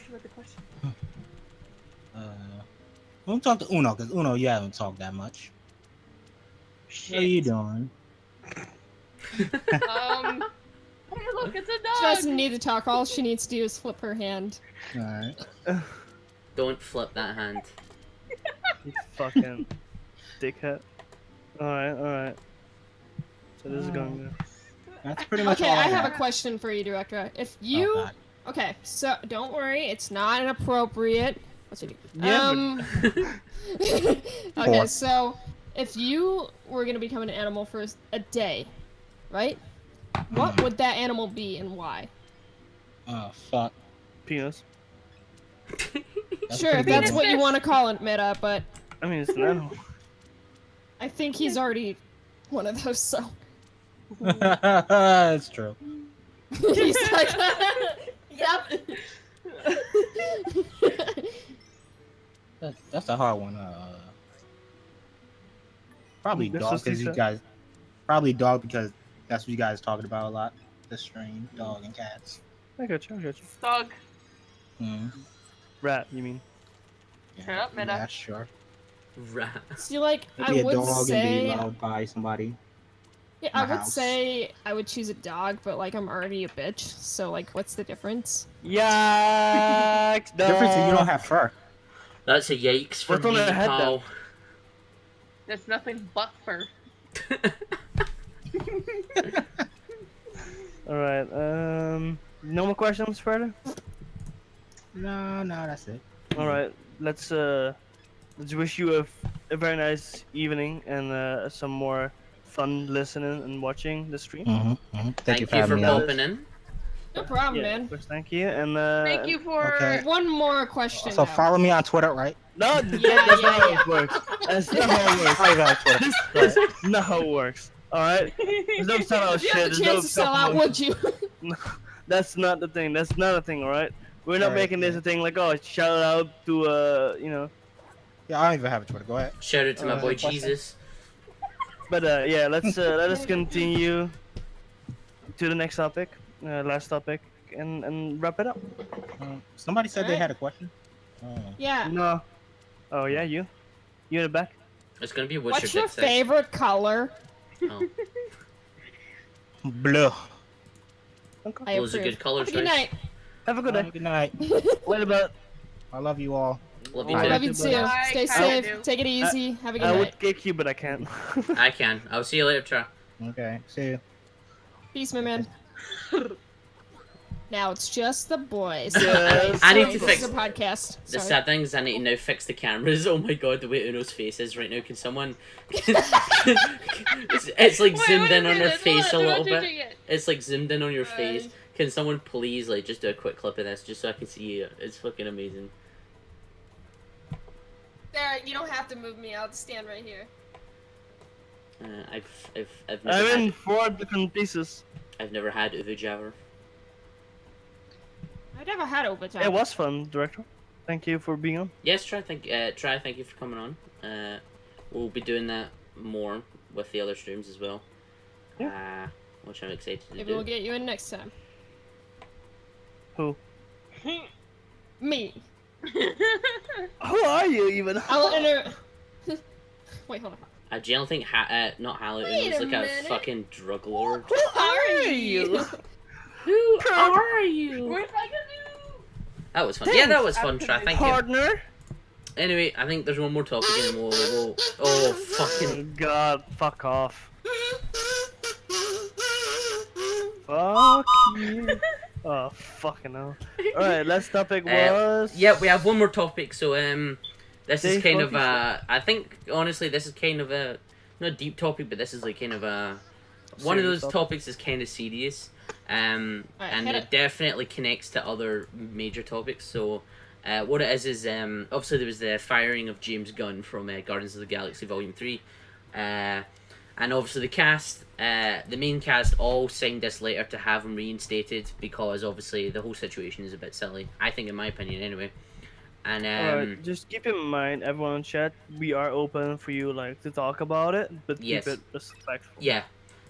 Don't talk to Uno, because Uno, you haven't talked that much. How you doing? Hey, look, it's a She dog. doesn't need to talk. All she needs to do is flip her hand. Alright. Don't flip that hand. You fucking dickhead. All right. So this is going good. That's pretty much Okay, all I have a got. question for you, Director. If Oh, you God. okay, so don't worry, it's not inappropriate. What's it do? Yeah, Okay, Four. so if you were gonna become an animal for a day, right? What would that animal be and why? Oh, fuck. Penis. That's Sure, pretty if that's good. what you want to call it, Meta, but I mean, it's an animal. I think he's already one of those, so That's true. he's like, yep. That's a hard one. Probably That's dog what he because you said. guys. Probably dog because that's what you guys talking about a lot. The stream, dog and cats. I got you. Dog. Mm. Rat, you mean? Shut up, Meta. Yeah, sure. Rat. See, like, I Be a would dog and say, be loved by somebody. yeah, in I the would house. say I would choose a dog, but like I'm already a bitch, so like, what's the difference? Yikes! The difference is you don't have fur. That's a yikes for What's on me, their head, pal. That's nothing but fur. All right. No more questions further. No, that's it. All right. Let's wish you a very nice evening and some more fun listening and watching the stream. Thank you for having me on. popping in. No problem, Yeah, man. of course, thank you. And Thank you for. Okay. One more question. So though. follow me on Twitter, right? No, Yeah, that's yeah, not how yeah. it works. That's not how it works. Follow me on Twitter. That's not how it works. All right. There's no sell out If you shit. had the There's no chance to sell out, self-promotion. would you? That's not the thing. That's not a thing. All right. We're not Alright, making this yeah. a thing like, oh, shout out to you know. Yeah, I don't even have a Twitter. Go ahead. Shout out to my boy question? Jesus. But yeah, let's let us continue to the next topic, last topic, and wrap it up. Somebody said they Alright. had a question. Yeah. No. Oh yeah, you in the back. It's gonna be What's what's your dick size? favorite color? Oh, Blue. I Blue's a approve. good color Have a good choice. night. Have a good day. Good night. Later, bud. I love you all. love you Bye. too. Love you too. Bye, Stay Kyle. safe. Take it easy. Have a good I night. would kick you, but I can't. I can. I'll see you later, Tra. Okay. See you. Peace, my man. Now it's just the boys. Yes. I need Sorry, to this fix is a podcast. the Sorry. sad thing is I need to now fix the cameras. Oh my god, the way Uno's face is right now. Can someone? it's like Wait, zoomed wait in on her minute, face a hold on, little they're not bit. changing it. It's like zoomed in on your Right. face. Can someone please like just do a quick clip of this just so I can see you? It's fucking amazing. There, you don't have to move me. I'll stand right here. I've never I'm in had, 4 different pieces. I've never had Uvu Jabber. I never had overtime. It was fun, director. Thank you for being on. Yes, thank you for coming on. We'll be doing that more with the other streams as well. Which I'm excited to Maybe do. we'll get you in next time. Who? Me. Who are you even? I'll enter. Wait, hold on. I generally think not Halloween. Wait It was a like a minute. fucking drug lord. Who are you? Who are you? We're Bugaboo! That was fun. Yeah, that was fun. Try. Thank you. Partner? Anyway, I think there's one more topic and then we'll oh fucking. Oh god, fuck off. Fuck you. Oh, fucking hell. Alright, last topic was... Yeah, we have one more topic. So this is Dave, kind what of do you I think honestly this is kind of a not a deep topic, but this is like kind of a one of Serious those topic. topics is kind of serious. And hit it it. definitely connects to other major topics. So, what it is obviously there was the firing of James Gunn from Guardians of the Galaxy Volume 3. And obviously the cast, the main cast all signed this letter to have him reinstated because obviously the whole situation is a bit silly. I think, in my opinion, anyway. And Alright, just keep in mind, everyone in chat, we are open for you like to talk about it, but Yes. keep it respectful. yeah.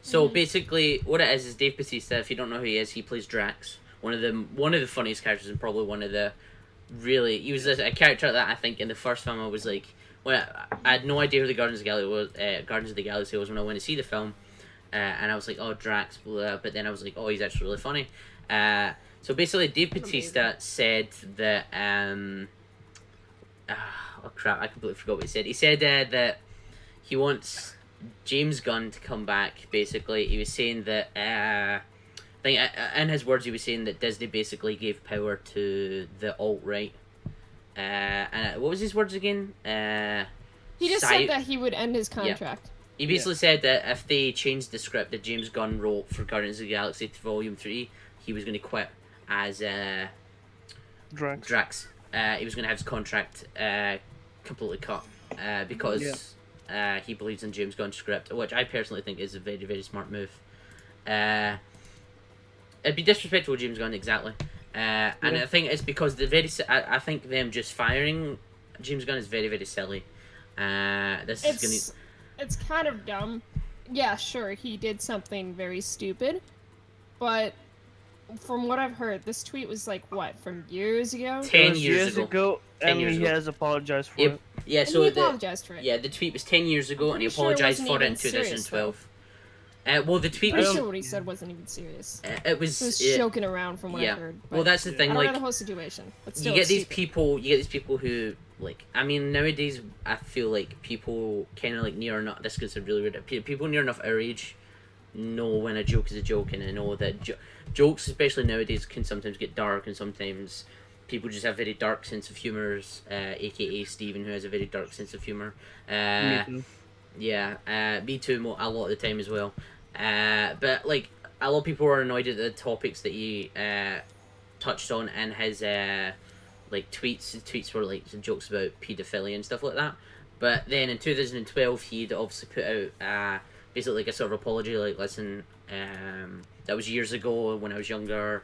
So basically, what it is Dave Bautista. If you don't know who he is, he plays Drax, one of the funniest characters, and probably one of the really. He was a character that I think in the first film I was like, when I had no idea who the Guardians of the Galaxy was. Guardians of the Galaxy was when I went to see the film, and I was like, oh, Drax, blah, blah, but then I was like, oh, he's actually really funny. So basically, Dave Bautista said that oh crap, I completely forgot what he said. He said that he wants James Gunn to come back. Basically, he was saying that I think in his words, he was saying that Disney basically gave power to the alt-right. And what was his words again? He just Sci- said that he would end his contract. He basically said that if they changed the script that James Gunn wrote for Guardians of the Galaxy Volume 3, he was going to quit as Drax. Drax. He was going to have his contract completely cut because he believes in James Gunn's script, which I personally think is a very, very smart move. It'd be disrespectful to James Gunn, exactly. And I think it's because I think them just firing James Gunn is very, very silly. It's kind of dumb. Yeah, sure, he did something very stupid, but from what I've heard, this tweet was like what, from years ago? 10 It was years ago. 10 10 years he ago. has apologized for Yep. it. Yeah, And so he the apologized for it. the tweet was 10 years ago, and he pretty sure it apologized wasn't for it in even serious, 2012. Well, the tweet Pretty was sure what he said wasn't even serious. it was He was joking around from what yeah. I've heard. Well, that's the I thing. don't Like know the whole situation, but you still, get it's these stupid. people who like. I mean, nowadays I feel like people kind of like near enough. This gets really weird. People near enough our age know when a joke is a joke, and I know that jokes, especially nowadays, can sometimes get dark, and sometimes people just have very dark sense of humors. AKA Steven, who has a very dark sense of humor. Me too. Yeah, me too. A lot of the time as well. But like a lot of people are annoyed at the topics that he touched on in his like tweets. His tweets were like some jokes about paedophilia and stuff like that. But then in 2012, he'd obviously put out basically like a sort of apology, like, listen, that was years ago when I was younger.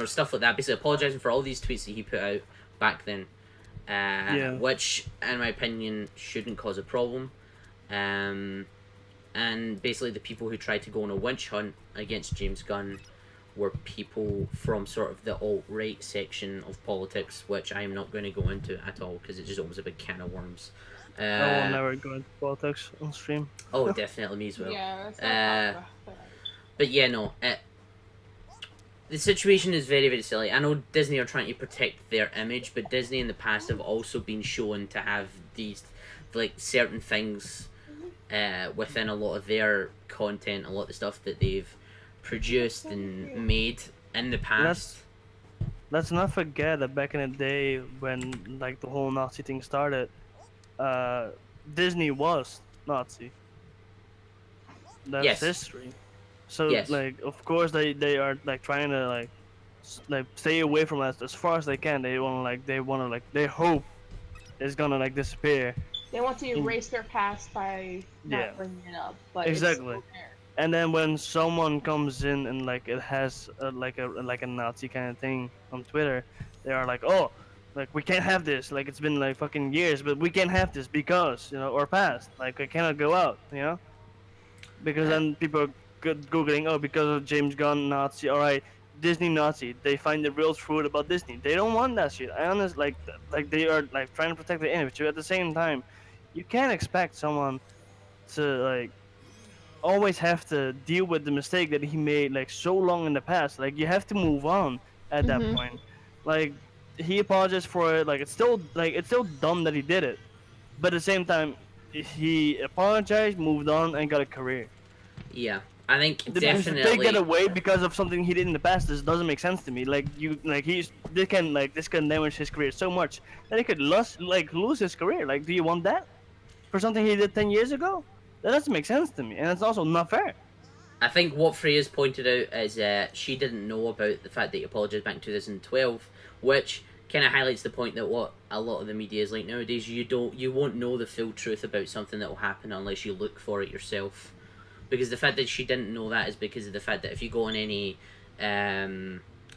Stuff like that. Basically apologizing for all these tweets that he put out back then. Which, in my opinion, shouldn't cause a problem. And basically the people who tried to go on a witch hunt against James Gunn were people from sort of the alt-right section of politics, which I am not going to go into at all because it just opens a big can of worms. I will never go into politics on stream. Oh, definitely me as well. Yeah, let's not talk about that. But yeah, no. The situation is very, very silly. I know Disney are trying to protect their image, but Disney in the past have also been shown to have these, like, certain things within a lot of their content, a lot of the stuff that they've produced and made in the past. Let's not forget that back in the day when like the whole Nazi thing started, Disney was Nazi. That's Yes. history. So Yes. like, of course they are like trying to like stay away from us as far as they can. They want to they hope it's gonna like disappear. They want to erase their past by not Yeah. bringing it up, but Exactly. It's still there. And then when someone comes in and like it has like a Nazi kind of thing on Twitter, they are like, oh, like we can't have this. Like it's been like fucking years, but we can't have this because or past. Like I cannot go out. Because then people are googling, oh, because of James Gunn Nazi. All right, Disney Nazi. They find the real truth about Disney. They don't want that shit. I honestly like they are like trying to protect the image. But at the same time, you can't expect someone to like always have to deal with the mistake that he made like so long in the past. Like you have to move on at that point. Like he apologized for it. Like it's still dumb that he did it, but at the same time, he apologized, moved on, and got a career. Yeah, I think To definitely. take that away because of something he did in the past, this doesn't make sense to me. Like this can damage his career so much that he could lose his career. Like, do you want that for something he did 10 years ago? That doesn't make sense to me, and it's also not fair. I think what Freya's pointed out is she didn't know about the fact that he apologised back in 2012, which kind of highlights the point that what a lot of the media is like nowadays. You won't know the full truth about something that will happen unless you look for it yourself. Because the fact that she didn't know that is because of the fact that if you go on any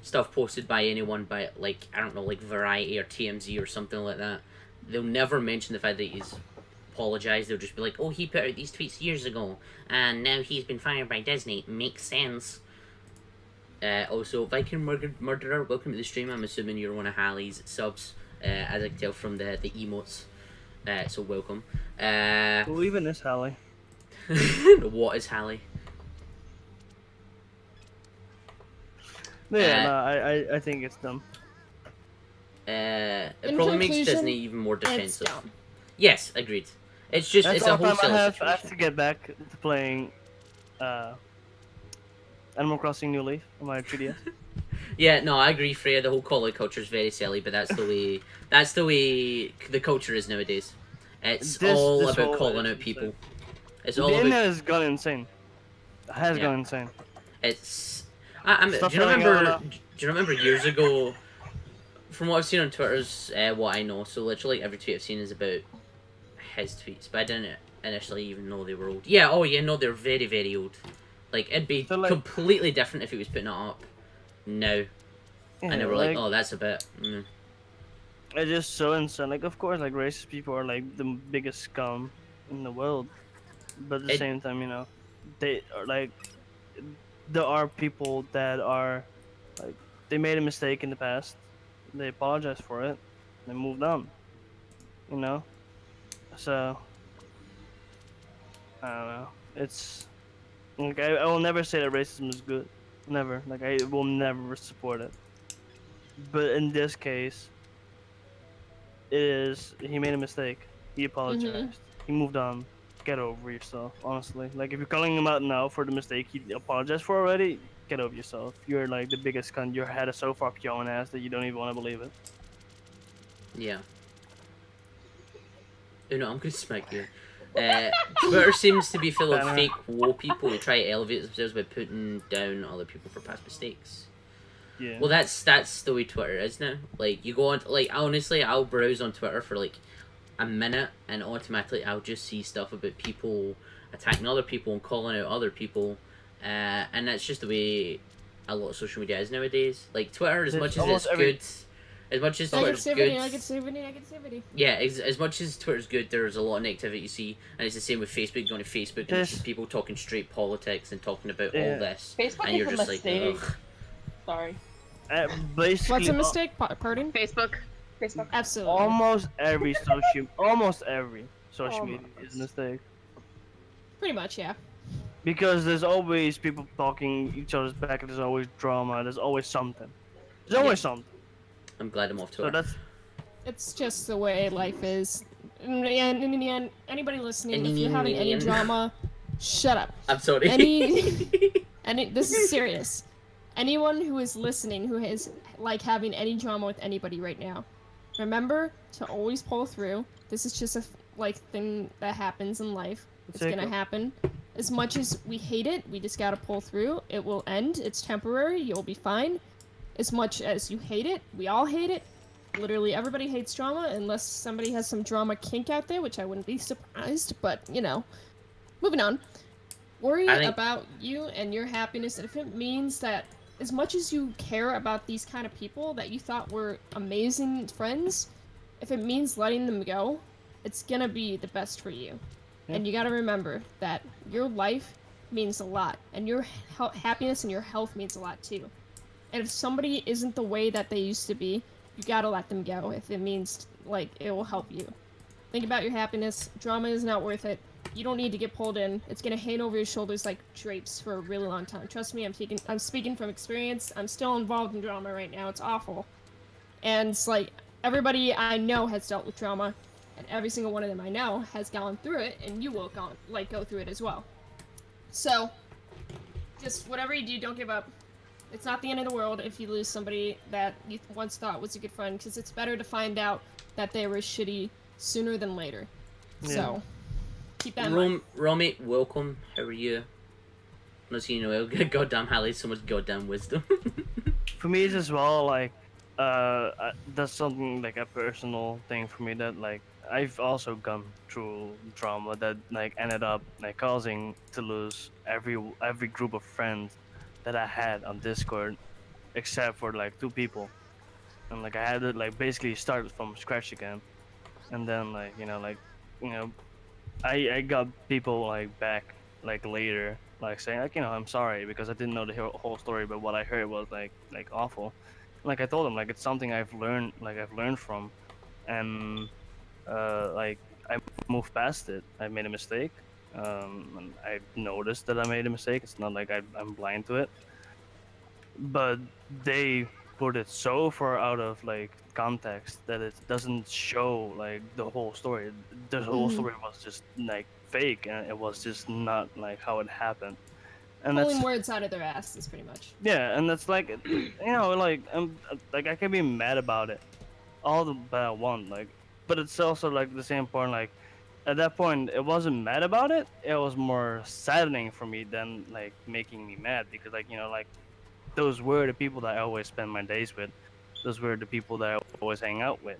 stuff posted by anyone by like I don't know, like Variety or TMZ or something like that, they'll never mention the fact that he's apologised. They'll just be like, oh, he put out these tweets years ago and now he's been fired by Disney. Makes sense. Also, Viking Murderer, welcome to the stream. I'm assuming you're one of Hallie's subs, as I can tell from the emotes. So welcome. Who even is Hallie? What is Hallie? Yeah, no, I think it's dumb. It In probably makes conclusion, Disney even more It's defensive. dumb. Yes, agreed. It's just That's it's a all time wholesale I have situation. to get back to playing Animal Crossing New Leaf on my 3DS. Yeah, no, I agree, Freya. The whole call out culture is very silly, but that's the way the culture is nowadays. It's all This about whole calling is out people. insane. It's The all about internet has gone insane. Has Yeah. gone insane. it's. Do Stop you telling remember? Anna. Do you remember years ago? From what I've seen on Twitter's, what I know, so literally every tweet I've seen is about his tweets, but I didn't initially even know they were old. Yeah, oh yeah, no, they're very, very old. Like, it'd be So, like- completely different if he was putting it up now. And they were like, oh, that's a bit... It's just so insane. Like, of course, like, racist people are, like, the biggest scum in the world. But at the It- same time, they are, like... There are people that are, like... They made a mistake in the past. They apologized for it. They moved on. So... I don't know. It's... Like, I will never say that racism is good. Never. Like, I will never support it. But in this case... he made a mistake. He apologized. He moved on. Get over yourself, honestly. Like, if you're calling him out now for the mistake he apologized for already, get over yourself. You're like the biggest cunt. Your head is so far up your own ass that you don't even want to believe it. Yeah. Oh no, I'm gonna smack you. Twitter seems to be full of Banner. fake woe people who try to elevate themselves by putting down other people for past mistakes. Yeah. Well, that's the way Twitter is now. Like, you go on, like, honestly, I'll browse on Twitter for, like, a minute, and automatically I'll just see stuff about people attacking other people and calling out other people, and that's just the way a lot of social media is nowadays. Like, Twitter, as There's much as almost it's every- good, as much as Twitter's good... Negativity. Yeah, as much as Twitter's good, there's a lot of negativity you see, and it's the same with Facebook. Going to Facebook, and it's This- just people talking straight politics and talking about all Yeah. this, Facebook and you're is a just like, mistake. ugh. Sorry. Basically, What's a mistake? Pardon? Facebook. Absolutely. almost every social Almost. media is a mistake. Pretty much, yeah. Because there's always people talking each other's back, and there's always drama, there's always something. There's always something. I'm glad I'm off So Twitter. that's It's just the way life is. And in the end, anybody listening, if you're having any drama, shut up. I'm sorry. This is serious. Anyone who is listening who is like having any drama with anybody right now, remember to always pull through. This is just a thing that happens in life. It's Take gonna it. happen. As much as we hate it, we just gotta pull through. It will end. It's temporary. You'll be fine. As much as you hate it, we all hate it. Literally everybody hates drama unless somebody has some drama kink out there, which I wouldn't be surprised. But moving on. Worry I think- about you and your happiness, and if it means that as much as you care about these kind of people that you thought were amazing friends, if it means letting them go, it's gonna be the best for you. And you gotta remember that your life means a lot, and your happiness and your health means a lot too. And if somebody isn't the way that they used to be, you gotta let them go if it means, like, it will help you. Think about your happiness. Drama is not worth it. You don't need to get pulled in. It's gonna hang over your shoulders like drapes for a really long time. Trust me, I'm speaking from experience. I'm still involved in drama right now. It's awful. And it's like, everybody I know has dealt with trauma, and every single one of them I know has gone through it, and you will go through it as well. So, just whatever you do, don't give up. It's not the end of the world if you lose somebody that you once thought was a good friend, because it's better to find out that they were shitty sooner than later. So, keep that in mind. Romy, welcome. How are you? Not seeing you well. Goddamn highlights so much goddamn wisdom. For me, it's as well, like, that's something like a personal thing for me that, like, I've also gone through trauma that, like, ended up, like, causing to lose every group of friends that I had on Discord, except for, like, 2 people. And, like, I had to, like, basically start from scratch again. And then, like, I got people, like, back, like, later, like, saying, like, I'm sorry, because I didn't know the whole story, but what I heard was, like awful. Like, I told them, like, it's something I've learned from, and, like, I moved past it. I made a mistake, and I noticed that I made a mistake. It's not like I'm blind to it, but they put it so far out of, like, context that it doesn't show, like, the whole story. The whole story was just, like, fake, and it was just not, like, how it happened. And Pulling words out of their asses, pretty much. yeah, and that's like, like, I can be mad about it all that I want, like, but it's also, like, the same point, like, at that point, it wasn't mad about it. It was more saddening for me than, like, making me mad, because, like, like, those were the people that I always spend my days with. Those were the people that I always hang out with.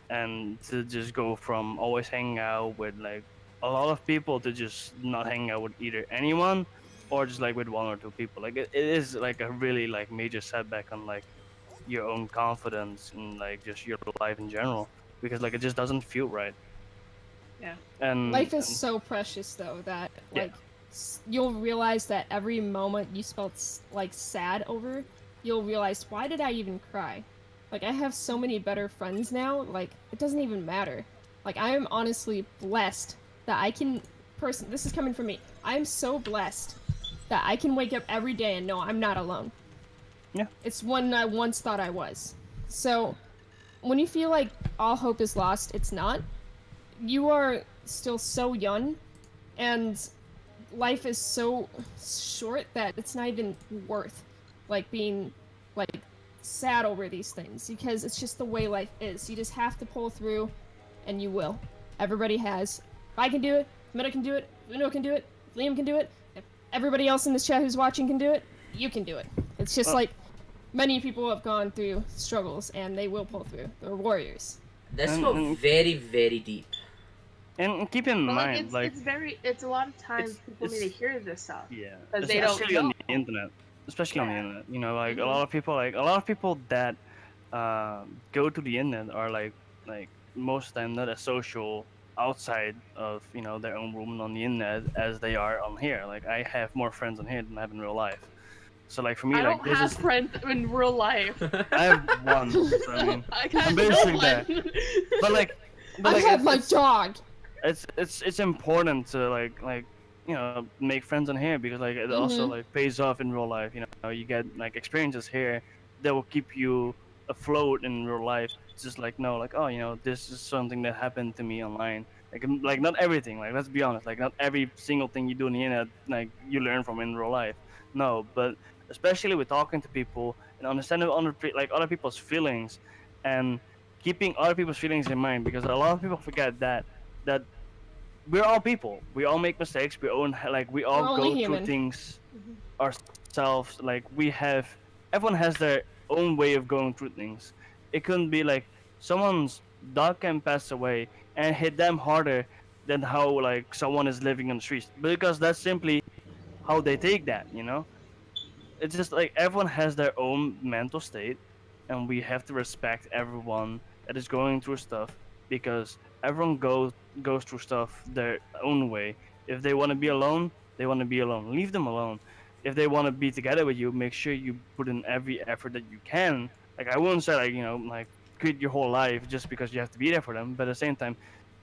And to just go from always hanging out with, like, a lot of people to just not hanging out with either anyone or just, like, with 1 or 2 people. Like, it is, like, a really, like, major setback on, like, your own confidence and, like, just your life in general. Because, like, it just doesn't feel right. Yeah. And Life is so precious, though, that, like, you'll realize that every moment you felt, like, sad over, you'll realize, why did I even cry? Like, I have so many better friends now, like, it doesn't even matter. Like, I am honestly blessed that I can, this is coming from me, I'm so blessed that I can wake up every day and know I'm not alone. Yeah. It's when I once thought I was. So, when you feel like all hope is lost, it's not. You are still so young, and life is so short that it's not even worth, like, being, like, sad over these things, because it's just the way life is. You just have to pull through, and you will. Everybody has. If I can do it, if Meta can do it, if Uno can do it, if Liam can do it, if everybody else in this chat who's watching can do it, you can do it. It's just like, many people have gone through struggles, and they will pull through. They're warriors. This got very, very deep. And keep in But mind, like, it's a lot of times it's- people need to it's- hear this stuff. yeah, 'Cause they don't especially on know. the internet. Especially on the Yeah. internet, like, a lot of people that go to the internet are, like, most of them not as social outside of, their own room and on the internet as they are on here. Like, I have more friends on here than I have in real life. So, like, for me, I like, don't this have is friends in real life. I have one. So, I mean, I got I'm no basically one. that. but like, I have my it's, dog! it's important to, like, make friends on here, because, like, it also, like, pays off in real life. You get, like, experiences here that will keep you afloat in real life. It's just like, no, like, oh, this is something that happened to me online. Like, not everything. Like, let's be honest. Like, not every single thing you do on the internet, like, you learn from in real life. No, but especially with talking to people and understanding other people's feelings, and keeping other people's feelings in mind, because a lot of people forget that we're all people. We all make mistakes. We all We're go only through human. things ourselves. Like, everyone has their own way of going through things. It couldn't be like someone's dog can pass away and hit them harder than how, like, someone is living on the streets, because that's simply how they take that, you know? It's just like everyone has their own mental state, and we have to respect everyone that is going through stuff because everyone goes through stuff their own way. If they want to be alone, they want to be alone. Leave them alone. If they want to be together with you, make sure you put in every effort that you can. Like I wouldn't say like like quit your whole life just because you have to be there for them, but at the same time,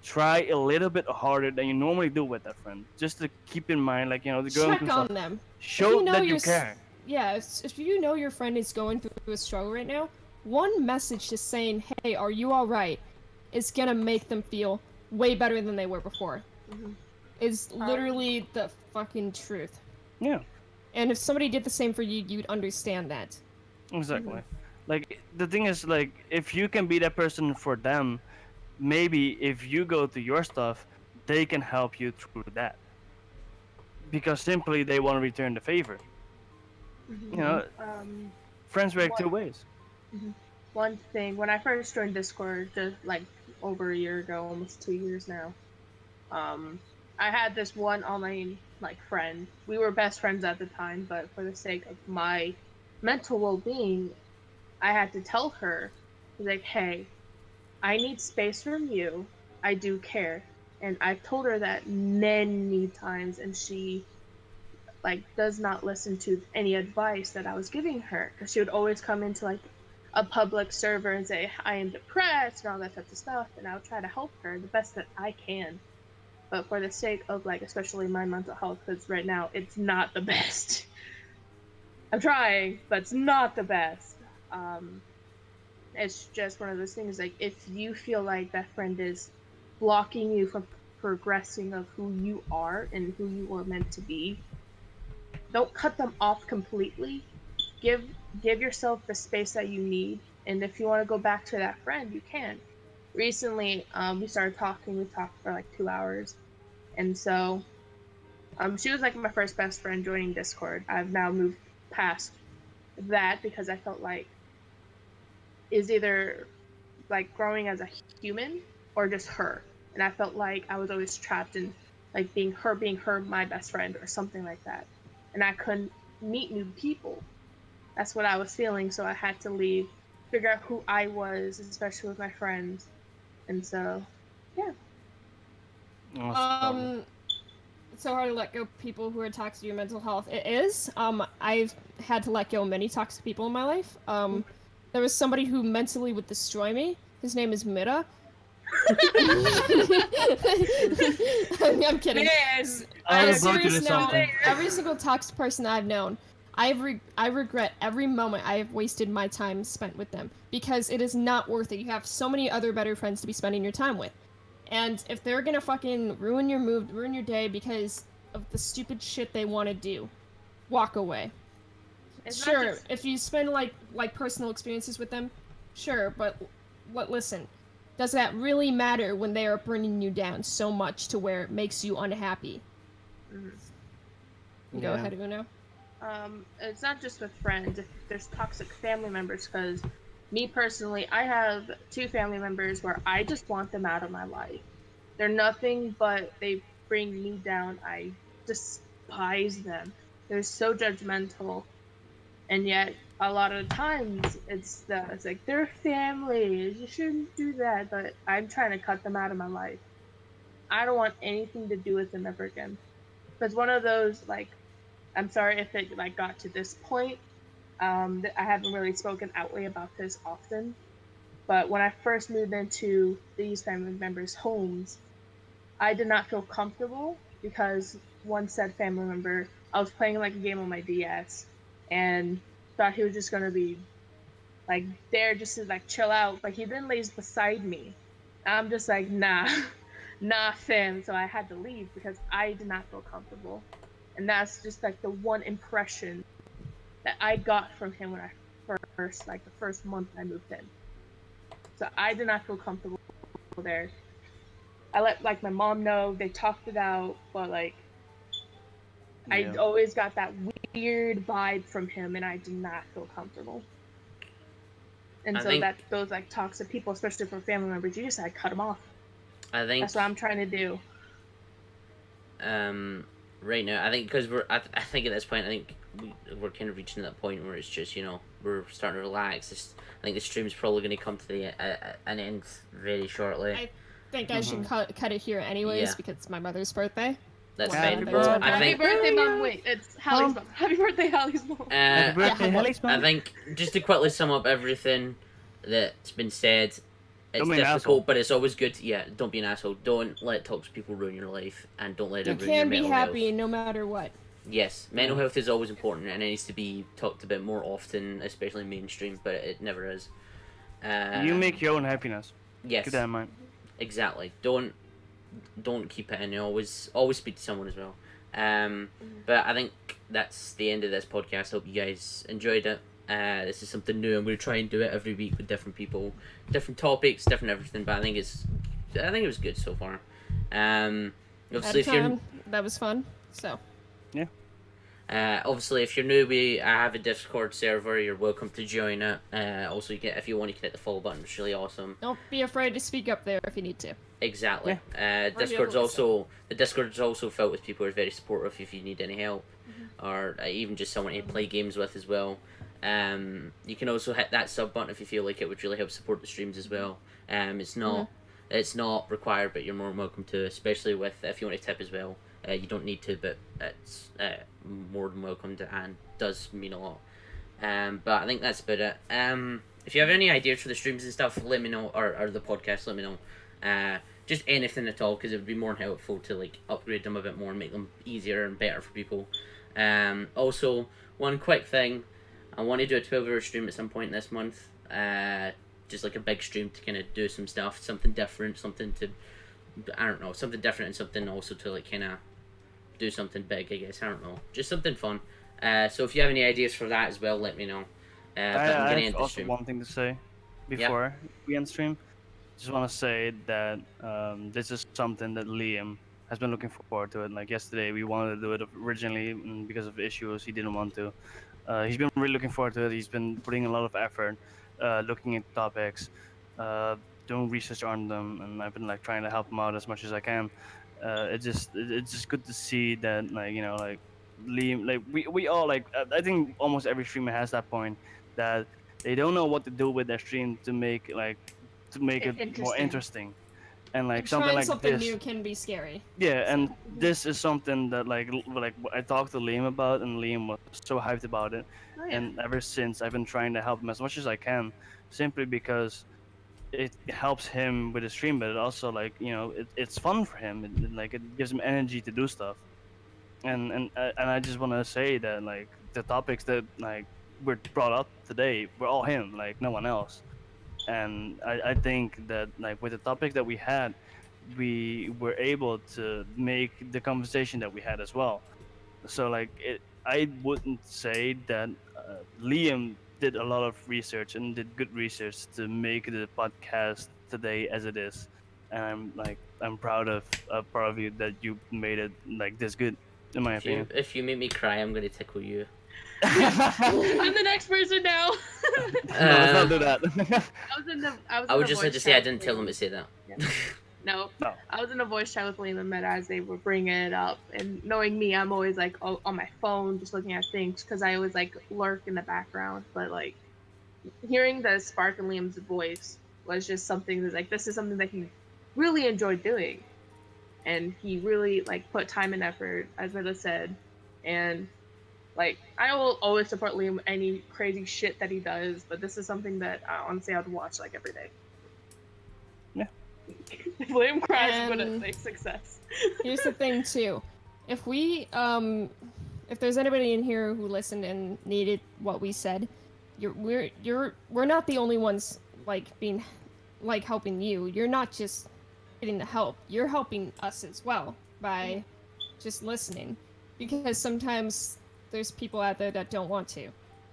try a little bit harder than you normally do with that friend, just to keep in mind like the going through Check on stuff. them. Show know that you you're s- care. Yeah, if you know your friend is going through a struggle right now, one message just saying, "Hey, are you all right?" is gonna make them feel way better than they were before. Mhm. Is literally the fucking truth. Yeah. And if somebody did the same for you, you'd understand that. Exactly. Like the thing is, like if you can be that person for them, maybe if you go through your stuff, they can help you through that. Because simply they want to return the favor. You know, Um, friends work What? two ways. One thing, when I first joined Discord, just like over a year ago, almost 2 years now, um, I had this one online like friend. We were best friends at the time, but for the sake of my mental well-being, I had to tell her, like, hey, I need space from you. I do care. And I've told her that many times, and she like does not listen to any advice that I was giving her, because she would always come into like a public server and say I am depressed and all that type of stuff, and I'll try to help her the best that I can. But for the sake of like especially my mental health, because right now it's not the best. I'm trying, but it's not the best. Um, it's just one of those things. Like if you feel like that friend is blocking you from progressing of who you are and who you were meant to be, don't cut them off completely. Give give yourself the space that you need, and if you want to go back to that friend, you can. Recently, we started talking. We talked for like 2 hours, and so she was like my first best friend joining Discord. I've now moved past that because I felt like is either like growing as a human or just her, and I felt like I was always trapped in like being her my best friend or something like that, and I couldn't meet new people. That's what I was feeling, so I had to leave, figure out who I was, especially with my friends. And so, yeah. Awesome. It's so hard to let go of people who are toxic to your mental health. It is. I've had to let go of many toxic people in my life. There was somebody who mentally would destroy me. His name is Mira. I'm kidding. Man, I On a was about to serious do note, something. every single toxic person I've known, I regret every moment I have wasted my time spent with them because it is not worth it. You have so many other better friends to be spending your time with. And if they're gonna fucking ruin your mood, ruin your day because of the stupid shit they want to do, walk away. it's not Sure, just- if you spend like personal experiences with them, sure, but listen, does that really matter when they are bringing you down so much to where it makes you unhappy? Mhm. Go Yeah. ahead, Uno. It's not just with friends. If there's toxic family members, because me personally, I have two family members where I just want them out of my life. They're nothing but they bring me down. I despise them. They're so judgmental, and yet a lot of the times it's like they're family. You shouldn't do that, but I'm trying to cut them out of my life. I don't want anything to do with them ever again. Because one of those like I'm sorry if it like got to this point. I haven't really spoken outly about this often, but when I first moved into these family members' homes, I did not feel comfortable because one said family member, I was playing like a game on my DS and thought he was just gonna be like there just to like chill out, but he then lays beside me. I'm just like nah, nah, fam. So I had to leave because I did not feel comfortable, and that's just like the one impression that I got from him when I first like the first month I moved in. So I did not feel comfortable there. I let like my mom know, they talked it out, but like I Yeah. always got that weird vibe from him, and I did not feel comfortable. And I so think- that those like toxic people, especially for family members, you just like cut them off. I think That's what I'm trying to do. um, right now, I think because I think at this point, I think we're kind of reaching that point where it's just, we're starting to relax. I think the stream's probably going to come to an end very shortly. I think I should cut it here anyways Yeah. because it's my mother's birthday. That's Well, fine. that's okay. I Happy think birthday, Mom. Wait, it's Hallie's mom. Happy birthday, Hallie's mom. Happy birthday, yeah, Haley's I mom. think just to quickly sum up everything that's been said, it's Don't be an asshole. difficult, but it's always good. Yeah, don't be an asshole. Don't let toxic people ruin your life, and don't let You it ruin your can be mental happy health. no matter what. Yes, mental health is always important, and it needs to be talked about more often, especially mainstream. But it never is. You make your own happiness. Yes, Keep that in mind. exactly. Don't keep it in. Always speak to someone as well. But I think that's the end of this podcast. Hope you guys enjoyed it. This is something new. I'm going to try and do it every week with different people, different topics, different everything. But I think it was good so far. Obviously, if you're That was fun. So obviously if you're new, I have a Discord server. You're welcome to join it. Also, if you want, you can hit the follow button. It's really awesome. don't be afraid to speak up there if you need to. Exactly. Or Discord's the other the Discord's also filled with people who are very supportive if you need any help, or even just someone to play games with as well. You can also hit that sub button if you feel like it would really help support the streams as well. It's not required, but you're more than welcome to, especially if you want to tip as well. You don't need to, but it's more than welcome to, and does mean a lot. But I think that's about it. If you have any ideas for the streams and stuff, let me know, or the podcast, let me know. Just anything at all, because it would be more than helpful to like upgrade them a bit more and make them easier and better for people. Also, one quick thing, I want to do a 12-hour stream at some point this month. Just like a big stream to kind of do some stuff, something different, something different, and something also to like kind of do something big, I guess. I don't know, just something fun. So if you have any ideas for that as well, let me know. But I'm I gonna have end the also stream. one thing to say before we end stream. Just want to say that this is something that Liam has been looking forward to. And like yesterday, we wanted to do it originally, and because of issues, he didn't want to. He's been really looking forward to it. He's been putting a lot of effort, looking at topics, doing research on them, and I've been like trying to help him out as much as I can. It's just good to see that like Liam, like we all like I think almost every streamer has that point that they don't know what to do with their stream to make it more interesting, and like And something trying like something this. new can be scary. Yeah, and this is something that like I talked to Liam about, and Liam was so hyped about it. Oh, yeah. And ever since, I've been trying to help him as much as I can, simply because it helps him with his stream, but it also like it's fun for him. It gives him energy to do stuff. And I just want to say that like the topics that like were brought up today were all him, like no one else. And I think that like with the topics that we had, we were able to make the conversation that we had as well. So like I wouldn't say that Liam did a lot of research and did good research to make the podcast today as it is, and I'm proud of you that you made it like this good, in my opinion. If you make me cry, I'm gonna tickle you. I'm the next person now. No, let's not do that. I would just like to say I didn't tell them to say that. No. No. I was in a voice chat with Liam and Matt as they were bringing it up, and knowing me, I'm always like on my phone, just looking at things, because I always like lurk in the background. But like hearing the spark in Liam's voice was just something that like this is something that he really enjoyed doing, and he really like put time and effort, as Mila said, and like I will always support Liam any crazy shit that he does, but this is something that honestly I'd watch like every day. Yeah. If Liam cries, but And- it's a success. Here's the thing too. If we if there's anybody in here who listened and needed what we said, we're not the only ones like helping you. You're not just getting the help. You're helping us as well by just listening, because sometimes there's people out there that don't want to.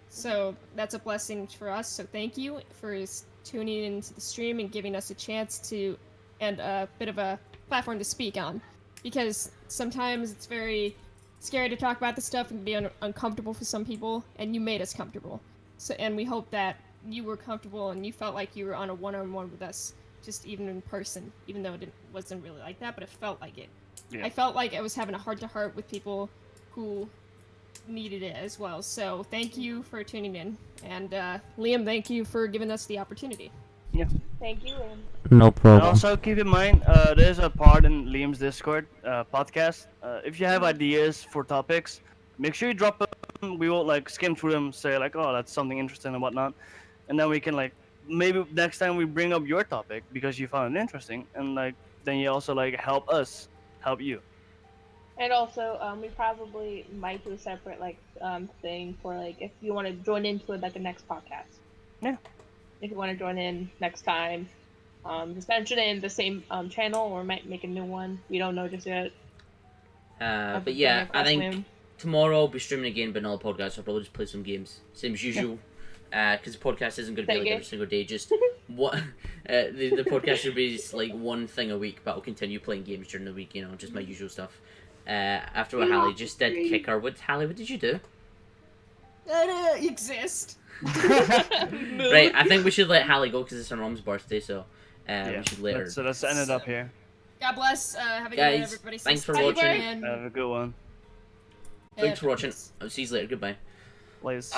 So that's a blessing for us. So thank you for tuning into the stream and giving us a chance to, and a bit of a platform to speak on, because sometimes it's very scary to talk about this stuff and be uncomfortable for some people, and you made us comfortable. So, and we hope that you were comfortable and you felt like you were on a one-on-one with us, just even in person, even though it wasn't really like that, but it felt like it. Yeah. I felt like I was having a heart-to-heart with people who needed it as well. So thank you for tuning in, and Liam, thank you for giving us the opportunity. Thank you, and No And problem. also keep in mind, there's a part in Liam's Discord podcast. If you have ideas for topics, make sure you drop them. We will like skim through them, say like, oh, that's something interesting and whatnot, and then we can like maybe next time we bring up your topic because you found it interesting, and like then you also like help us help you. also we probably might do a separate thing for like if you want to join into it like the next podcast. Yeah. If you want to join in next time, just mention it in the same channel or might make a new one. We don't know just yet. But yeah, I think tomorrow I'll be streaming again, but another podcast. I'll probably just play some games, same as usual. Because the podcast isn't going to be Same like game. every single day. Just what the podcast should be just, like one thing a week, but I'll continue playing games during the week. You know, just my usual stuff. After what Hallie just did, kicker. Hallie, what did you do? Exist. Right, I think we should let Hallie go because it's her mom's birthday, so we should let her. So let's end it up here. God bless. Have a good night, Guys, everybody. thanks for Stay watching. safe and- Have a good one. Thanks for watching. I'll see you later. Goodbye. Please.